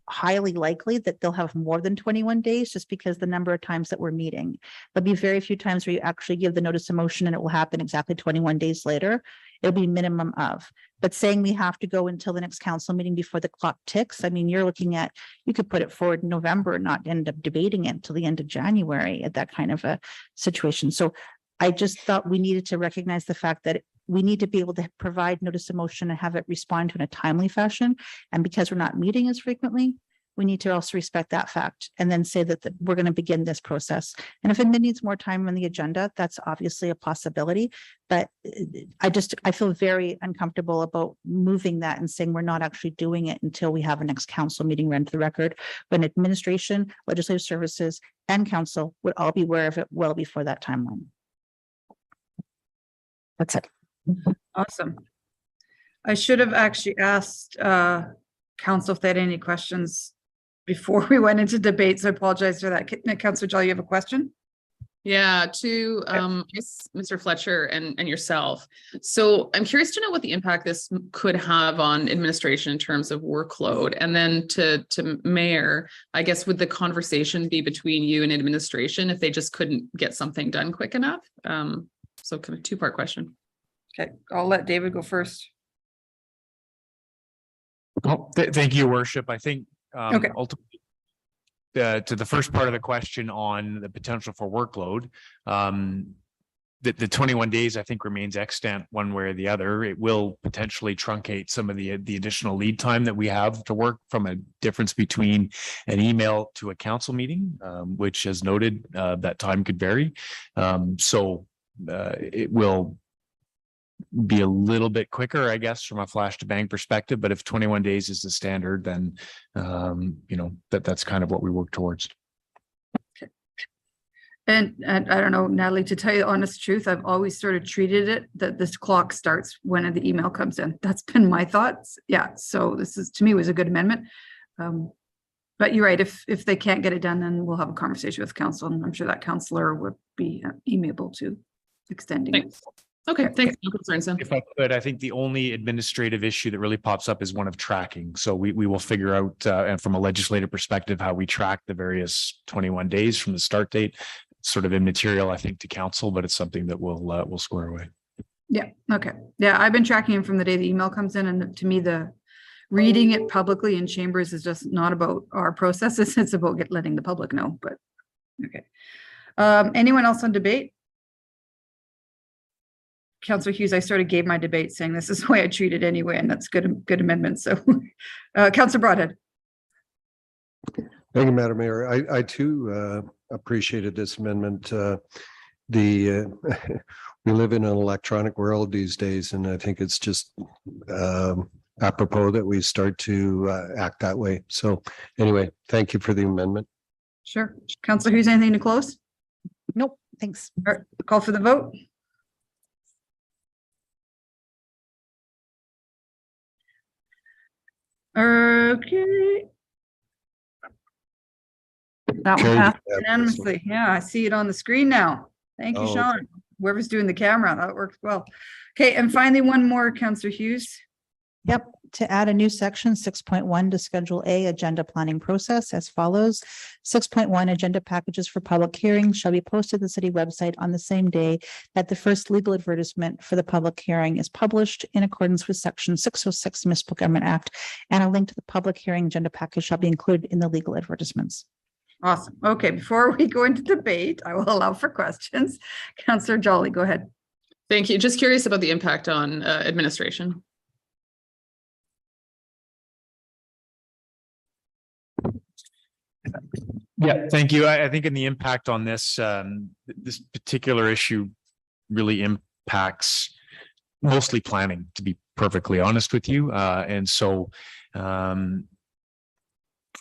highly likely that they'll have more than 21 days just because the number of times that we're meeting. There'll be very few times where you actually give the notice of motion and it will happen exactly 21 days later. It'll be minimum of, but saying we have to go until the next council meeting before the clock ticks. I mean, you're looking at, you could put it forward in November, not end up debating it until the end of January at that kind of a situation. So I just thought we needed to recognize the fact that we need to be able to provide notice of motion and have it respond to in a timely fashion. And because we're not meeting as frequently, we need to also respect that fact and then say that we're going to begin this process. And if it needs more time on the agenda, that's obviously a possibility. But I feel very uncomfortable about moving that and saying we're not actually doing it until we have a next council meeting read to the record, when administration, legislative services, and council would all be aware of it well before that timeline. That's it. Awesome. I should have actually asked council if they had any questions before we went into debate, so I apologize for that. Councillor Jolly, you have a question? Yeah, to Mr. Fletcher and yourself. So I'm curious to know what the impact this could have on administration in terms of workload. And then to Mayor, I guess, would the conversation be between you and administration if they just couldn't get something done quick enough? So kind of two-part question. Okay, I'll let David go first. Oh, thank you, Worship. I think Okay. ultimately, to the first part of the question on the potential for workload, the 21 days I think remains extant one way or the other. It will potentially truncate some of the additional lead time that we have to work from a difference between an email to a council meeting, which, as noted, that time could vary. So it will be a little bit quicker, I guess, from a flash to bang perspective. But if 21 days is the standard, then that's kind of what we work towards. Okay. And I don't know, Natalie, to tell you the honest truth, I've always sort of treated it that this clock starts when the email comes in. That's been my thoughts. Yeah. So this is, to me, was a good amendment. But you're right. If they can't get it done, then we'll have a conversation with council, and I'm sure that councillor would be amenable to extending it. Okay, thanks. No concerns then. If I could, I think the only administrative issue that really pops up is one of tracking. So we will figure out, and from a legislative perspective, how we track the various 21 days from the start date. It's sort of immaterial, I think, to council, but it's something that we'll square away. Yeah. Okay. Yeah, I've been tracking him from the day the email comes in, and to me, the reading it publicly in chambers is just not about our processes. It's about letting the public know. But okay. Anyone else on debate? Councillor Hughes, I sort of gave my debate saying this is the way I treat it anyway, and that's good amendment. So Councillor Broadhead. Thank you, Madam Mayor. I too appreciated this amendment. the, we live in an electronic world these days, and I think it's just apropos that we start to act that way. So anyway, thank you for the amendment. Sure. Councillor Hughes, anything to close? Nope, thanks. All right, call for the vote. Okay. That one Carried passed unanimously. unanimously. Yeah, I see it on the screen now. Thank you, Oh, Sean. Whoever's doing the camera, that works well. Okay, and finally, one more, Councillor Hughes. Yep, to add a new section 6.1 to Schedule A Agenda Planning Process as follows. 6.1 Agenda packages for public hearings shall be posted to the city website on the same day that the first legal advertisement for the public hearing is published in accordance with Section 606 Municipal Government Act, and a link to the public hearing agenda package shall be included in the legal advertisements. Awesome. Okay, before we go into debate, I will allow for questions. Councillor Jolly, go ahead. Thank you. Just curious about the impact on administration. Yeah, thank you. I think in the impact on this, this particular issue really impacts mostly planning, to be perfectly honest with you. And so from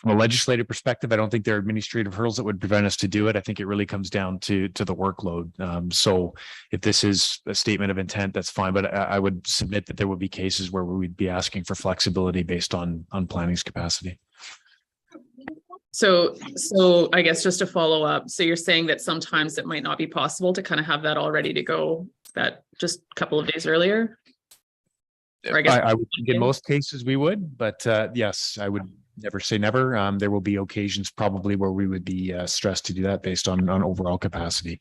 a legislative perspective, I don't think there are administrative hurdles that would prevent us to do it. I think it really comes down to the workload. So if this is a statement of intent, that's fine. But I would submit that there would be cases where we would be asking for flexibility based on planning's capacity. So I guess just to follow up, so you're saying that sometimes it might not be possible to kind of have that all ready to go that just a couple of days earlier? Or I guess I would think in most cases we would, but yes, I would never say never. There will be occasions probably where we would be stressed to do that based on overall capacity.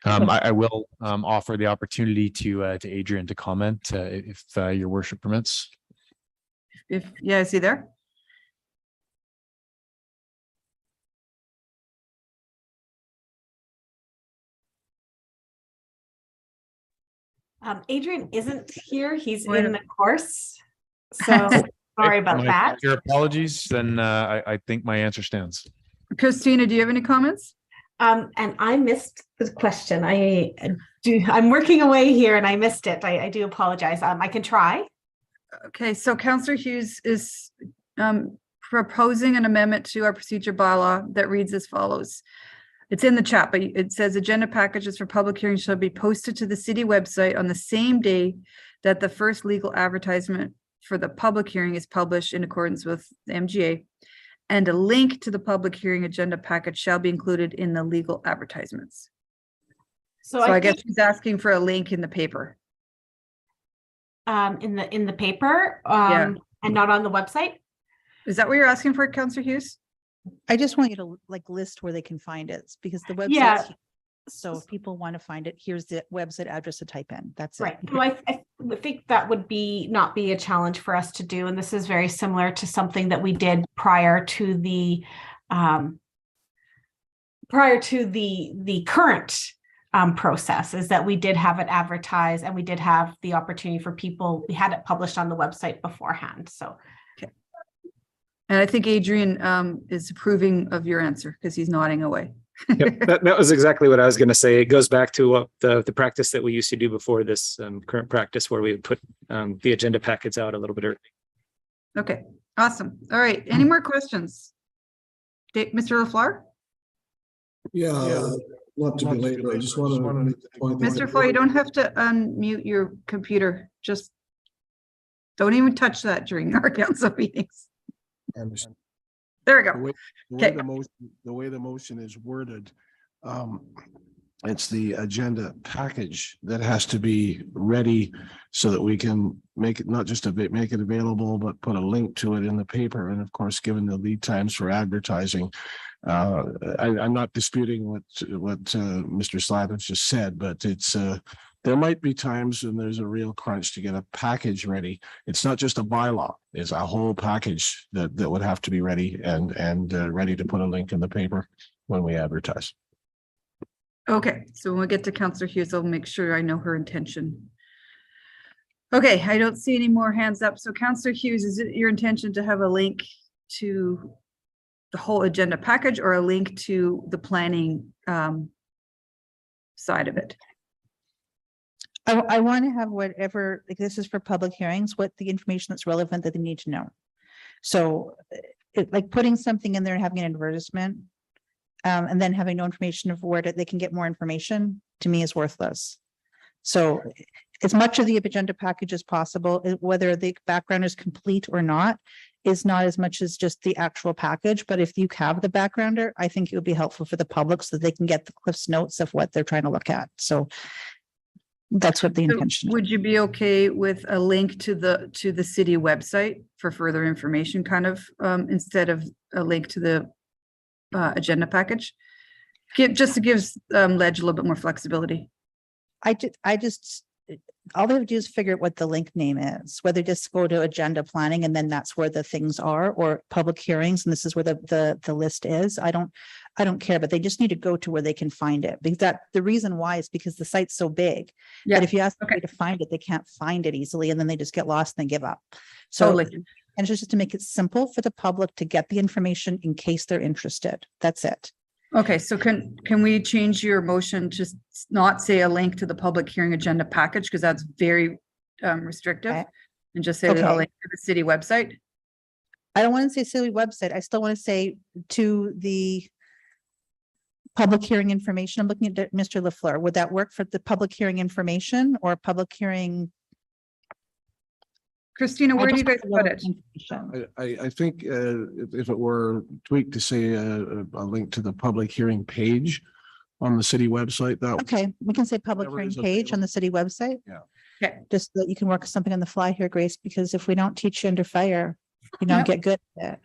I will offer the opportunity to Adrian to comment if your worship permits. Yeah, is he there? Adrian isn't here. He's Wait a- in the course. So sorry about that. Your apologies, then I think my answer stands. Christina, do you have any comments? And I missed the question. I'm working away here and I missed it. I do apologize. I can try. Okay, so Councillor Hughes is proposing an amendment to our procedure bylaw that reads as follows. It's in the chat, but it says agenda packages for public hearings shall be posted to the city website on the same day that the first legal advertisement for the public hearing is published in accordance with the MGA. And a link to the public hearing agenda package shall be included in the legal advertisements. So I guess he's asking for a link in the paper. In the paper, Yeah. and not on the website. Is that what you're asking for, Councillor Hughes? I just want you to like list where they can find it because the website. Yeah. So if people want to find it, here's the website address to type in. That's Right. it. So I think that would not be a challenge for us to do. And this is very similar to something that we did prior to the current process, is that we did have it advertised and we did have the opportunity for people. We had it published on the website beforehand. So. And I think Adrian is approving of your answer because he's nodding away. Yep, that was exactly what I was going to say. It goes back to what the practice that we used to do before this current practice, where we would put the agenda packets out a little bit early. Okay, awesome. All right, any more questions? Mr. LaFleur? Yeah, not to be late, but I just wanted to make the point. Mr. LaFleur, you don't have to unmute your computer. Just don't even touch that during our council meetings. I understand. There we go. Okay. The way the motion is worded, it's the agenda package that has to be ready so that we can make it, not just make it available, but put a link to it in the paper. And of course, given the lead times for advertising, I'm not disputing what Mr. Slavin just said, but it's there might be times when there's a real crunch to get a package ready. It's not just a bylaw; it's a whole package that would have to be ready and ready to put a link in the paper when we advertise. Okay, so when we get to Councillor Hughes, I'll make sure I know her intention. Okay, I don't see any more hands up. So Councillor Hughes, is it your intention to have a link to the whole agenda package or a link to the planning side of it. I want to have whatever, like this is for public hearings, what the information that's relevant that they need to know. So like putting something in there and having an advertisement, and then having no information of where they can get more information, to me is worthless. So as much of the agenda package as possible, whether the background is complete or not, is not as much as just the actual package. But if you have the backgrounder, I think it would be helpful for the public so that they can get the Cliff's notes of what they're trying to look at. So that's what the So intention is. would you be okay with a link to the city website for further information, kind of, instead of a link to the agenda package? Just to give Ledge a little bit more flexibility. I just, all they have to do is figure out what the link name is, whether just go to agenda planning and then that's where the things are, or public hearings, and this is where the list is. I don't care, but they just need to go to where they can find it, because the reason why is because the site's so big. Yeah. But if you ask them to find it, they can't find it easily, and then they just get lost and they give up. So, Totally. and just to make it simple for the public to get the information in case they're interested. That's it. Okay, so can we change your motion to not say a link to the public hearing agenda package, because that's very restrictive, and just say a link to the city website? I don't want to say city website. I still want to say to the public hearing information. I'm looking at Mr. LaFleur. Would that work for the public hearing information or public hearing? Christina, where do you guys put it? I think if it were tweaked to say a link to the public hearing page on the city website, that. Okay, we can say public Whatever hearing is page on the city website. Yeah. Okay. Just so that you can work something on the fly here, Grace, because if we don't teach you under fire, you don't get good at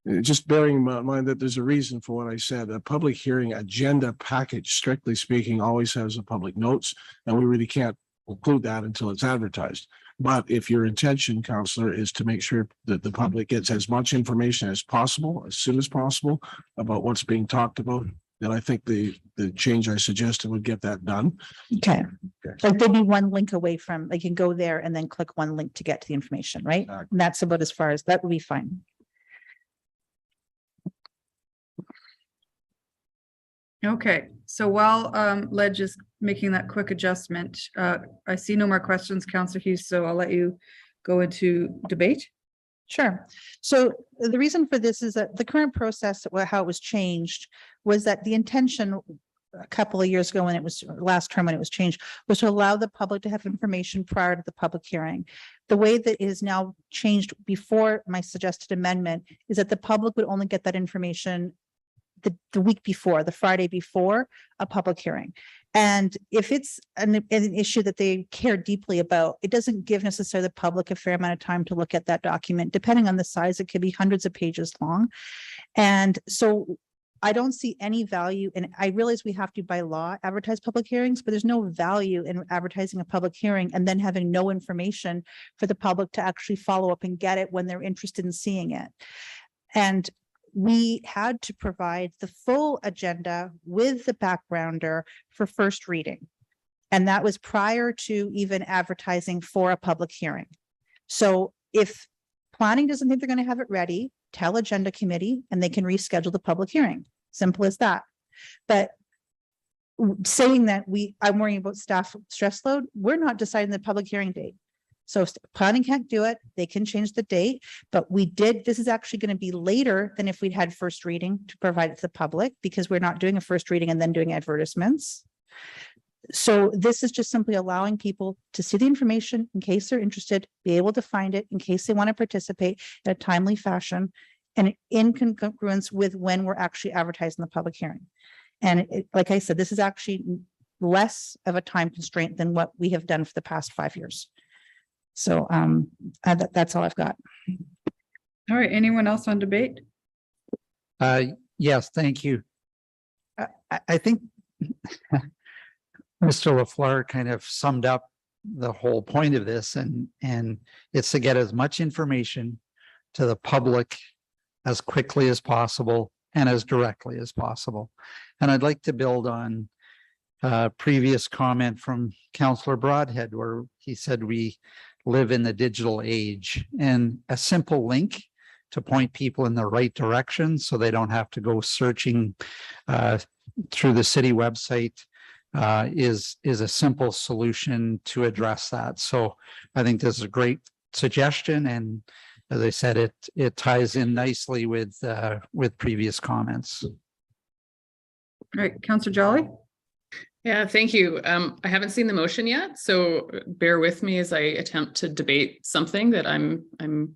it. Just bearing in mind that there's a reason for what I said. A public hearing agenda package, strictly speaking, always has a public notes, and we really can't include that until it's advertised. But if your intention, Counselor, is to make sure that the public gets as much information as possible, as soon as possible, about what's being talked about, then I think the change I suggested would get that done. Okay. Like they'd be one link away from, they can go there and then click one link to get to the information, right? And that's about as far as, that would be fine. Okay, so while Ledge is making that quick adjustment, I see no more questions, Councillor Hughes, so I'll let you go into debate. Sure. So the reason for this is that the current process, how it was changed, was that the intention a couple of years ago when it was last term when it was changed was to allow the public to have information prior to the public hearing. The way that it is now changed before my suggested amendment is that the public would only get that information the week before, the Friday before a public hearing. And if it's an issue that they care deeply about, it doesn't give necessarily the public a fair amount of time to look at that document. Depending on the size, it could be hundreds of pages long. And so I don't see any value, and I realize we have to by law advertise public hearings, but there's no value in advertising a public hearing and then having no information for the public to actually follow up and get it when they're interested in seeing it. And we had to provide the full agenda with the backgrounder for first reading. And that was prior to even advertising for a public hearing. So if planning doesn't think they're going to have it ready, tell agenda committee and they can reschedule the public hearing. Simple as that. But saying that I'm worrying about staff stress load, we're not deciding the public hearing date. So if planning can't do it, they can change the date, but this is actually going to be later than if we'd had first reading to provide it to the public, because we're not doing a first reading and then doing advertisements. So this is just simply allowing people to see the information in case they're interested, be able to find it in case they want to participate in a timely fashion and in congruence with when we're actually advertising the public hearing. And like I said, this is actually less of a time constraint than what we have done for the past 5 years. So that's all I've got. All right, anyone else on debate? Yes, thank you. I think Mr. LaFleur kind of summed up the whole point of this, and it's to get as much information to the public as quickly as possible and as directly as possible. And I'd like to build on previous comment from Councillor Broadhead, where he said we live in the digital age, and a simple link to point people in the right direction so they don't have to go searching through the city website is a simple solution to address that. So I think this is a great suggestion, and as I said, it ties in nicely with previous comments. All right, Councillor Jolly? Yeah, thank you. I haven't seen the motion yet, so bear with me as I attempt to debate something that I'm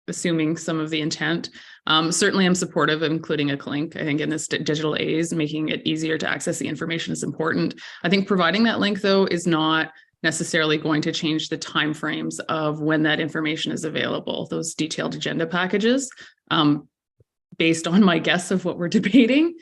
assuming some of the intent. Certainly I'm supportive of including a link. I think in this digital age, making it easier to access the information is important. I think providing that link, though, is not necessarily going to change the timeframes of when that information is available, those detailed agenda packages. Based on my guess of what we're debating,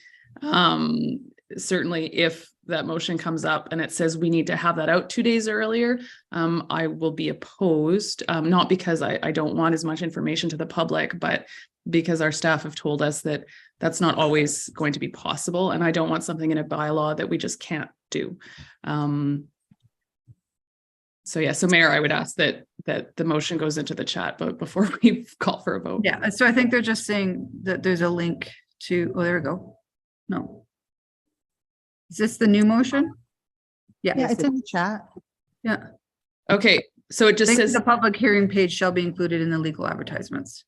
certainly if that motion comes up and it says we need to have that out 2 days earlier, I will be opposed, not because I don't want as much information to the public, but because our staff have told us that that's not always going to be possible. And I don't want something in a bylaw that we just can't do. So yeah, so Mayor, I would ask that the motion goes into the chat, but before we call for a vote. Yeah, so I think they're just saying that there's a link to, oh, there we go. No. Is this the new motion? Yeah, it's in the chat. Yeah. Okay, so it just Link to says the public hearing page shall be included in the legal advertisements.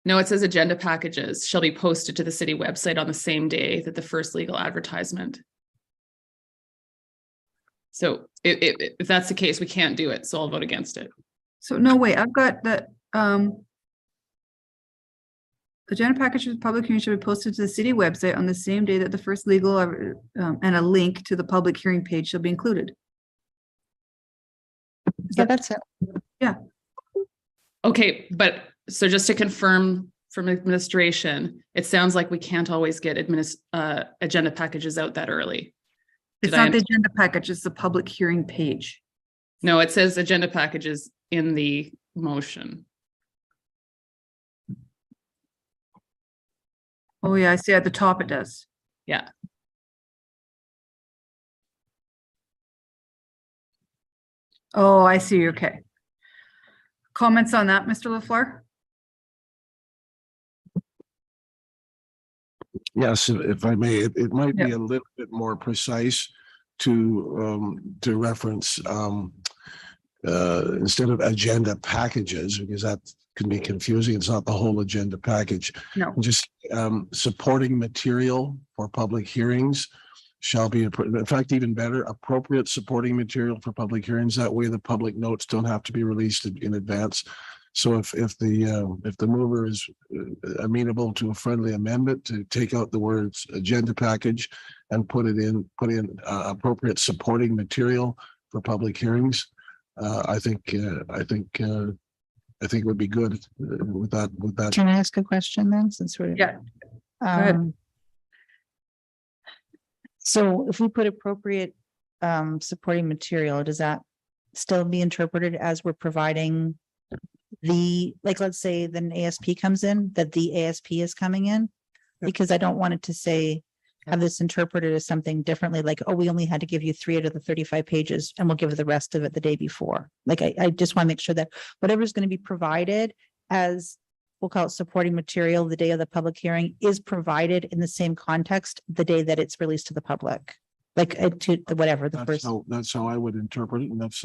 no, it says agenda packages shall be posted to the city website on the same day that the first legal advertisement. So if that's the case, we can't do it. So I'll vote against it. So no, wait, I've got that, agenda package of public hearing should be posted to the city website on the same day that the first legal, and a link to the public hearing page shall be included. Yeah, that's it. Yeah. Okay, but so just to confirm from administration, it sounds like we can't always get agenda packages out that early. It's not the agenda package, it's the public hearing page. No, it says agenda packages in the motion. Oh yeah, I see at the top it does. Yeah. Oh, I see, okay. Comments on that, Mr. LaFleur? Yes, if I may, it might be a little bit more precise to reference instead of agenda packages, because that can be confusing. It's not the whole agenda package. No. Just supporting material for public hearings shall be, in fact, even better, appropriate supporting material for public hearings. That way the public notes don't have to be released in advance. So if the mover is amenable to a friendly amendment to take out the words agenda package and put in appropriate supporting material for public hearings, I think it would be good with that. Can I ask a question then, since we're ahead. So if we put appropriate supporting material, does that still be interpreted as we're providing let's say then ASP comes in, that the ASP is coming in? Because I don't want it to say, have this interpreted as something differently, like, oh, we only had to give you 3 out of the 35 pages and we'll give the rest of it the day before. Like, I just want to make sure that whatever's going to be provided as, we'll call it supporting material, the day of the public hearing, is provided in the same context the day that it's released to the public. Like to whatever the first. That's how I would interpret it, and that's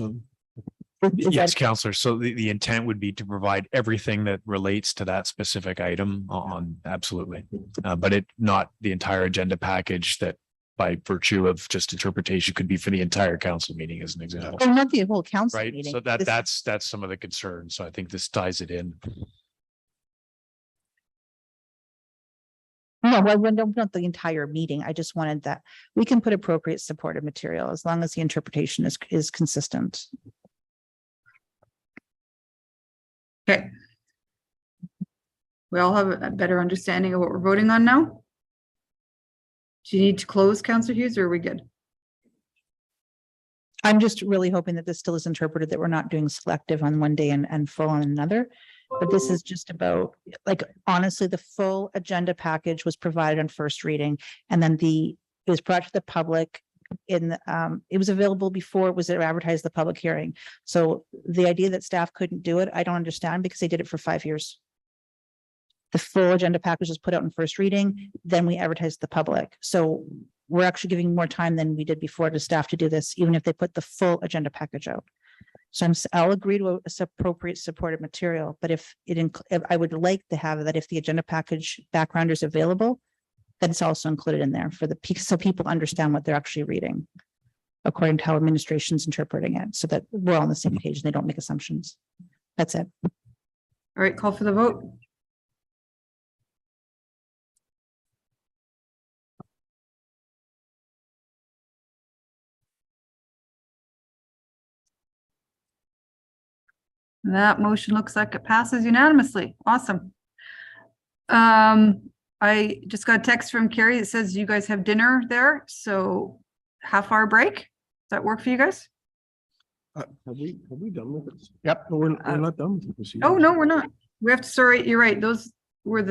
Yes, Counselor. So the intent would be to provide everything that relates to that specific item on, absolutely. But it not the entire agenda package that by virtue of just interpretation could be for the entire council meeting as an example. Well, not the whole council Right. meeting. So that's some of the concern. So I think this ties it in. No, well, not the entire meeting. I just wanted that we can put appropriate supportive material as long as the interpretation is consistent. Okay. We all have a better understanding of what we're voting on now. Do you need to close, Councillor Hughes, or are we good? I'm just really hoping that this still is interpreted that we're not doing selective on one day and full on another. But this is just about, like, honestly, the full agenda package was provided on first reading, and then it was brought to the public in it was available before it was advertised the public hearing. So the idea that staff couldn't do it, I don't understand, because they did it for 5 years. The full agenda package was put out in first reading, then we advertised the public. So we're actually giving more time than we did before to staff to do this, even if they put the full agenda package out. So I'll agree to a appropriate supported material, but if I would like to have that if the agenda package background is available, then it's also included in there for so people understand what they're actually reading according to how administration's interpreting it, so that we're all on the same page and they don't make assumptions. That's it. All right, call for the vote. That motion looks like it passes unanimously. Awesome. I just got a text from Carrie that says you guys have dinner there, so half-hour break. Does that work for you guys? Have we done with this? Yep. No, we're not done with the procedure. Oh, no, we're not. We have to, sorry, you're right. Those were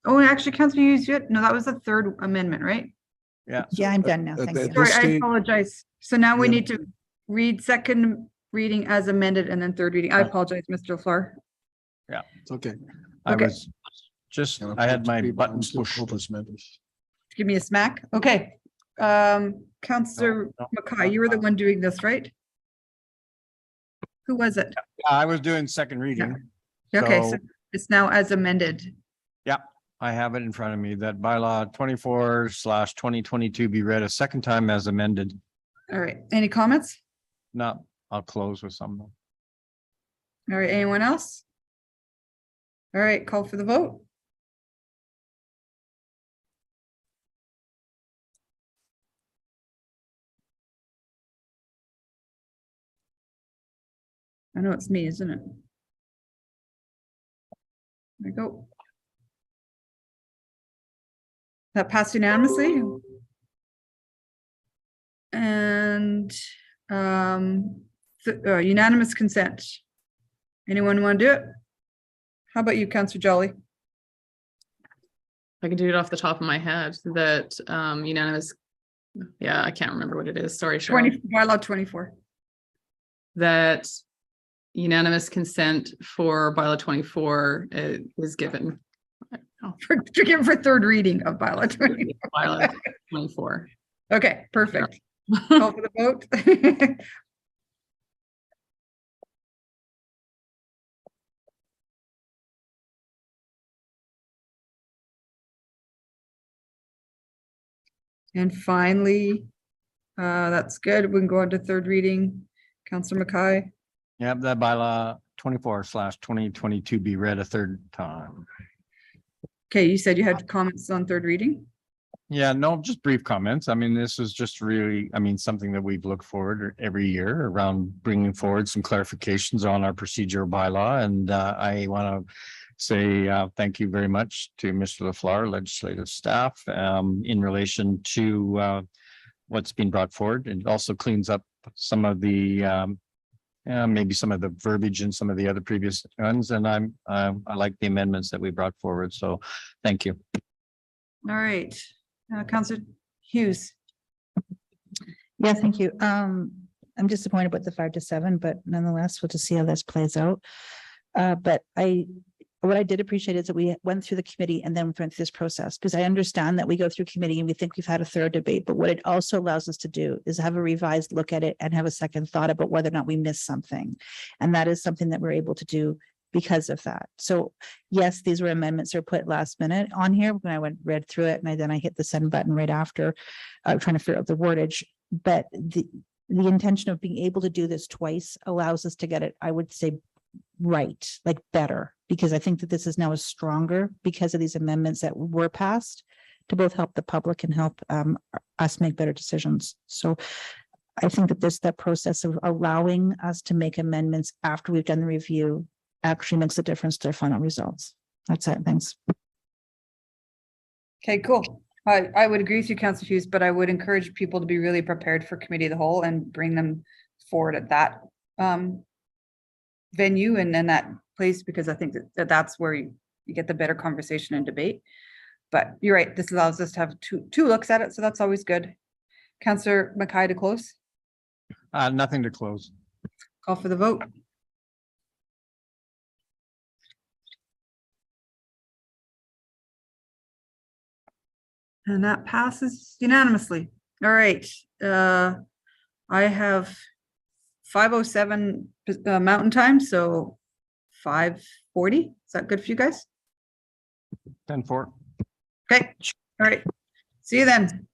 oh, actually, Councilor Hughes, no, that was the third amendment, right? Yeah. Yeah, I'm done now. At Thanks. this Sorry, I stage- apologize. So now we Yeah. need to read second reading as amended and then third reading. I apologize, Mr. LaFleur. Yeah. It's okay. I Okay. was just, I had my buttons pushed. Give me a smack. Okay. Councillor Mackay, you were the one doing this, right? Who was it? I was doing second reading. Okay, so So, it's now as amended. yeah, I have it in front of me that bylaw 24/2022 be read a second time as amended. All right, any comments? No, I'll close with some. All right, anyone else? All right, call for the vote. I know it's me, isn't it? There we go. That passed unanimously. And unanimous consent. Anyone want to do it? How about you, Councillor Jolly? I can do it off the top of my head that unanimous. Yeah, I can't remember what it is. Sorry, Cheryl. Bylaw 24. That unanimous consent for bylaw 24 is given. Given for third reading of bylaw 24. Bylaw 24. Okay, perfect. Call for the vote. And finally, that's good. We can go on to third reading. Councillor Mackay. Yep, that bylaw 24/2022 be read a third time. Okay, you said you had comments on third reading? Yeah, no, just brief comments. I mean, this is just really, something that we've looked forward every year around bringing forward some clarifications on our procedural bylaw. And I want to say thank you very much to Mr. LaFleur, legislative staff, in relation to what's been brought forward. It also cleans up some of the maybe some of the verbiage in some of the other previous ones. And I like the amendments that we brought forward. So thank you. All right, Councillor Hughes. Yeah, thank you. I'm disappointed with the 5-7, but nonetheless, we'll just see how this plays out. But what I did appreciate is that we went through the committee and then went through this process, because I understand that we go through committee and we think we've had a thorough debate, but what it also allows us to do is have a revised look at it and have a second thought about whether or not we missed something. And that is something that we're able to do because of that. So yes, these were amendments that were put last minute on here when I read through it, and then I hit the send button right after, trying to figure out the wordage. But the intention of being able to do this twice allows us to get it, I would say, right, like better, because I think that this is now stronger because of these amendments that were passed to both help the public and help us make better decisions. So I think that that process of allowing us to make amendments after we've done the review actually makes a difference to our final results. That's it. Thanks. Okay, cool. I would agree with you, Councillor Hughes, but I would encourage people to be really prepared for committee of the whole and bring them forward at that venue and then that place, because I think that's where you get the better conversation and debate. But you're right, this allows us to have two looks at it, so that's always good. Councillor Mackay to close. Nothing to close. Call for the vote. And that passes unanimously. All right, I have 5:07 Mountain Time, so 5:40. Is that good for you guys? 10-4. Okay, all right. See you then.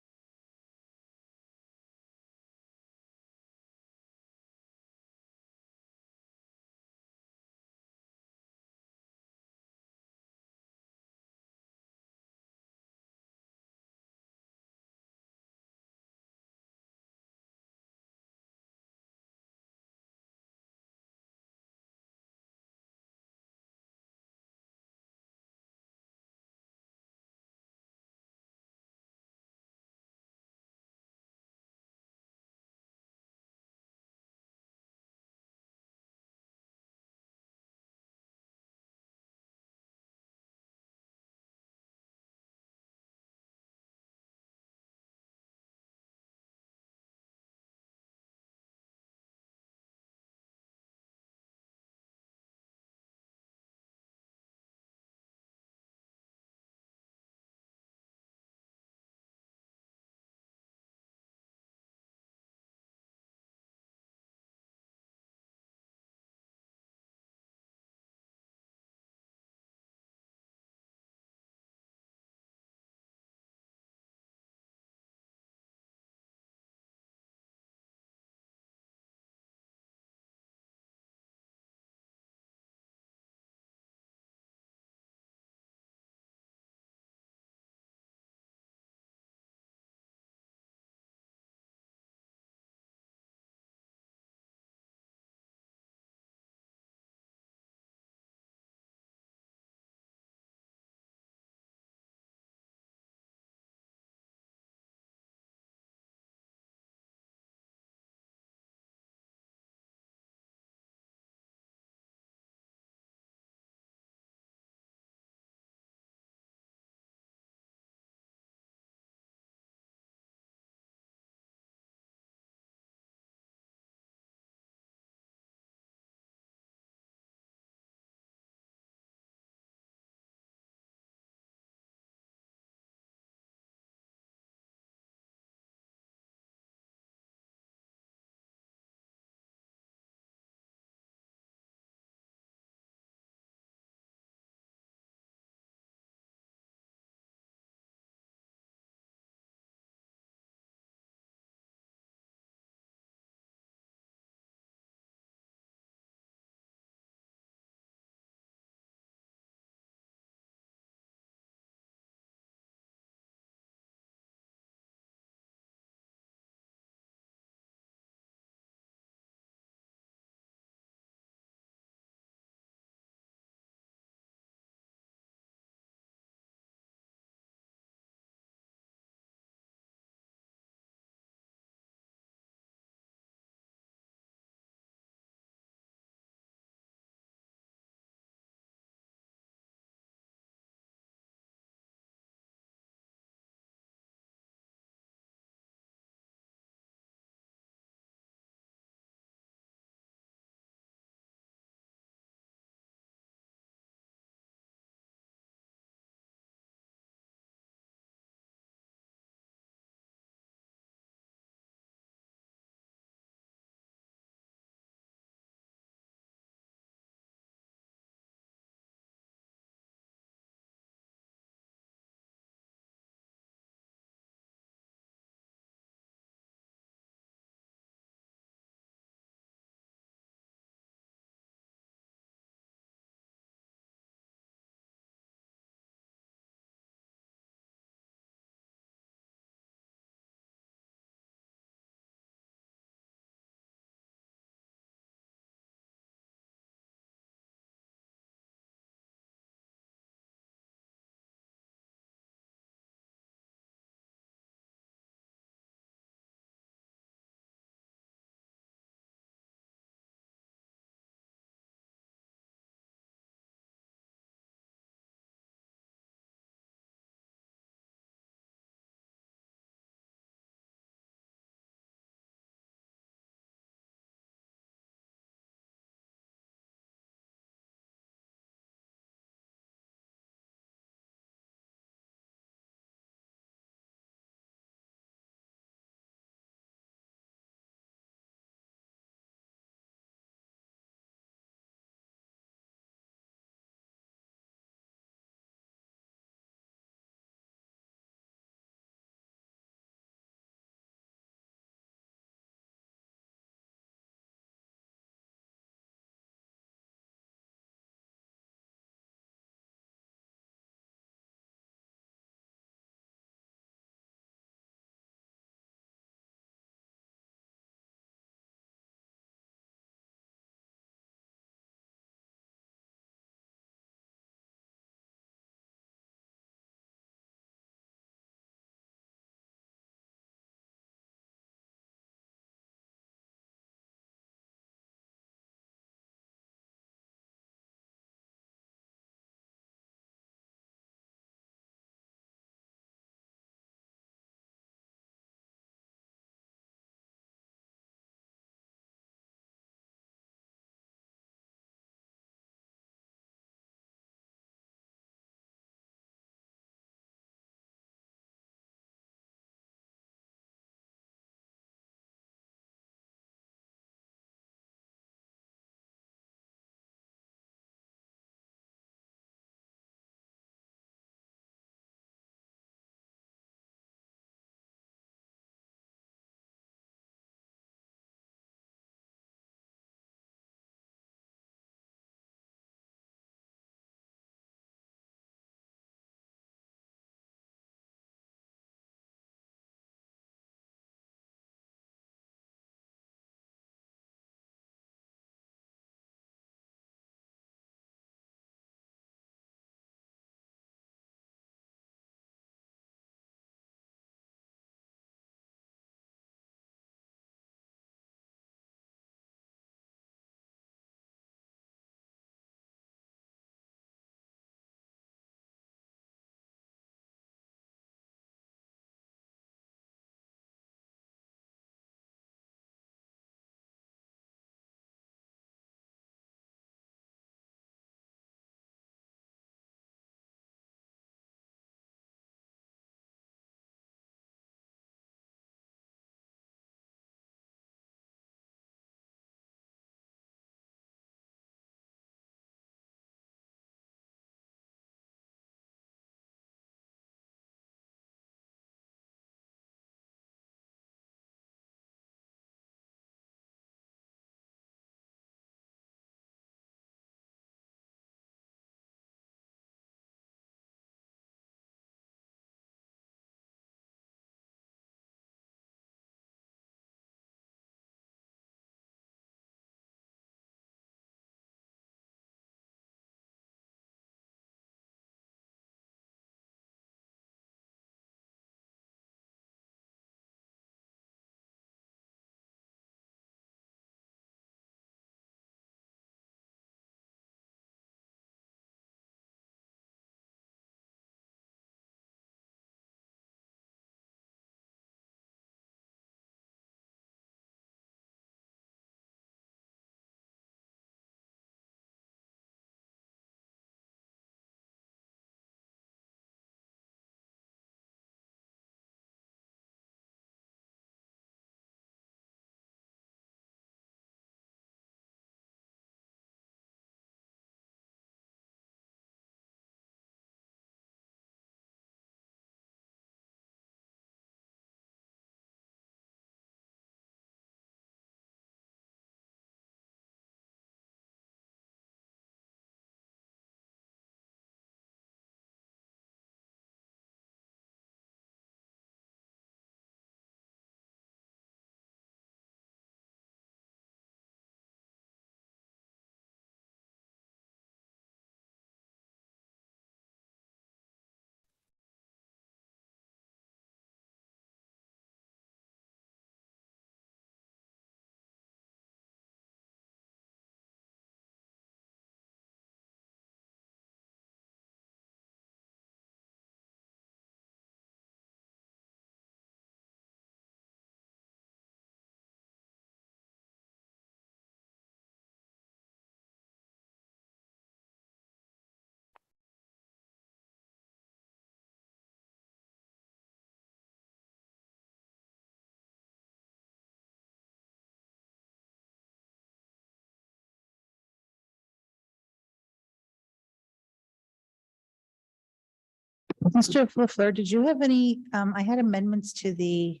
Mr. LaFleur, did you have any, I had amendments to the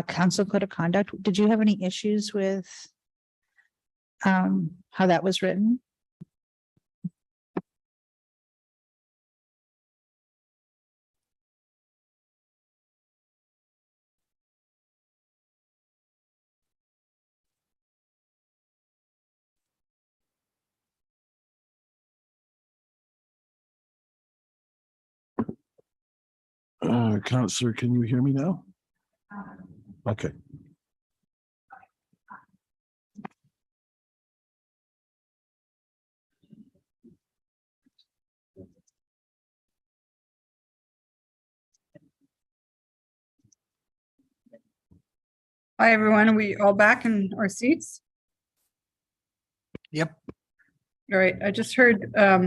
council code of conduct. Did you have any issues with how that was written? Counselor, can you hear me now? Okay. Hi, everyone. Are we all back in our seats? Yep. All right, I just heard, but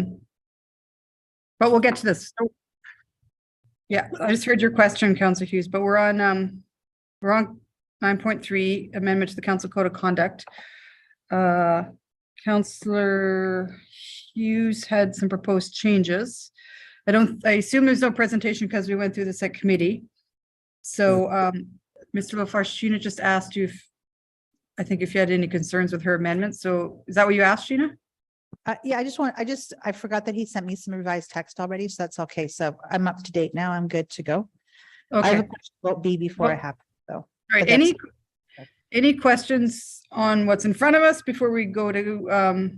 we'll get to this. So- Yeah, I just heard your question, Councillor Hughes, but we're on 9.3 amendment to the council code of conduct. Councillor Hughes had some proposed changes. I assume there's no presentation because we went through this at committee. So, Mr. LaFarge, Sheena just asked you if, I think if you had any concerns with her amendment. So is that what you asked, Sheena? Yeah, I forgot that he sent me some revised text already, so that's okay. So I'm up to date now. I'm good to go. I have a Okay. question about B before I have, so. All right, but that's- any questions on what's in front of us before we go to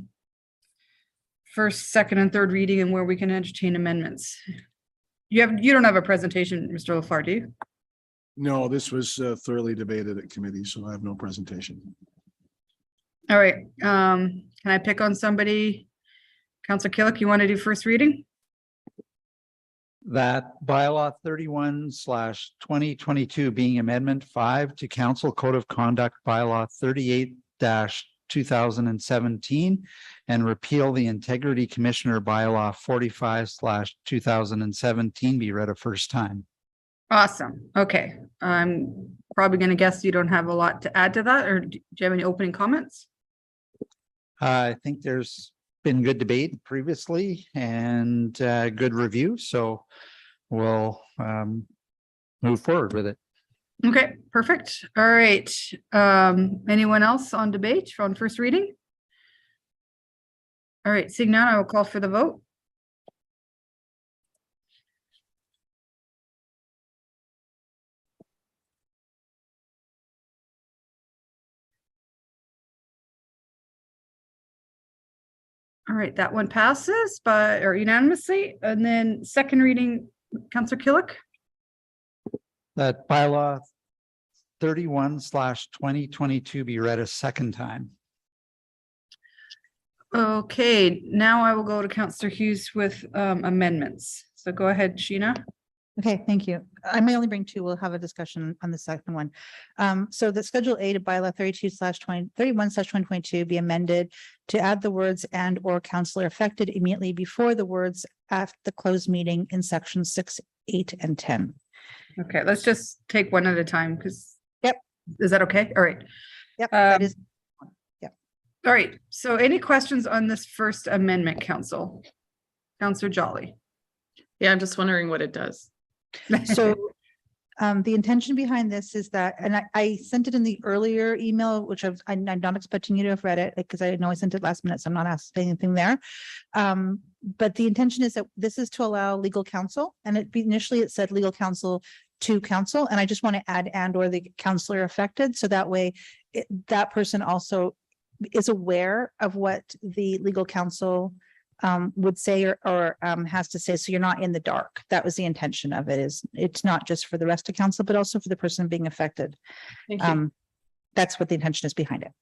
first, second, and third reading and where we can entertain amendments? You don't have a presentation, Mr. LaFar, do you? No, this was thoroughly debated at committee, so I have no presentation. All right, can I pick on somebody? Councillor Killick, you want to do first reading? That bylaw 31/2022 being amendment 5 to council code of conduct bylaw 38-2017 and repeal the integrity commissioner bylaw 45/2017 be read a first time. Awesome, okay. I'm probably going to guess you don't have a lot to add to that, or do you have any opening comments? I think there's been good debate previously and good review, so we'll move forward with it. Okay, perfect. All right. Anyone else on debate on first reading? All right, seeing none, I will call for the vote. All right, that one passes or unanimously. And then second reading, Councillor Killick. That bylaw 31/2022 be read a second time. Okay, now I will go to Councillor Hughes with amendments. So go ahead, Sheena. Okay, thank you. I may only bring two. We'll have a discussion on the second one. So the Schedule A to bylaw 31/2022 be amended to add the words and or counselor affected immediately before the words at the closed meeting in sections 6, 8, and 10. Okay, let's just take one at a time because. Yep. Is that okay? All right. Yep, that is. All right, so any questions on this first amendment, Council? Councillor Jolly. Yeah, I'm just wondering what it does. So the intention behind this is that, and I sent it in the earlier email, which I'm not expecting you to have read it because I know I sent it last minute, so I'm not asking anything there. But the intention is that this is to allow legal counsel, and initially it said legal counsel to counsel, and I just want to add and or the counselor affected, so that way that person also is aware of what the legal counsel would say or has to say, so you're not in the dark. That was the intention of it. Is it's not just for the rest of council, but also for the person being affected. Thank you. That's what the intention is behind it.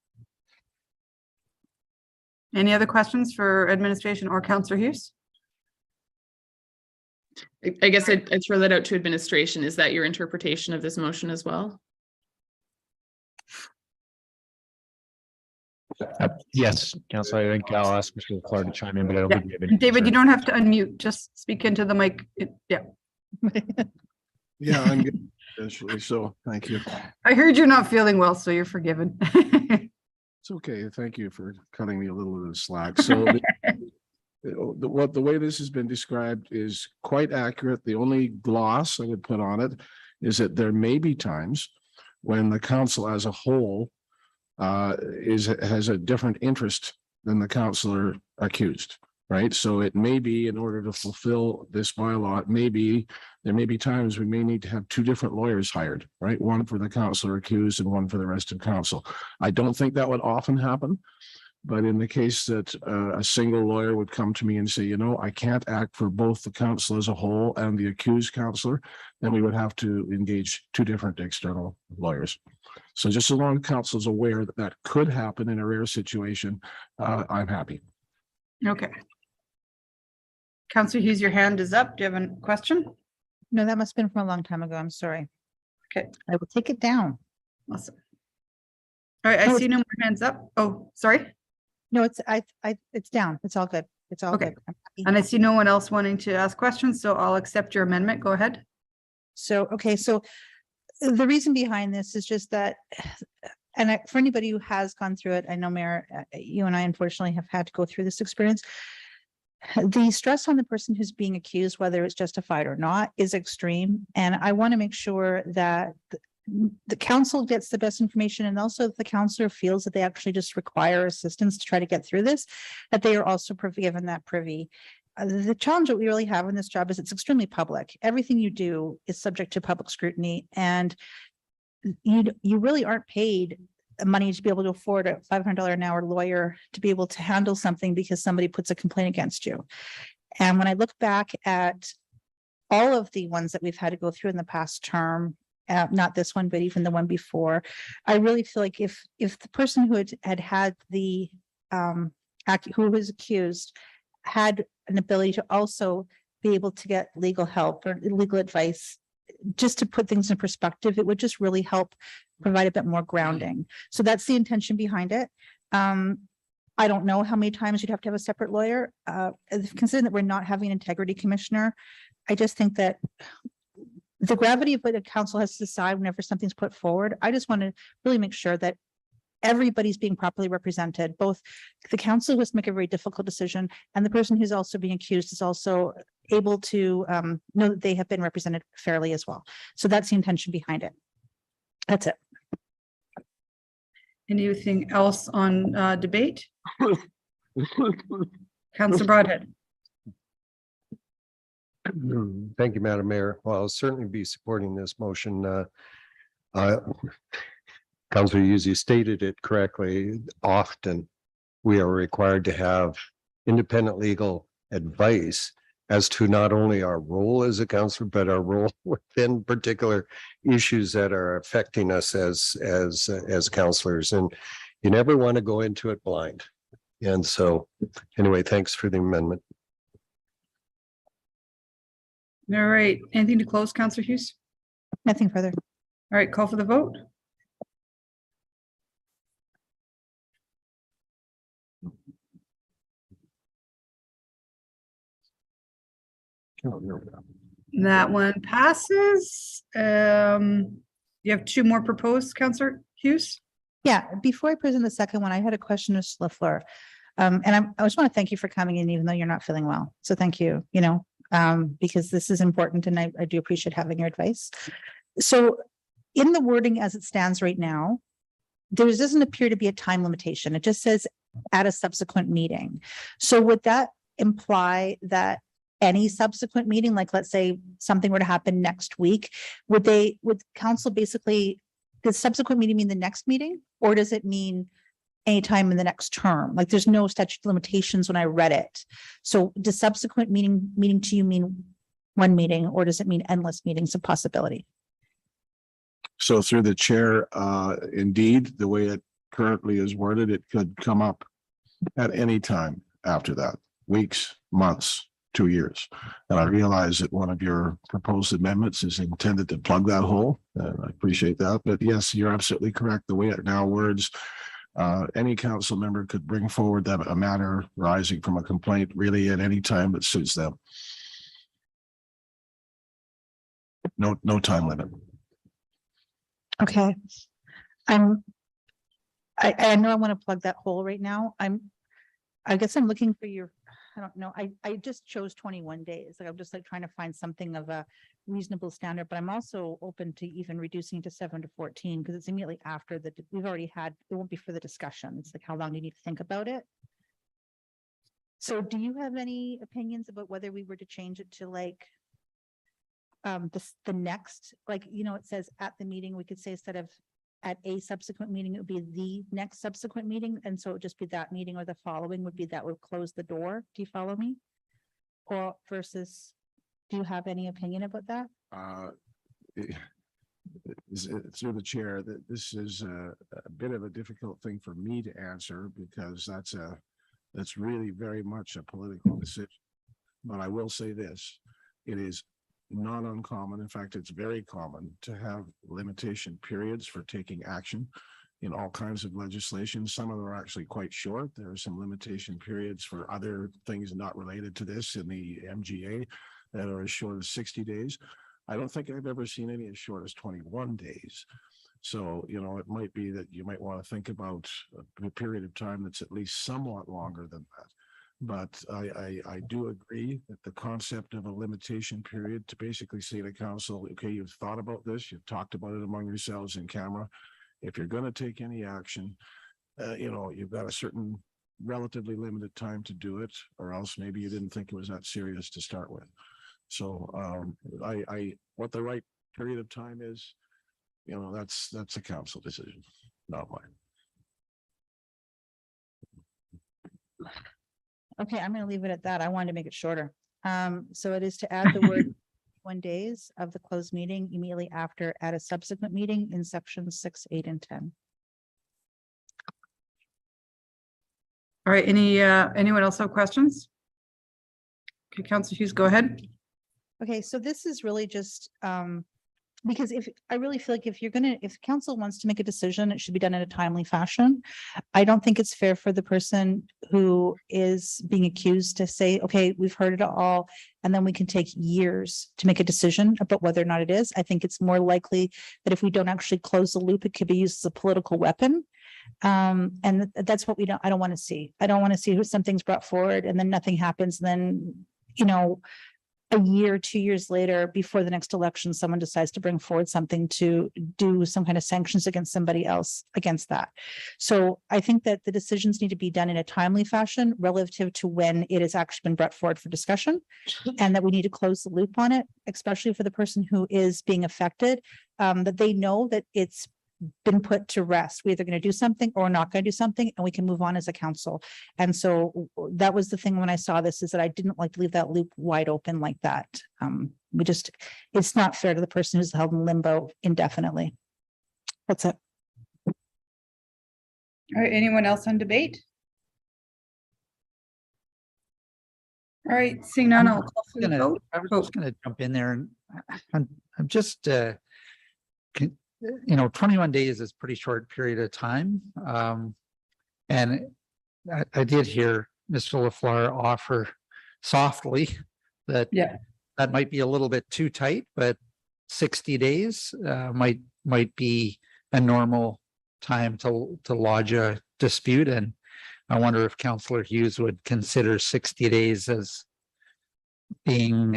Any other questions for administration or Councillor Hughes? I guess I'd throw that out to administration. Is that your interpretation of this motion as well? Yes, Council, I think I'll ask Mr. LaFleur to chime in, but I don't Yeah. think we have any. David, you concerns. don't have to unmute, just speak into the mic. Yeah, Yeah, I'm good, essentially, so thank you. I heard you're not feeling well, so you're forgiven. It's okay. Thank you for cutting me a little bit of slack. So the way this has been described is quite accurate. The only gloss I would put on it is that there may be times when the council as a whole has a different interest than the counselor accused, right? So it may be, in order to fulfill this bylaw, there may be times we may need to have two different lawyers hired, right? One for the counselor accused and one for the rest of council. I don't think that would often happen. But in the case that a single lawyer would come to me and say, you know, I can't act for both the council as a whole and the accused counselor, then we would have to engage two different external lawyers. So just as long as council is aware that that could happen in a rare situation, I'm happy. Okay. Councillor Hughes, your hand is up. Do you have a question? No, that must have been from a long time ago. I'm sorry. Okay. I will take it down. Awesome. All right, I No, see no more hands up. Oh, sorry. No, it's down. It's all good. It's all Okay. good. I'm happy. And I see no one else wanting to ask questions, so I'll accept your amendment. Go ahead. So, okay, so the reason behind this is just that, for anybody who has gone through it, I know Mayor, you and I unfortunately have had to go through this experience. The stress on the person who's being accused, whether it's justified or not, is extreme. And I want to make sure that the council gets the best information, and also if the counselor feels that they actually just require assistance to try to get through this, that they are also given that privy. The challenge that we really have in this job is it's extremely public. Everything you do is subject to public scrutiny, and you really aren't paid money to be able to afford a $500 an hour lawyer to be able to handle something because somebody puts a complaint against you. And when I look back at all of the ones that we've had to go through in the past term, not this one, but even the one before, I really feel like if the person who had the who was accused had an ability to also be able to get legal help or legal advice, just to put things in perspective, it would just really help provide a bit more grounding. So that's the intention behind it. I don't know how many times you'd have to have a separate lawyer. Considering that we're not having an integrity commissioner, I just think that the gravity of what the council has to decide whenever something's put forward, I just want to really make sure that everybody's being properly represented. Both the council who has to make a very difficult decision and the person who's also being accused is also able to know that they have been represented fairly as well. So that's the intention behind it. That's it. Anything else on debate? Councillor Broadhead. Thank you, Madam Mayor. Well, I'll certainly be supporting this motion. Councillor Hughes stated it correctly. Often we are required to have independent legal advice as to not only our role as a councillor, but our role within particular issues that are affecting us as councillors. And you never want to go into it blind. And so anyway, thanks for the amendment. All right, anything to close, Councillor Hughes? Nothing further. All right, call for the vote. That one passes. You have two more proposed, Councillor Hughes? Yeah, before I present the second one, I had a question to LaFleur. And I just want to thank you for coming in, even though you're not feeling well. So thank you, because this is important and I do appreciate having your advice. So in the wording as it stands right now, there doesn't appear to be a time limitation. It just says at a subsequent meeting. So would that imply that any subsequent meeting, like let's say something were to happen next week, would council basically, does subsequent meeting mean the next meeting? Or does it mean anytime in the next term? Like there's no statute of limitations when I read it. So does subsequent meeting to you mean one meeting, or does it mean endless meetings of possibility? So through the chair, indeed, the way it currently is worded, it could come up at any time after that, weeks, months, 2 years. And I realize that one of your proposed amendments is intended to plug that hole, and I appreciate that. But yes, you're absolutely correct. The way it now words, any council member could bring forward that a matter rising from a complaint really at any time that suits them. No time limit. Okay. I know I want to plug that hole right now. I guess I'm looking for your I don't know, I just chose 21 days. Like, I'm just like trying to find something of a reasonable standard, but I'm also open to even reducing to 7 to 14 because it's immediately after we've already had, it won't be for the discussion. It's like, how long do you need to think about it? So do you have any opinions about whether we were to change it to like the next, like, you know, it says at the meeting, we could say instead of at a subsequent meeting, it would be the next subsequent meeting. And so it would just be that meeting or the following would be that would close the door. Do you follow me? Or versus, do you have any opinion about that? Through the chair, that this is a bit of a difficult thing for me to answer because that's really very much a political decision. But I will say this, it is not uncommon. In fact, it's very common to have limitation periods for taking action in all kinds of legislation. Some of them are actually quite short. There are some limitation periods for other things not related to this in the MGA that are as short as 60 days. I don't think I've ever seen any as short as 21 days. So, you know, it might be that you might want to think about a period of time that's at least somewhat longer than that. But I do agree that the concept of a limitation period to basically say to council, okay, you've thought about this, you've talked about it among yourselves in camera. If you're going to take any action, you know, you've got a certain relatively limited time to do it, or else maybe you didn't think it was that serious to start with. So what the right period of time is, you know, that's a council decision, not mine. Okay, I'm going to leave it at that. I wanted to make it shorter. So it is to add the word 1 days of the closed meeting immediately after at a subsequent meeting in sections 6, 8, and 10. All right, anyone else have questions? Okay, Councillor Hughes, go ahead. Okay, so this is really just because I really feel like if council wants to make a decision, it should be done in a timely fashion. I don't think it's fair for the person who is being accused to say, okay, we've heard it all, and then we can take years to make a decision about whether or not it is. I think it's more likely that if we don't actually close the loop, it could be used as a political weapon. And that's what I don't want to see. I don't want to see who something's brought forward and then nothing happens. And then, you know, a year, 2 years later, before the next election, someone decides to bring forward something to do some kind of sanctions against somebody else against that. So I think that the decisions need to be done in a timely fashion relative to when it has actually been brought forward for discussion, and that we need to close the loop on it, especially for the person who is being affected, that they know that it's been put to rest. We're either going to do something or not going to do something, and we can move on as a council. And so that was the thing when I saw this, is that I didn't like to leave that loop wide open like that. It's not fair to the person who's held in limbo indefinitely. That's it. All right, anyone else on debate? All right, seeing none, I'll call for the vote. I was just going to jump in there, and I'm just, you know, 21 days is a pretty short period of time. And I did hear Mr. LaFleur offer softly that that might be a little bit too tight, but 60 days might be a normal time to lodge a dispute. And I wonder if Councillor Hughes would consider 60 days as being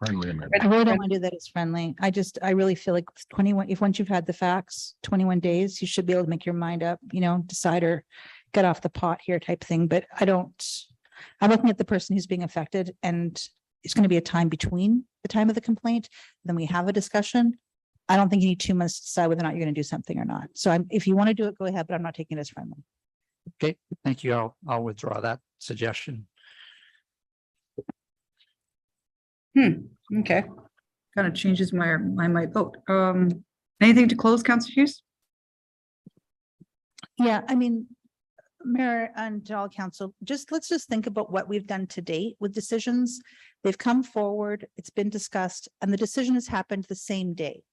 friendly. I really don't want to do that as friendly. I really feel like 21, if once you've had the facts, 21 days, you should be able to make your mind up, you know, decide or get off the pot here type thing. But I'm looking at the person who's being affected, and it's going to be a time between the time of the complaint, then we have a discussion. I don't think you need 2 months to decide whether or not you're going to do something or not. So if you want to do it, go ahead, but I'm not taking it as friendly. Okay, thank you. I'll withdraw that suggestion. Okay, kind of changes my vote. Anything to close, Councillor Hughes? Yeah, I mean, Mayor and all council, let's just think about what we've done to date with decisions. They've come forward, it's been discussed, and the decision has happened the same day.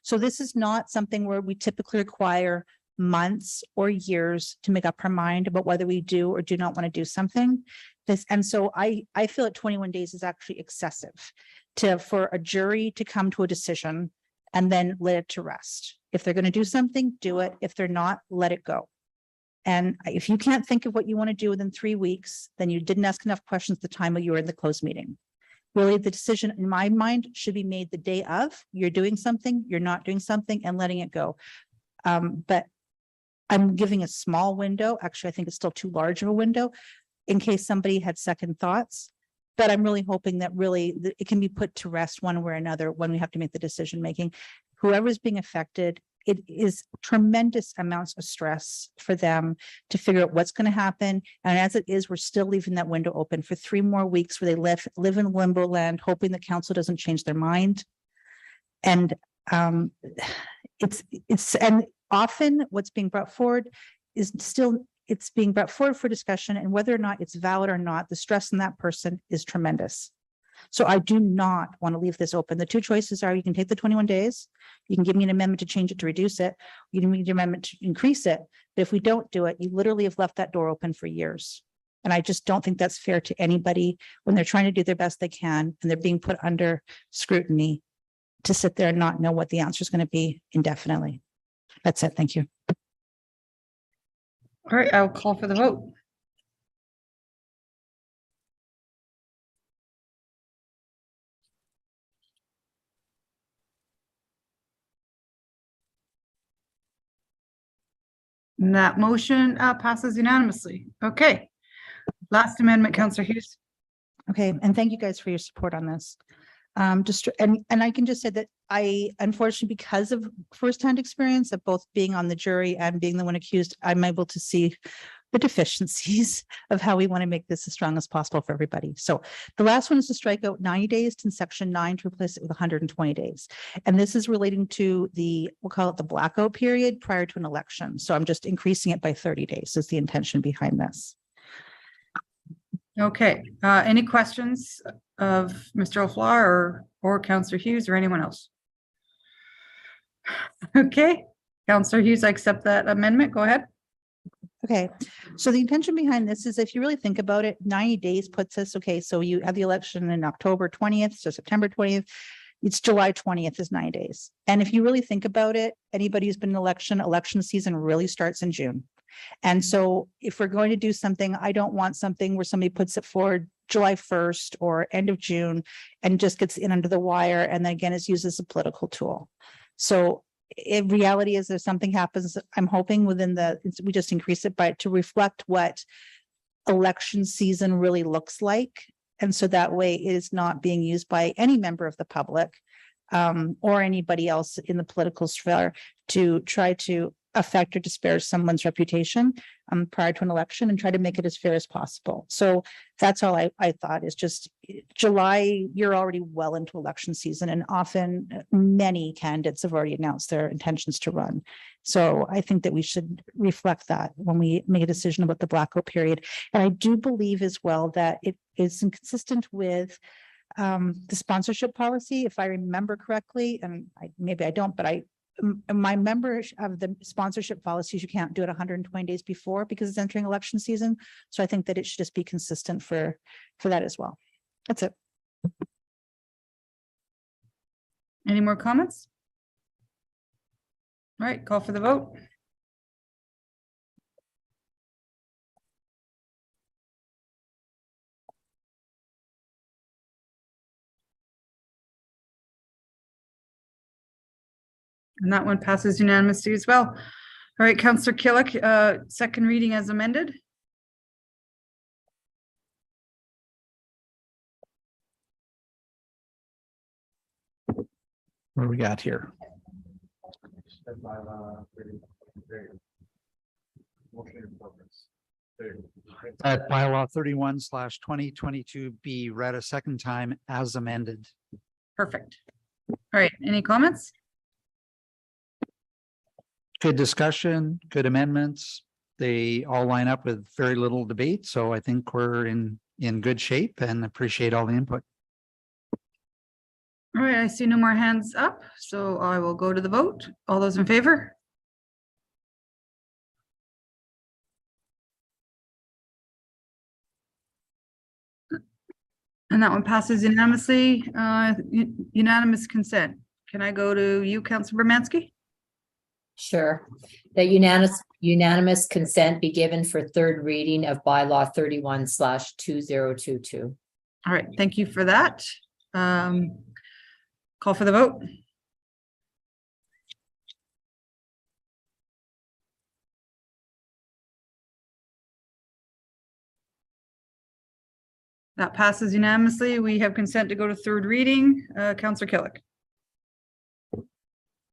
So this is not something where we typically require months or years to make up our mind about whether we do or do not want to do something. And so I feel that 21 days is actually excessive for a jury to come to a decision and then let it to rest. If they're going to do something, do it. If they're not, let it go. And if you can't think of what you want to do within 3 weeks, then you didn't ask enough questions at the time when you were in the closed meeting. Really, the decision in my mind should be made the day of. You're doing something, you're not doing something, and letting it go. But I'm giving a small window. Actually, I think it's still too large of a window in case somebody had second thoughts. But I'm really hoping that it can be put to rest one way or another when we have to make the decision making. Whoever's being affected, it is tremendous amounts of stress for them to figure out what's going to happen. And as it is, we're still leaving that window open for 3 more weeks where they live in limbo land, hoping the council doesn't change their mind. And and often what's being brought forward is still, it's being brought forward for discussion, and whether or not it's valid or not, the stress in that person is tremendous. So I do not want to leave this open. The 2 choices are: you can take the 21 days, you can give me an amendment to change it to reduce it, you can make an amendment to increase it. But if we don't do it, you literally have left that door open for years. And I just don't think that's fair to anybody when they're trying to do their best they can and they're being put under scrutiny to sit there and not know what the answer is going to be indefinitely. That's it. Thank you. All right, I'll call for the vote. And that motion passes unanimously. Okay. Last amendment, Councillor Hughes. Okay, and thank you guys for your support on this. And I can just say that I, unfortunately, because of firsthand experience of both being on the jury and being the one accused, I'm able to see the deficiencies of how we want to make this as strong as possible for everybody. So the last one is to strike out 90 days in section 9 to replace it with 120 days. And this is relating to we'll call it the blackout period prior to an election. So I'm just increasing it by 30 days is the intention behind this. Okay, any questions of Mr. O'Flaw or Councillor Hughes or anyone else? Okay, Councillor Hughes, I accept that amendment. Go ahead. Okay, so the intention behind this is, if you really think about it, 90 days puts us, okay, so you have the election in October 20th, so September 20th, it's July 20th is 9 days. And if you really think about it, anybody who's been in election season really starts in June. And so if we're going to do something, I don't want something where somebody puts it forward July 1st or end of June and just gets in under the wire. And then again, it's used as a political tool. So in reality is, if something happens, I'm hoping we just increase it to reflect what election season really looks like. And so that way it is not being used by any member of the public or anybody else in the political sphere to try to affect or disparage someone's reputation prior to an election and try to make it as fair as possible. So that's all I thought is just July, you're already well into election season, and often many candidates have already announced their intentions to run. So I think that we should reflect that when we make a decision about the blackout period. And I do believe as well that it is inconsistent with the sponsorship policy, if I remember correctly, and maybe I don't, but my member of the sponsorship policies, you can't do it 120 days before because it's entering election season. So I think that it should just be consistent for that as well. That's it. Any more comments? All right, call for the vote. And that one passes unanimously as well. All right, Councillor Killick, second reading as amended. What do we got here? Bylaw 31/2022 be read a second time as amended. Perfect. All right, any comments? Good discussion, good amendments. They all line up with very little debate. So I think we're in good shape and appreciate all the input. All right, I see no more hands up, so I will go to the vote. All those in favor? And that one passes unanimously, unanimous consent. Can I go to you, Councillor Bermansky? Sure. That unanimous consent be given for third reading of bylaw 31/2022. All right, thank you for that. Call for the vote. That passes unanimously. We have consent to go to third reading. Councillor Killick.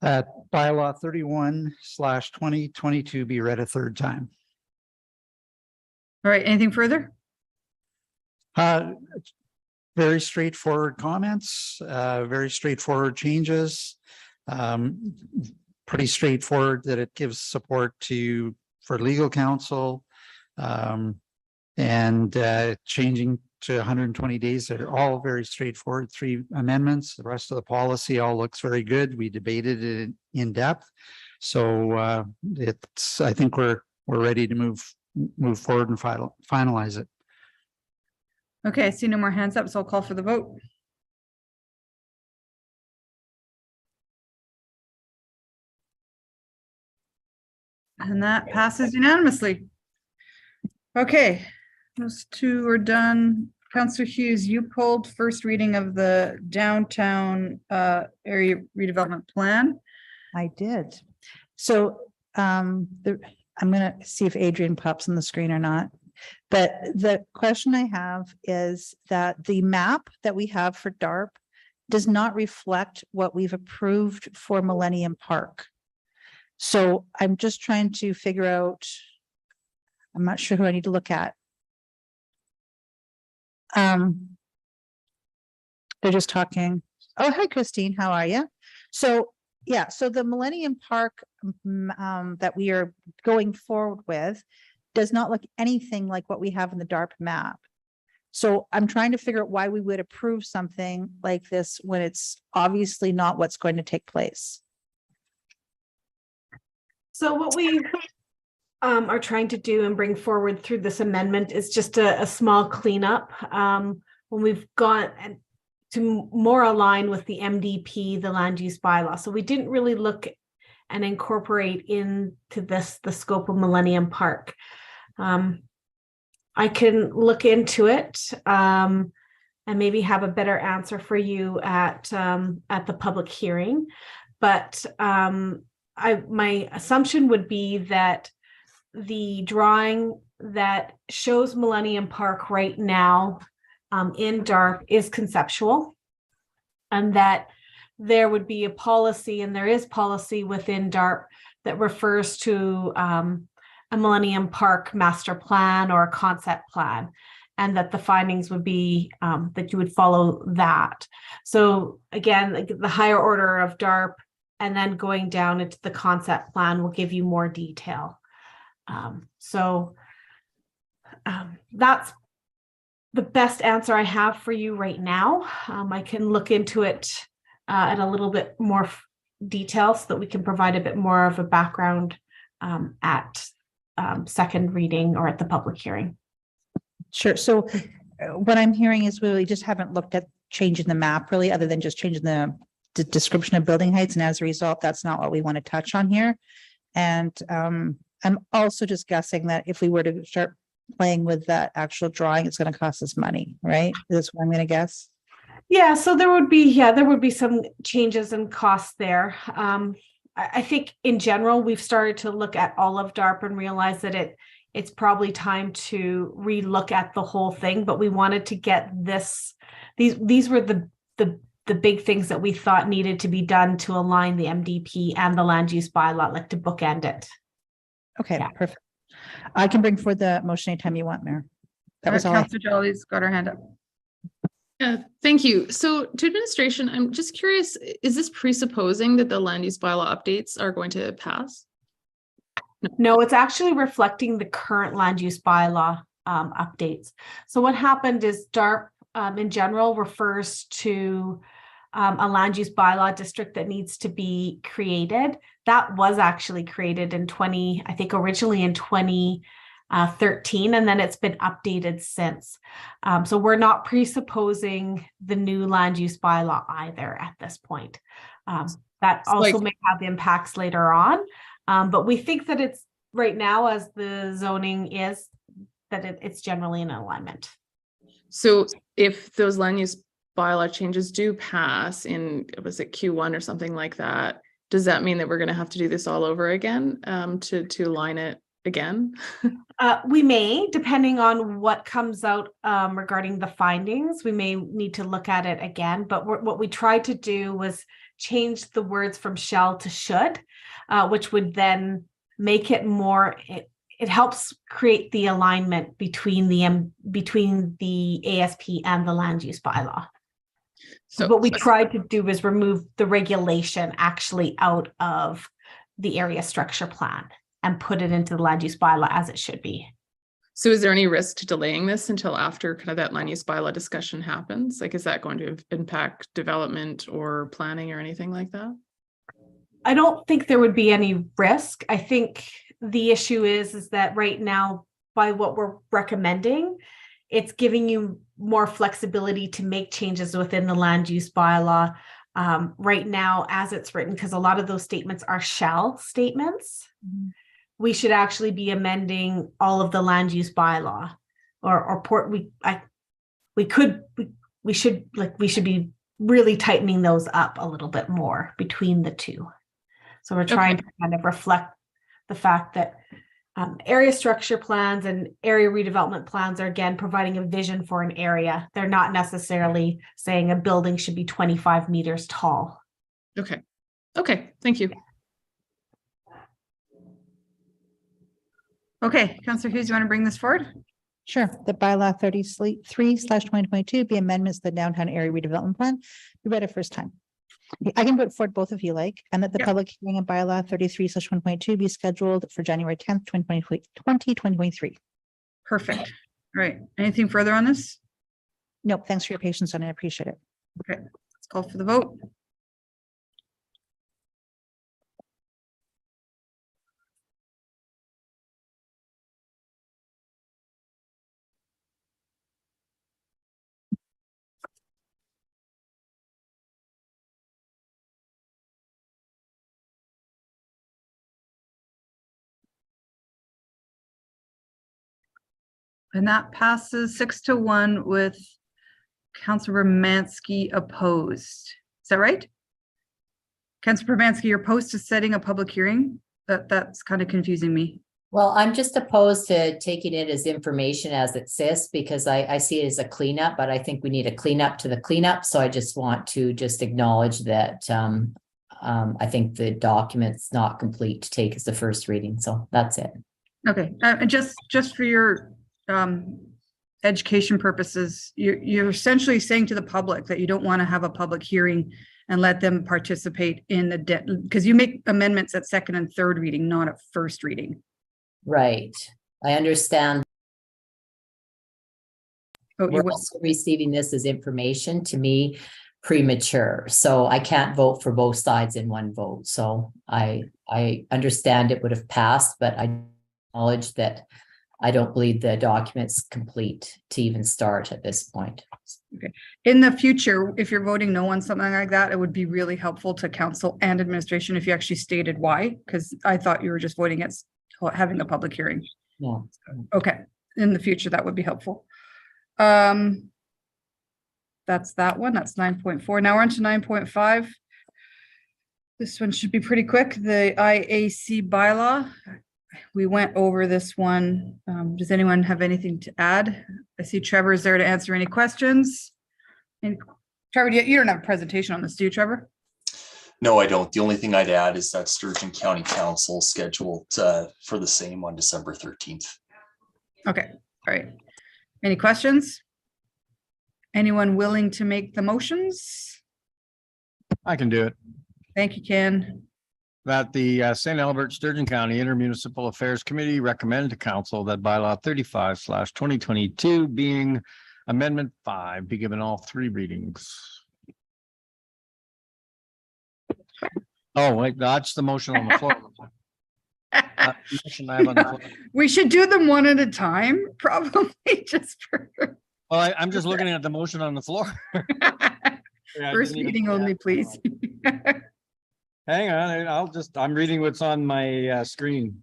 Bylaw 31/2022 be read a third time. All right, anything further? Very straightforward comments, very straightforward changes. Pretty straightforward that it gives support for legal counsel. And changing to 120 days. They're all very straightforward, 3 amendments. The rest of the policy all looks very good. We debated it in depth. So I think we're ready to move forward and finalize it. Okay, I see no more hands up, so I'll call for the vote. And that passes unanimously. Okay, those 2 are done. Councillor Hughes, you pulled first reading of the downtown area redevelopment plan. I did. So I'm gonna see if Adrian pops on the screen or not. But the question I have is that the map that we have for DARP does not reflect what we've approved for Millennium Park. So I'm just trying to figure out, I'm not sure who I need to look at. They're just talking. Oh, hi, Christine. How are you? So, yeah, so the Millennium Park that we are going forward with does not look anything like what we have in the DARP map. So I'm trying to figure out why we would approve something like this when it's obviously not what's going to take place. So what we are trying to do and bring forward through this amendment is just a small cleanup. When we've gone to more align with the MDP, the land use bylaw. So we didn't really look and incorporate into this the scope of Millennium Park. I can look into it and maybe have a better answer for you at the public hearing. But my assumption would be that the drawing that shows Millennium Park right now in DARP is conceptual, and that there would be a policy, and there is policy within DARP that refers to a Millennium Park master plan or a concept plan, and that the findings would be that you would follow that. So again, the higher order of DARP and then going down into the concept plan will give you more detail. That's the best answer I have for you right now. I can look into it in a little bit more detail so that we can provide a bit more of a background at second reading or at the public hearing. Sure. So what I'm hearing is we really just haven't looked at changing the map really, other than just changing the description of building heights. And as a result, that's not what we want to touch on here. And I'm also just guessing that if we were to start playing with that actual drawing, it's going to cost us money, right? That's what I'm going to guess. Yeah, so there would be some changes in costs there. I think in general, we've started to look at all of DARP and realize that it's probably time to relook at the whole thing, but we wanted to get these were the big things that we thought needed to be done to align the MDP and the land use bylaw, like to bookend it. Okay, yeah. Perfect. I can bring forward the motion anytime you want, Mayor. That was all. Councillor Jolly's got her hand up. Yeah, thank you. So to administration, I'm just curious, is this presupposing that the land use bylaw updates are going to pass? No, it's actually reflecting the current land use bylaw updates. So what happened is DARP in general refers to a land use bylaw district that needs to be created. That was actually created in originally in 2013, and then it's been updated since. So we're not presupposing the new land use bylaw either at this point. That also may have impacts later on. But we think that it's right now, as the zoning is, that it's generally in alignment. So if those land use bylaw changes do pass in, was it Q1 or something like that? Does that mean that we're gonna have to do this all over again, to align it again? We may, depending on what comes out regarding the findings, we may need to look at it again. But what we tried to do was change the words from shall to should, which would then make it more, it helps create the alignment between the ASP and the land use bylaw. So what we tried to do is remove the regulation actually out of the area structure plan and put it into the land use bylaw as it should be. So is there any risk to delaying this until after kind of that land use bylaw discussion happens? Like, is that going to impact development or planning or anything like that? I don't think there would be any risk. I think the issue is that right now, by what we're recommending, it's giving you more flexibility to make changes within the land use bylaw. Right now, as it's written, because a lot of those statements are shall statements, we should actually be amending all of the land use bylaw, we should be really tightening those up a little bit more between the two. So we're trying to kind of reflect the fact that area structure plans and area redevelopment plans are, again, providing a vision for an area. They're not necessarily saying a building should be 25 meters tall. Okay. Okay. Thank you. Okay, Councillor Hughes, you want to bring this forward? Sure. The bylaw 33/2022 be amendments to the downtown area redevelopment plan. We read it first time. I can put forward both if you like, and that the public hearing of bylaw 33/2022 be scheduled for January 10th, 2023. Perfect. All right. Anything further on this? Nope. Thanks for your patience, and I appreciate it. Okay, let's call for the vote. And that passes 6-1 with Councilor Romansky opposed. Is that right? Councilor Romansky, you're opposed to setting a public hearing? That's kind of confusing me. Well, I'm just opposed to taking it as information as it says, because I see it as a cleanup, but I think we need a cleanup to the cleanup. So I just want to just acknowledge that I think the document's not complete to take as the first reading. So that's it. Okay, and just for your education purposes, you're essentially saying to the public that you don't want to have a public hearing and let them participate in the because you make amendments at second and third reading, not at first reading. Right. I understand. Oh, we're also receiving this as information, to me, premature. So I can't vote for both sides in one vote. So I understand it would have passed, but I acknowledge that I don't believe the document's complete to even start at this point. Okay. In the future, if you're voting no on something like that, it would be really helpful to council and administration if you actually stated why, because I thought you were just voting against having a public hearing. Yeah. Okay. In the future, that would be helpful. That's that one. That's 9.4. Now we're on to 9.5. This one should be pretty quick. The IAC bylaw. We went over this one. Does anyone have anything to add? I see Trevor's there to answer any questions. And Trevor, you don't have a presentation on this, do you, Trevor? No, I don't. The only thing I'd add is that Sturgeon County Council scheduled for the same on December 13th. Okay, all right. Any questions? Anyone willing to make the motions? I can do it. Thank you, Ken. That the St. Albert Sturgeon County Intermunicipal Affairs Committee recommend to council that bylaw 35/2022 being amendment 5 be given all 3 readings. Oh, wait, that's the motion on the floor. Motion I have on the floor. We should do them one at a time, probably just for. Well, I'm just looking at the motion on the floor. First reading only, please. Hang on, I'm reading what's on my screen.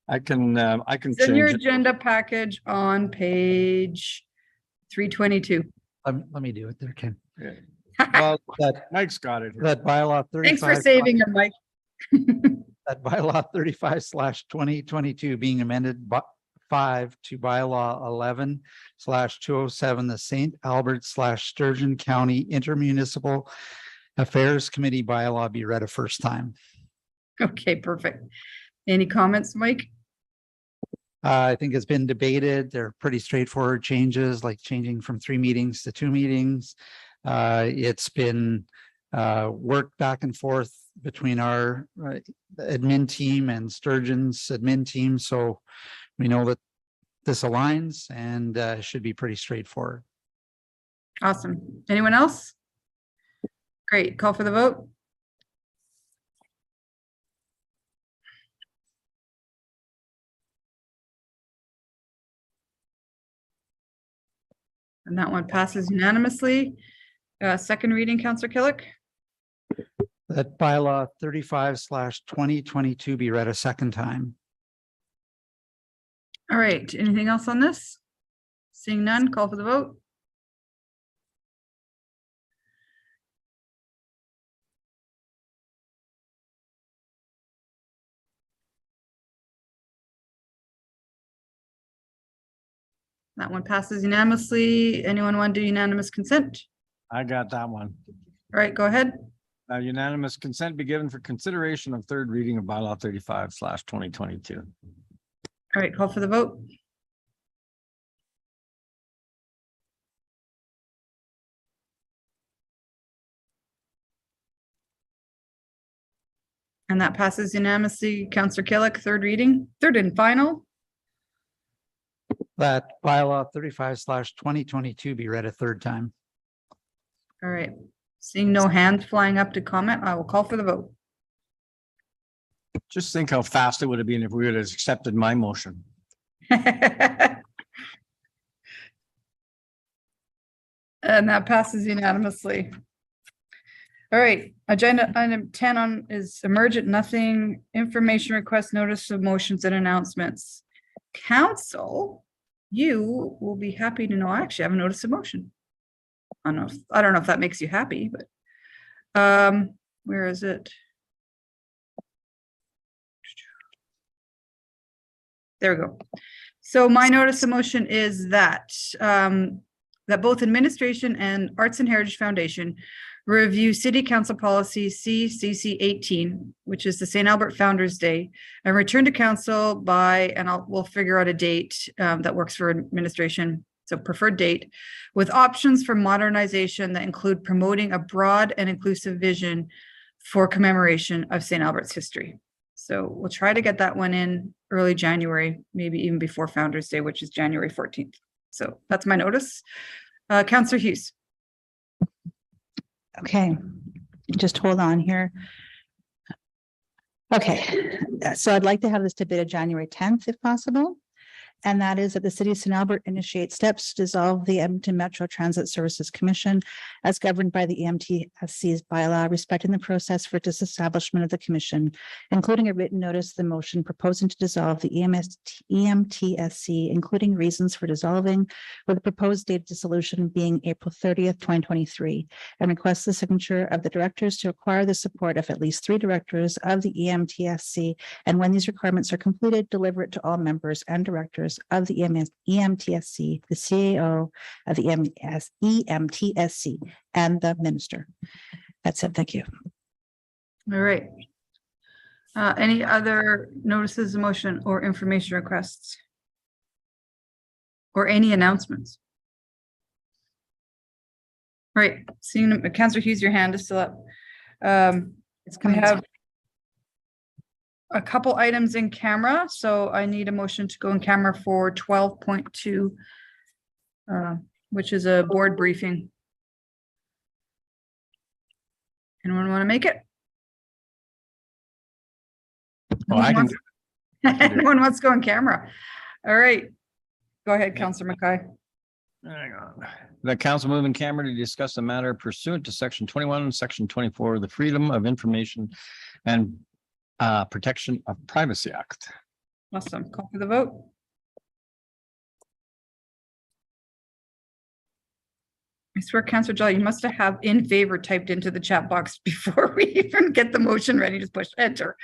I can It's in your change it. agenda package on page 322. Let me do it there, Ken. Yeah. Well, That, Mike's got it. here. that bylaw Thanks for 35 saving it, Mike. That bylaw 35/2022 being amended by 5 to bylaw 11/207, the St. Albert/Sturgeon County Intermunicipal Affairs Committee bylaw be read a first time. Okay, perfect. Any comments, Mike? I think it's been debated. They're pretty straightforward changes, like changing from 3 meetings to 2 meetings. It's been worked back and forth between our admin team and Sturgeon's admin team. So we know that this aligns and should be pretty straightforward. Awesome. Anyone else? Great. Call for the vote. And that one passes unanimously. Second reading, Councillor Killick. That bylaw 35/2022 be read a second time. All right. Anything else on this? Seeing none, call for the vote. That one passes unanimously. Anyone want to do unanimous consent? I got that one. All right, go ahead. Unanimous consent be given for consideration of third reading of bylaw 35/2022. All right, call for the vote. And that passes unanimously. Councillor Killick, third reading, third and final. That bylaw 35/2022 be read a third time. All right, seeing no hands flying up to comment, I will call for the vote. Just think how fast it would have been if we would have accepted my motion. And that passes unanimously. All right, agenda item 10 on is emergent, nothing, information request, notice of motions and announcements. Council, you will be happy to know I actually have a notice of motion. I don't know if that makes you happy, but where is it? There we go. So my notice of motion is that that both administration and Arts and Heritage Foundation review City Council Policy CCC 18, which is the St. Albert Founders Day, and return to council by, and we'll figure out a date that works for administration. So preferred date with options for modernization that include promoting a broad and inclusive vision for commemoration of St. Albert's history. So we'll try to get that one in early January, maybe even before Founders Day, which is January 14th. So that's my notice. Councillor Hughes. Okay, just hold on here. Okay, so I'd like to have this debated January 10th if possible. And that is that the city of St. Albert initiate steps to dissolve the Edmonton Metro Transit Services Commission as governed by the EMTSC's bylaw, respecting the process for disestablishment of the commission, including a written notice of the motion proposing to dissolve the EMTSC, including reasons for dissolving, with the proposed date of dissolution being April 30th, 2023, and requests the signature of the directors to acquire the support of at least 3 directors of the EMTSC, and when these requirements are completed, deliver it to all members and directors of the EMTSC, the CAO of the EMTSC, and the minister. That's it. Thank you. All right. Any other notices of motion or information requests? Or any announcements? All right, seeing Councillor Hughes, your hand is still up. We have a couple items in camera, so I need a motion to go in camera for 12.2, which is a board briefing. Anyone want to make it? Well, I can. Anyone wants to go in camera? All right, go ahead, Councillor Mackay. Hang on. The council move in camera to discuss the matter pursuant to section 21, section 24 of the Freedom of Information and Protection of Privacy Act. Awesome. Call for the vote. I swear, Councillor Jolly, you must have in favor typed into the chat box before we even get the motion ready. Just push enter.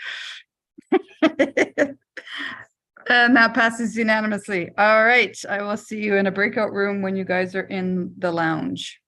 And that passes unanimously. All right. I will see you in a breakout room when you guys are in the lounge.